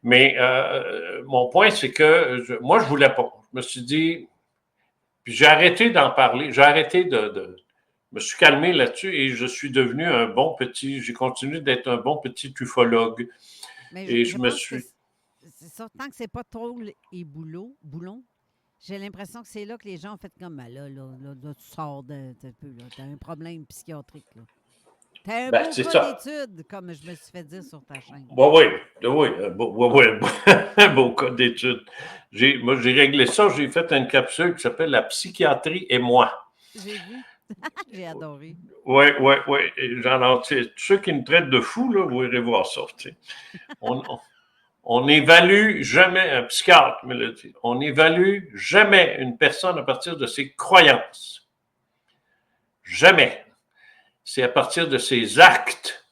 Mais mon point, c'est que moi, je voulais pas. Je me suis dit, puis j'ai arrêté d'en parler, je me suis calmé là-dessus et je suis devenu j'ai continué d'être un bon petit ufologue. Mais je me suis... C'est ça, tant que c'est pas trop et boulon, j'ai l'impression que c'est là que les gens ont fait comme, là, tu sors t'as un problème psychiatrique, là. T'as un beau cas d'études, comme je me suis fait dire sur ta chaîne. Oui, un beau cas d'études. Moi, j'ai réglé ça. J'ai fait une capsule qui s'appelle « La psychiatrie et moi ». J'ai vu. J'ai adoré. Oui. Tous ceux qui me traitent de fou, là, vous irez voir ça. On n'évalue jamais, un psychiatre me l'a dit, on n'évalue jamais une personne à partir de ses croyances. Jamais. C'est à partir de ses actes.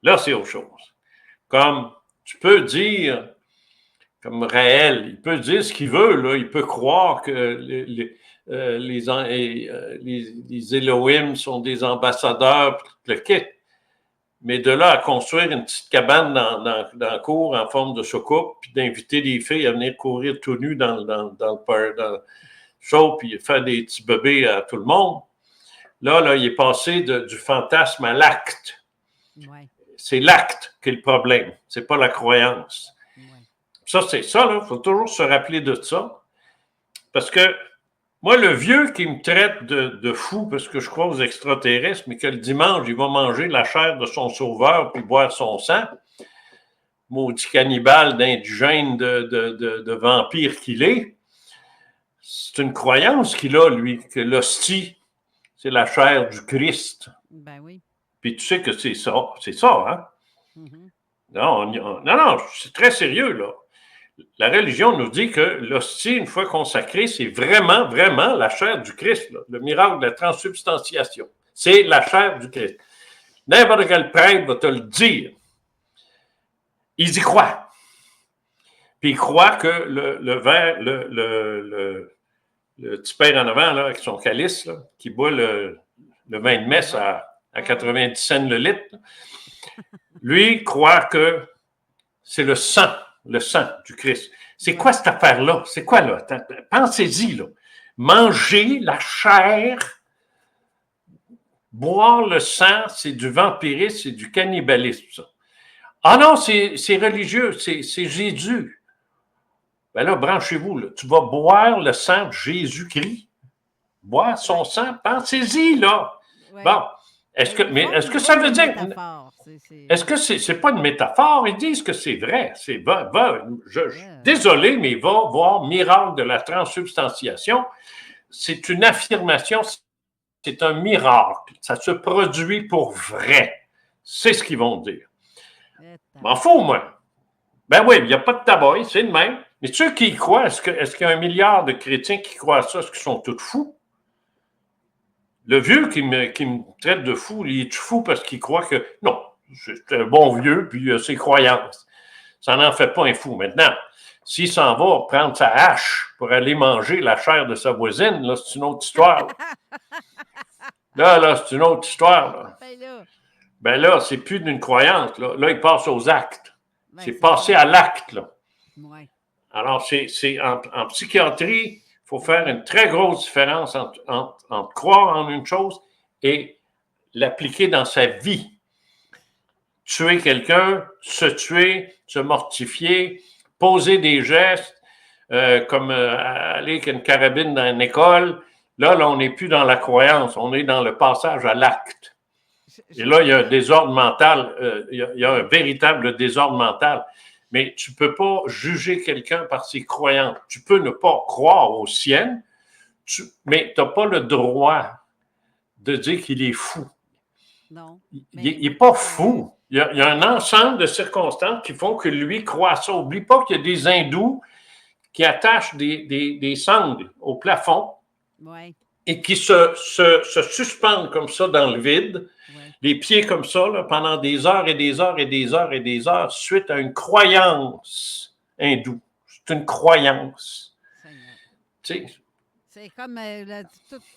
Là, c'est autre chose. Comme tu peux dire, comme Raël, il peut dire ce qu'il veut, là, il peut croire que les Elohim sont des ambassadeurs, le kit. Mais de là à construire une petite cabane dans le cour en forme de soucoupe, puis d'inviter des filles à venir courir tout nues dans le show, puis faire des petits bébés à tout le monde, là, il est passé du fantasme à l'acte. Ouais. C'est l'acte qui est le problème, c'est pas la croyance. Ouais. Ça, c'est ça, là, il faut toujours se rappeler de ça. Parce que moi, le vieux qui me traite de fou parce que je crois aux extraterrestres, mais que le dimanche, il va manger la chair de son sauveur puis boire son sang, maudit cannibale d'indigène de vampire qu'il est, c'est une croyance qu'il a, lui, que l'hostie, c'est la chair du Christ. Ben oui. Puis tu sais que c'est ça, hein? Mm-hmm. Non, c'est très sérieux, là. La religion nous dit que l'hostie, une fois consacrée, c'est vraiment, vraiment la chair du Christ, là, le miracle de la transsubstantiation. C'est la chair du Christ. N'importe quel prêtre va te le dire. Ils y croient. puis il croit que le verre, le petit père en avant, là, avec son calice, là, qui boit le vin de messe à 90 cents le litre, lui croit que c'est le sang du Christ. C'est quoi cette affaire-là? C'est quoi, là? Pensez-y, là. Manger la chair, boire le sang, c'est du vampirisme, c'est du cannibalisme, ça. Ah non, c'est religieux, c'est Jésus. Ben là, branchez-vous, là. Tu vas boire le sang de Jésus-Christ. Boire son sang, pensez-y, là. Ouais. Bon, est-ce que ça veut dire... Est-ce que c'est pas une métaphore? Ils disent que c'est vrai. Désolé, mais va voir Miracle de la transsubstantiation. C'est une affirmation, c'est un miracle. Ça se produit pour vrai. C'est ce qu'ils vont dire. M'en fous, moi. Ben oui, il n'y a pas de tabac, c'est le même. Mais ceux qui y croient, est-ce qu'il y a 1 milliard de chrétiens qui croient à ça? Est-ce qu'ils sont tous fous? Le vieux qui me traite de fou, il est fou parce qu'il croit que... Non, c'est un bon vieux, puis ses croyances. Ça n'en fait pas un fou. Maintenant, s'il s'en va prendre sa hache pour aller manger la chair de sa voisine, là, c'est une autre histoire. Là, c'est une autre histoire. Là. Ben là, c'est plus d'une croyance. Là, il passe aux actes. C'est passé à l'acte, là. Ouais. Alors, c'est en psychiatrie, il faut faire une très grosse différence entre croire en une chose et l'appliquer dans sa vie. Tuer quelqu'un, se tuer, se mortifier, poser des gestes, comme aller avec une carabine dans une école. Là, on n'est plus dans la croyance, on est dans le passage à l'acte. Et là, il y a un désordre mental, il y a un véritable désordre mental. Mais tu ne peux pas juger quelqu'un par ses croyances. Tu peux ne pas croire aux siennes, mais tu n'as pas le droit de dire qu'il est fou. Non. Il n'est pas fou. Il y a un ensemble de circonstances qui font que lui croit à ça. N'oublie pas qu'il y a des hindous qui attachent des sangles au plafond et qui se suspendent comme ça dans le vide, les pieds comme ça, là, pendant des heures et des heures et des heures et des heures, suite à une croyance hindoue. C'est une croyance. Tu sais, c'est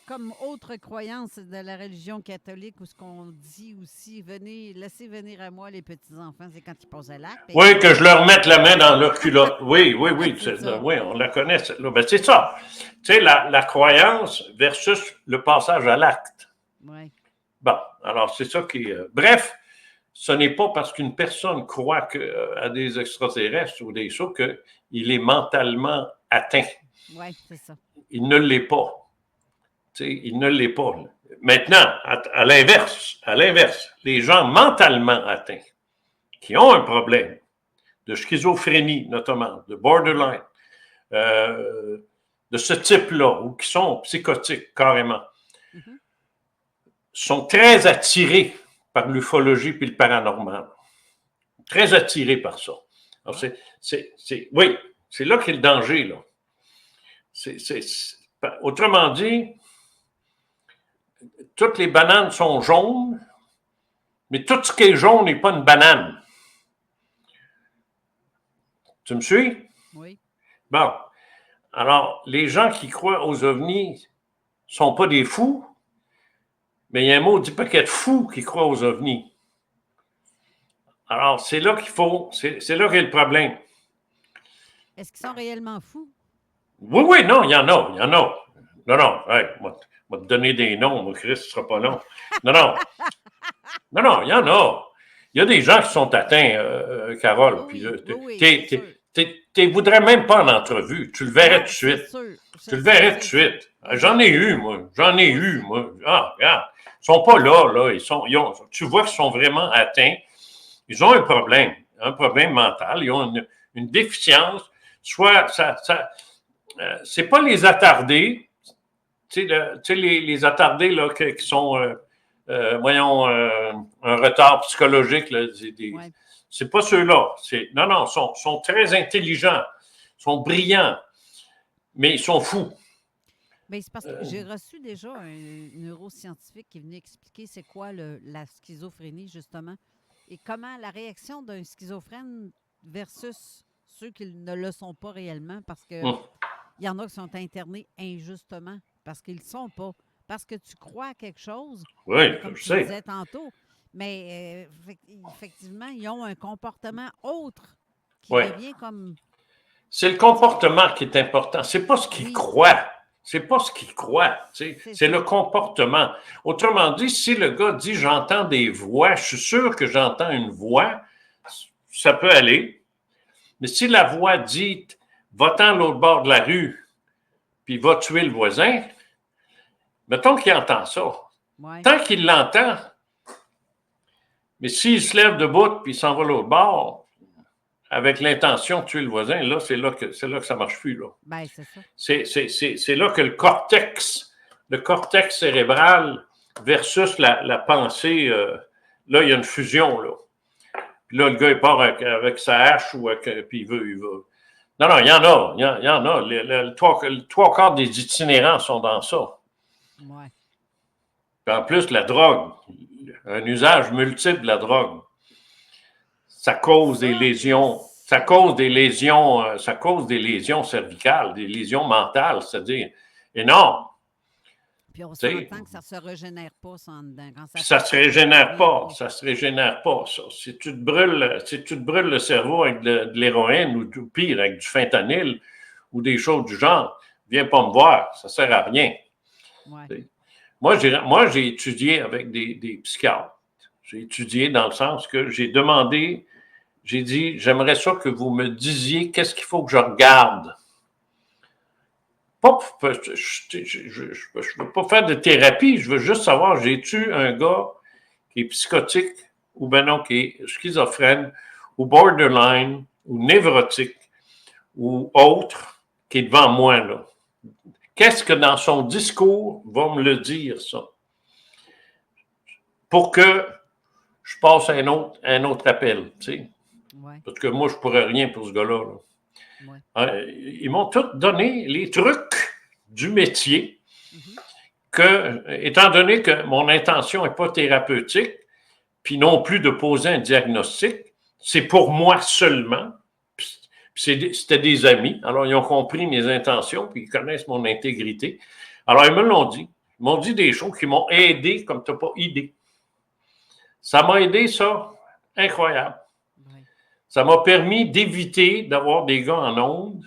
comme autre croyance de la religion catholique où ce qu'on dit aussi, laissez venir à moi les petits-enfants, c'est quand ils posent à l'acte. Oui, que je leur mette la main dans leur culotte. Oui, on la connaît, celle-là. Ben, c'est ça. Tu sais, la croyance versus le passage à l'acte. Oui. Bon, alors c'est ça qui est... bref, ce n'est pas parce qu'une personne croit à des extraterrestres ou des choses qu'il est mentalement atteint. Oui, c'est ça. Il ne l'est pas. Tu sais, il ne l'est pas. Maintenant, à l'inverse, les gens mentalement atteints, qui ont un problème de schizophrénie notamment, de borderline, de ce type-là, ou qui sont psychotiques carrément, sont très attirés par l'ufologie puis le paranormal. Très attirés par ça. Alors, oui, c'est là qu'est le danger, là. Autrement dit, toutes les bananes sont jaunes, mais tout ce qui est jaune n'est pas une banane. Tu me suis? Oui. Bon. Alors, les gens qui croient aux ovnis ne sont pas des fous, mais il y a un maudit paquet de fous qui croient aux ovnis. Alors, c'est là qu'il faut... C'est là qu'est le problème. Est-ce qu'ils sont réellement fous? Oui, non, il y en a. Non, hey, moi te donner des noms, moi, Chris, ce sera pas long. Non, il y en a. Il y a des gens qui sont atteints, Carole. Tu ne voudrais même pas en entrevue. Tu le verrais tout de suite. Tu le verrais tout de suite. J'en ai eu, moi. Ah, regarde. Ils sont pas là. Tu vois qu'ils sont vraiment atteints. Ils ont un problème mental. Ils ont une déficience. Soit c'est pas les attardés. Tu sais, les attardés là, qui sont, un retard psychologique. Là, c'est pas ceux-là. Non, sont très intelligents, sont brillants, mais ils sont fous. Bien, c'est parce que j'ai reçu déjà un neuroscientifique qui venait expliquer c'est quoi la schizophrénie, justement, et comment la réaction d'un schizophrène versus ceux qui ne le sont pas réellement, parce que il y en a qui sont internés injustement, parce qu'ils ne le sont pas. Parce que tu crois à quelque chose, comme tu disais tantôt, mais effectivement, ils ont un comportement autre qui devient comme... C'est le comportement qui est important. C'est pas ce qu'ils croient. C'est pas ce qu'ils croient. C'est le comportement. Autrement dit, si le gars dit « j'entends des voix », je suis sûr que j'entends une voix, ça peut aller. Mais si la voix dit « va-t'en à l'autre bord de la rue, puis va tuer le voisin », mettons qu'il entend ça. Tant qu'il l'entend, mais s'il se lève debout puis il s'en va à l'autre bord, avec l'intention de tuer le voisin, là, c'est là que ça ne marche plus. Là. Ben, c'est ça. C'est là que le cortex cérébral versus la pensée, là, il y a une fusion. Là. Puis là, le gars, il part avec sa hache puis il veut. Non, il y en a. Il y en a. Le trois quarts des itinérants sont dans ça. Ouais. Puis en plus, la drogue, un usage multiple de la drogue, ça cause des lésions. Ça cause des lésions cervicales, des lésions mentales, c'est-à-dire énormes. Puis on s'entend que ça ne se régénère pas ça en dedans. Ça ne se régénère pas. Ça se régénère pas, ça. Si tu te brûles le cerveau avec de l'héroïne ou pire, avec du fentanyl ou des choses du genre, viens pas me voir. Ça ne sert à rien. Ouais. Moi, j'ai étudié avec des psychiatres. J'ai étudié dans le sens que j'ai demandé, j'ai dit, j'aimerais ça que vous me disiez qu'est-ce qu'il faut que je regarde. Je ne veux pas faire de thérapie, je veux juste savoir, j'ai-tu un gars qui est psychotique ou ben non, qui est schizophrène ou borderline ou névrotique ou autre qui est devant moi, là. Qu'est-ce que dans son discours va me le dire, ça? Pour que je passe à un autre appel, tu sais. Ouais. Parce que moi, je ne pourrais rien pour ce gars-là. Là. Ouais. Ils m'ont tous donné les trucs du métier que, étant donné que mon intention n'est pas thérapeutique, puis non plus de poser un diagnostic, c'est pour moi seulement. C'était des amis, alors ils ont compris mes intentions, puis ils connaissent mon intégrité. Alors, ils me l'ont dit. Ils m'ont dit des choses qui m'ont aidé comme tu n'as pas idée. Ça m'a aidé, ça. Incroyable. Oui. Ça m'a permis d'éviter d'avoir des gars en ondes.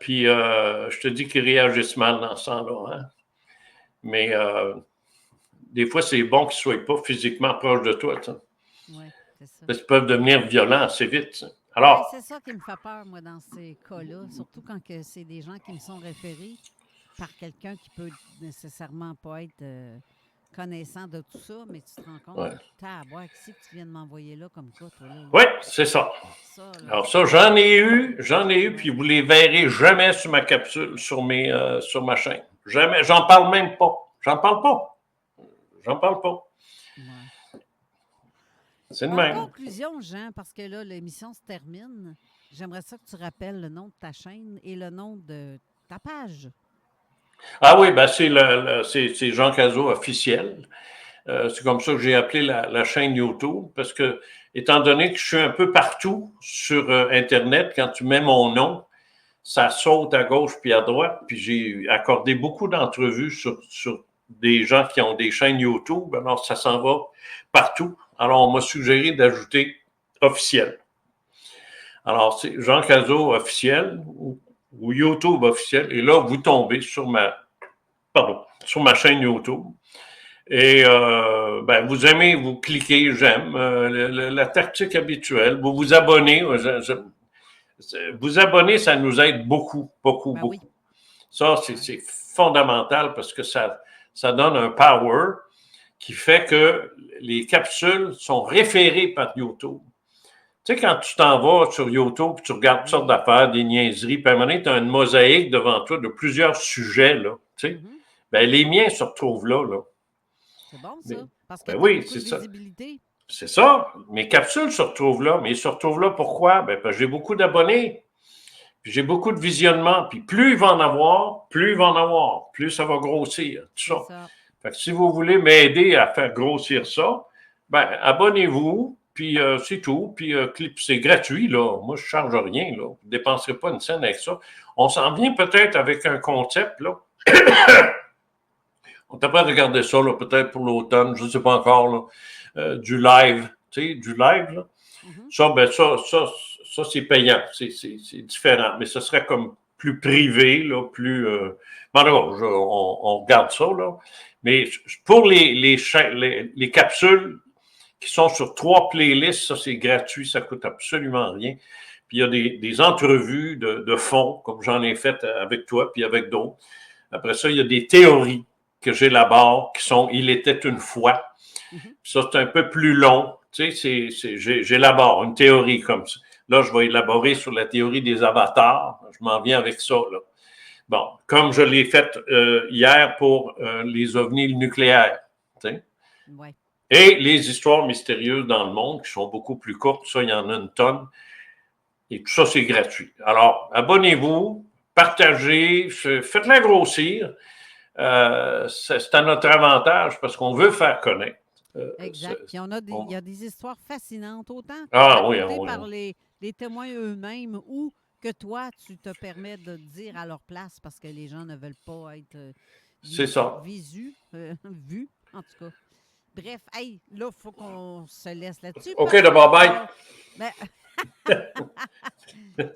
Puis, je te dis qu'ils réagissent mal dans ce sens-là. Hein? Mais des fois, c'est bon qu'ils ne soient pas physiquement proches de toi. Oui. Parce qu'ils peuvent devenir violents assez vite. Alors, c'est ça qui me fait peur, moi, dans ces cas-là, surtout quand c'est des gens qui me sont référés par quelqu'un qui peut nécessairement pas être connaissant de tout ça, mais tu te rends compte, qu'est-ce que tu viens de m'envoyer là comme ça, toi, là? Oui, c'est ça. Alors ça, j'en ai eu, puis vous les verrez jamais sur ma capsule, sur ma chaîne. Jamais, j'en parle même pas. J'en parle pas. C'est de même. En conclusion, Jean, parce que là, l'émission se termine, j'aimerais ça que tu rappelles le nom de ta chaîne et le nom de ta page. Ah oui, ben c'est Jean Cazot officiel. C'est comme ça que j'ai appelé la chaîne YouTube, parce que, étant donné que je suis un peu partout sur Internet, quand tu mets mon nom, ça saute à gauche puis à droite, puis j'ai accordé beaucoup d'entrevues sur des gens qui ont des chaînes YouTube, alors ça s'en va partout. Alors, on m'a suggéré d'ajouter officiel. Alors, c'est Jean Cazot officiel ou YouTube officiel. Et là, vous tombez sur ma chaîne YouTube. Et vous aimez, vous cliquez j'aime, la tactique habituelle. Vous vous abonnez. Vous abonner, ça nous aide beaucoup. Oui. Ça, c'est fondamental parce que ça donne un power qui fait que les capsules sont référées par YouTube. Tu sais, quand tu t'en vas sur YouTube, tu regardes toutes sortes d'affaires, des niaiseries, puis à un moment donné, tu as une mosaïque devant toi de plusieurs sujets, là, tu sais. Ben, les miens se retrouvent là. C'est bon, ça, parce que oui, c'est ça. C'est ça. Mes capsules se retrouvent là, mais ils se retrouvent là pourquoi? Ben, parce que j'ai beaucoup d'abonnés, puis j'ai beaucoup de visionnements, puis plus il va en avoir, plus ça va grossir, tout ça. Fait que si vous voulez m'aider à faire grossir ça, ben, abonnez-vous, puis c'est tout. Puis c'est gratuit, là. Moi, je ne charge rien, là. Vous ne dépenserez pas une scène avec ça. On s'en vient peut-être avec un concept, là. On devrait regarder ça, là, peut-être pour l'automne, je ne sais pas encore, là. Du live, tu sais, du live, là. Ça, c'est payant. C'est différent. Mais ce serait comme plus privé, là, plus... on regarde ça, là. Mais pour les capsules qui sont sur 3 playlists, ça, c'est gratuit, ça coûte absolument rien. Puis il y a des entrevues de fond, comme j'en ai fait avec toi, puis avec d'autres. Après ça, il y a des théories que j'élabore, qui sont « Il était une fois ». Ça, c'est un peu plus long. Tu sais, j'élabore une théorie comme ça. Là, je vais élaborer sur la théorie des avatars. Je m'en viens avec ça, là. Bon, comme je l'ai fait hier pour les ovnis nucléaires. Tu sais. Ouais. Et les histoires mystérieuses dans le monde, qui sont beaucoup plus courtes. Ça, il y en a une tonne. Et tout ça, c'est gratuit. Alors, abonnez-vous, partagez, faites-la grossir. C'est à notre avantage parce qu'on veut faire connaître. Exact. Puis il y a des histoires fascinantes, autant par les témoins eux-mêmes ou que toi, tu te permets de dire à leur place parce que les gens ne veulent pas être vus, en tout cas. Bref, hey, là, il faut qu'on se laisse là-dessus. OK, d'abord, bye.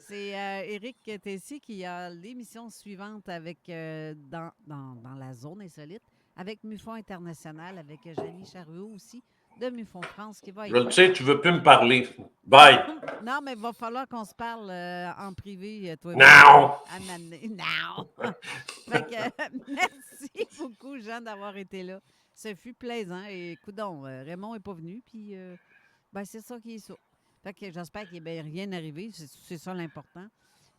C'est Éric Tessier qui a l'émission suivante avec dans la zone insolite avec MUFON International, avec Jenny Chariot aussi, de MUFON France qui va être... Je le sais, tu ne veux plus me parler. Bye. Non, mais il va falloir qu'on se parle en privé, toi et moi. Non! Fait que, merci beaucoup, Jean, d'avoir été là. Ce fut plaisant. Et coudonc, Raymond n'est pas venu, puis c'est ça qui est ça. Fait que j'espère qu'il n'est rien arrivé. C'est ça l'important.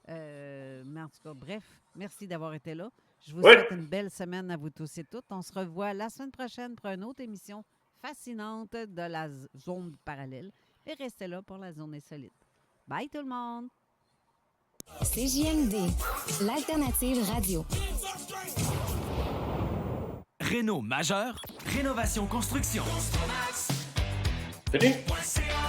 Mais en tout cas, bref, merci d'avoir été là. Je vous souhaite une belle semaine à vous tous et toutes. On se revoit la semaine prochaine pour une autre émission fascinante de la zone parallèle. Et restez là pour la zone insolite. Bye tout le monde! CJMD, l'alternative radio. Réno majeur, rénovation construction. Fini?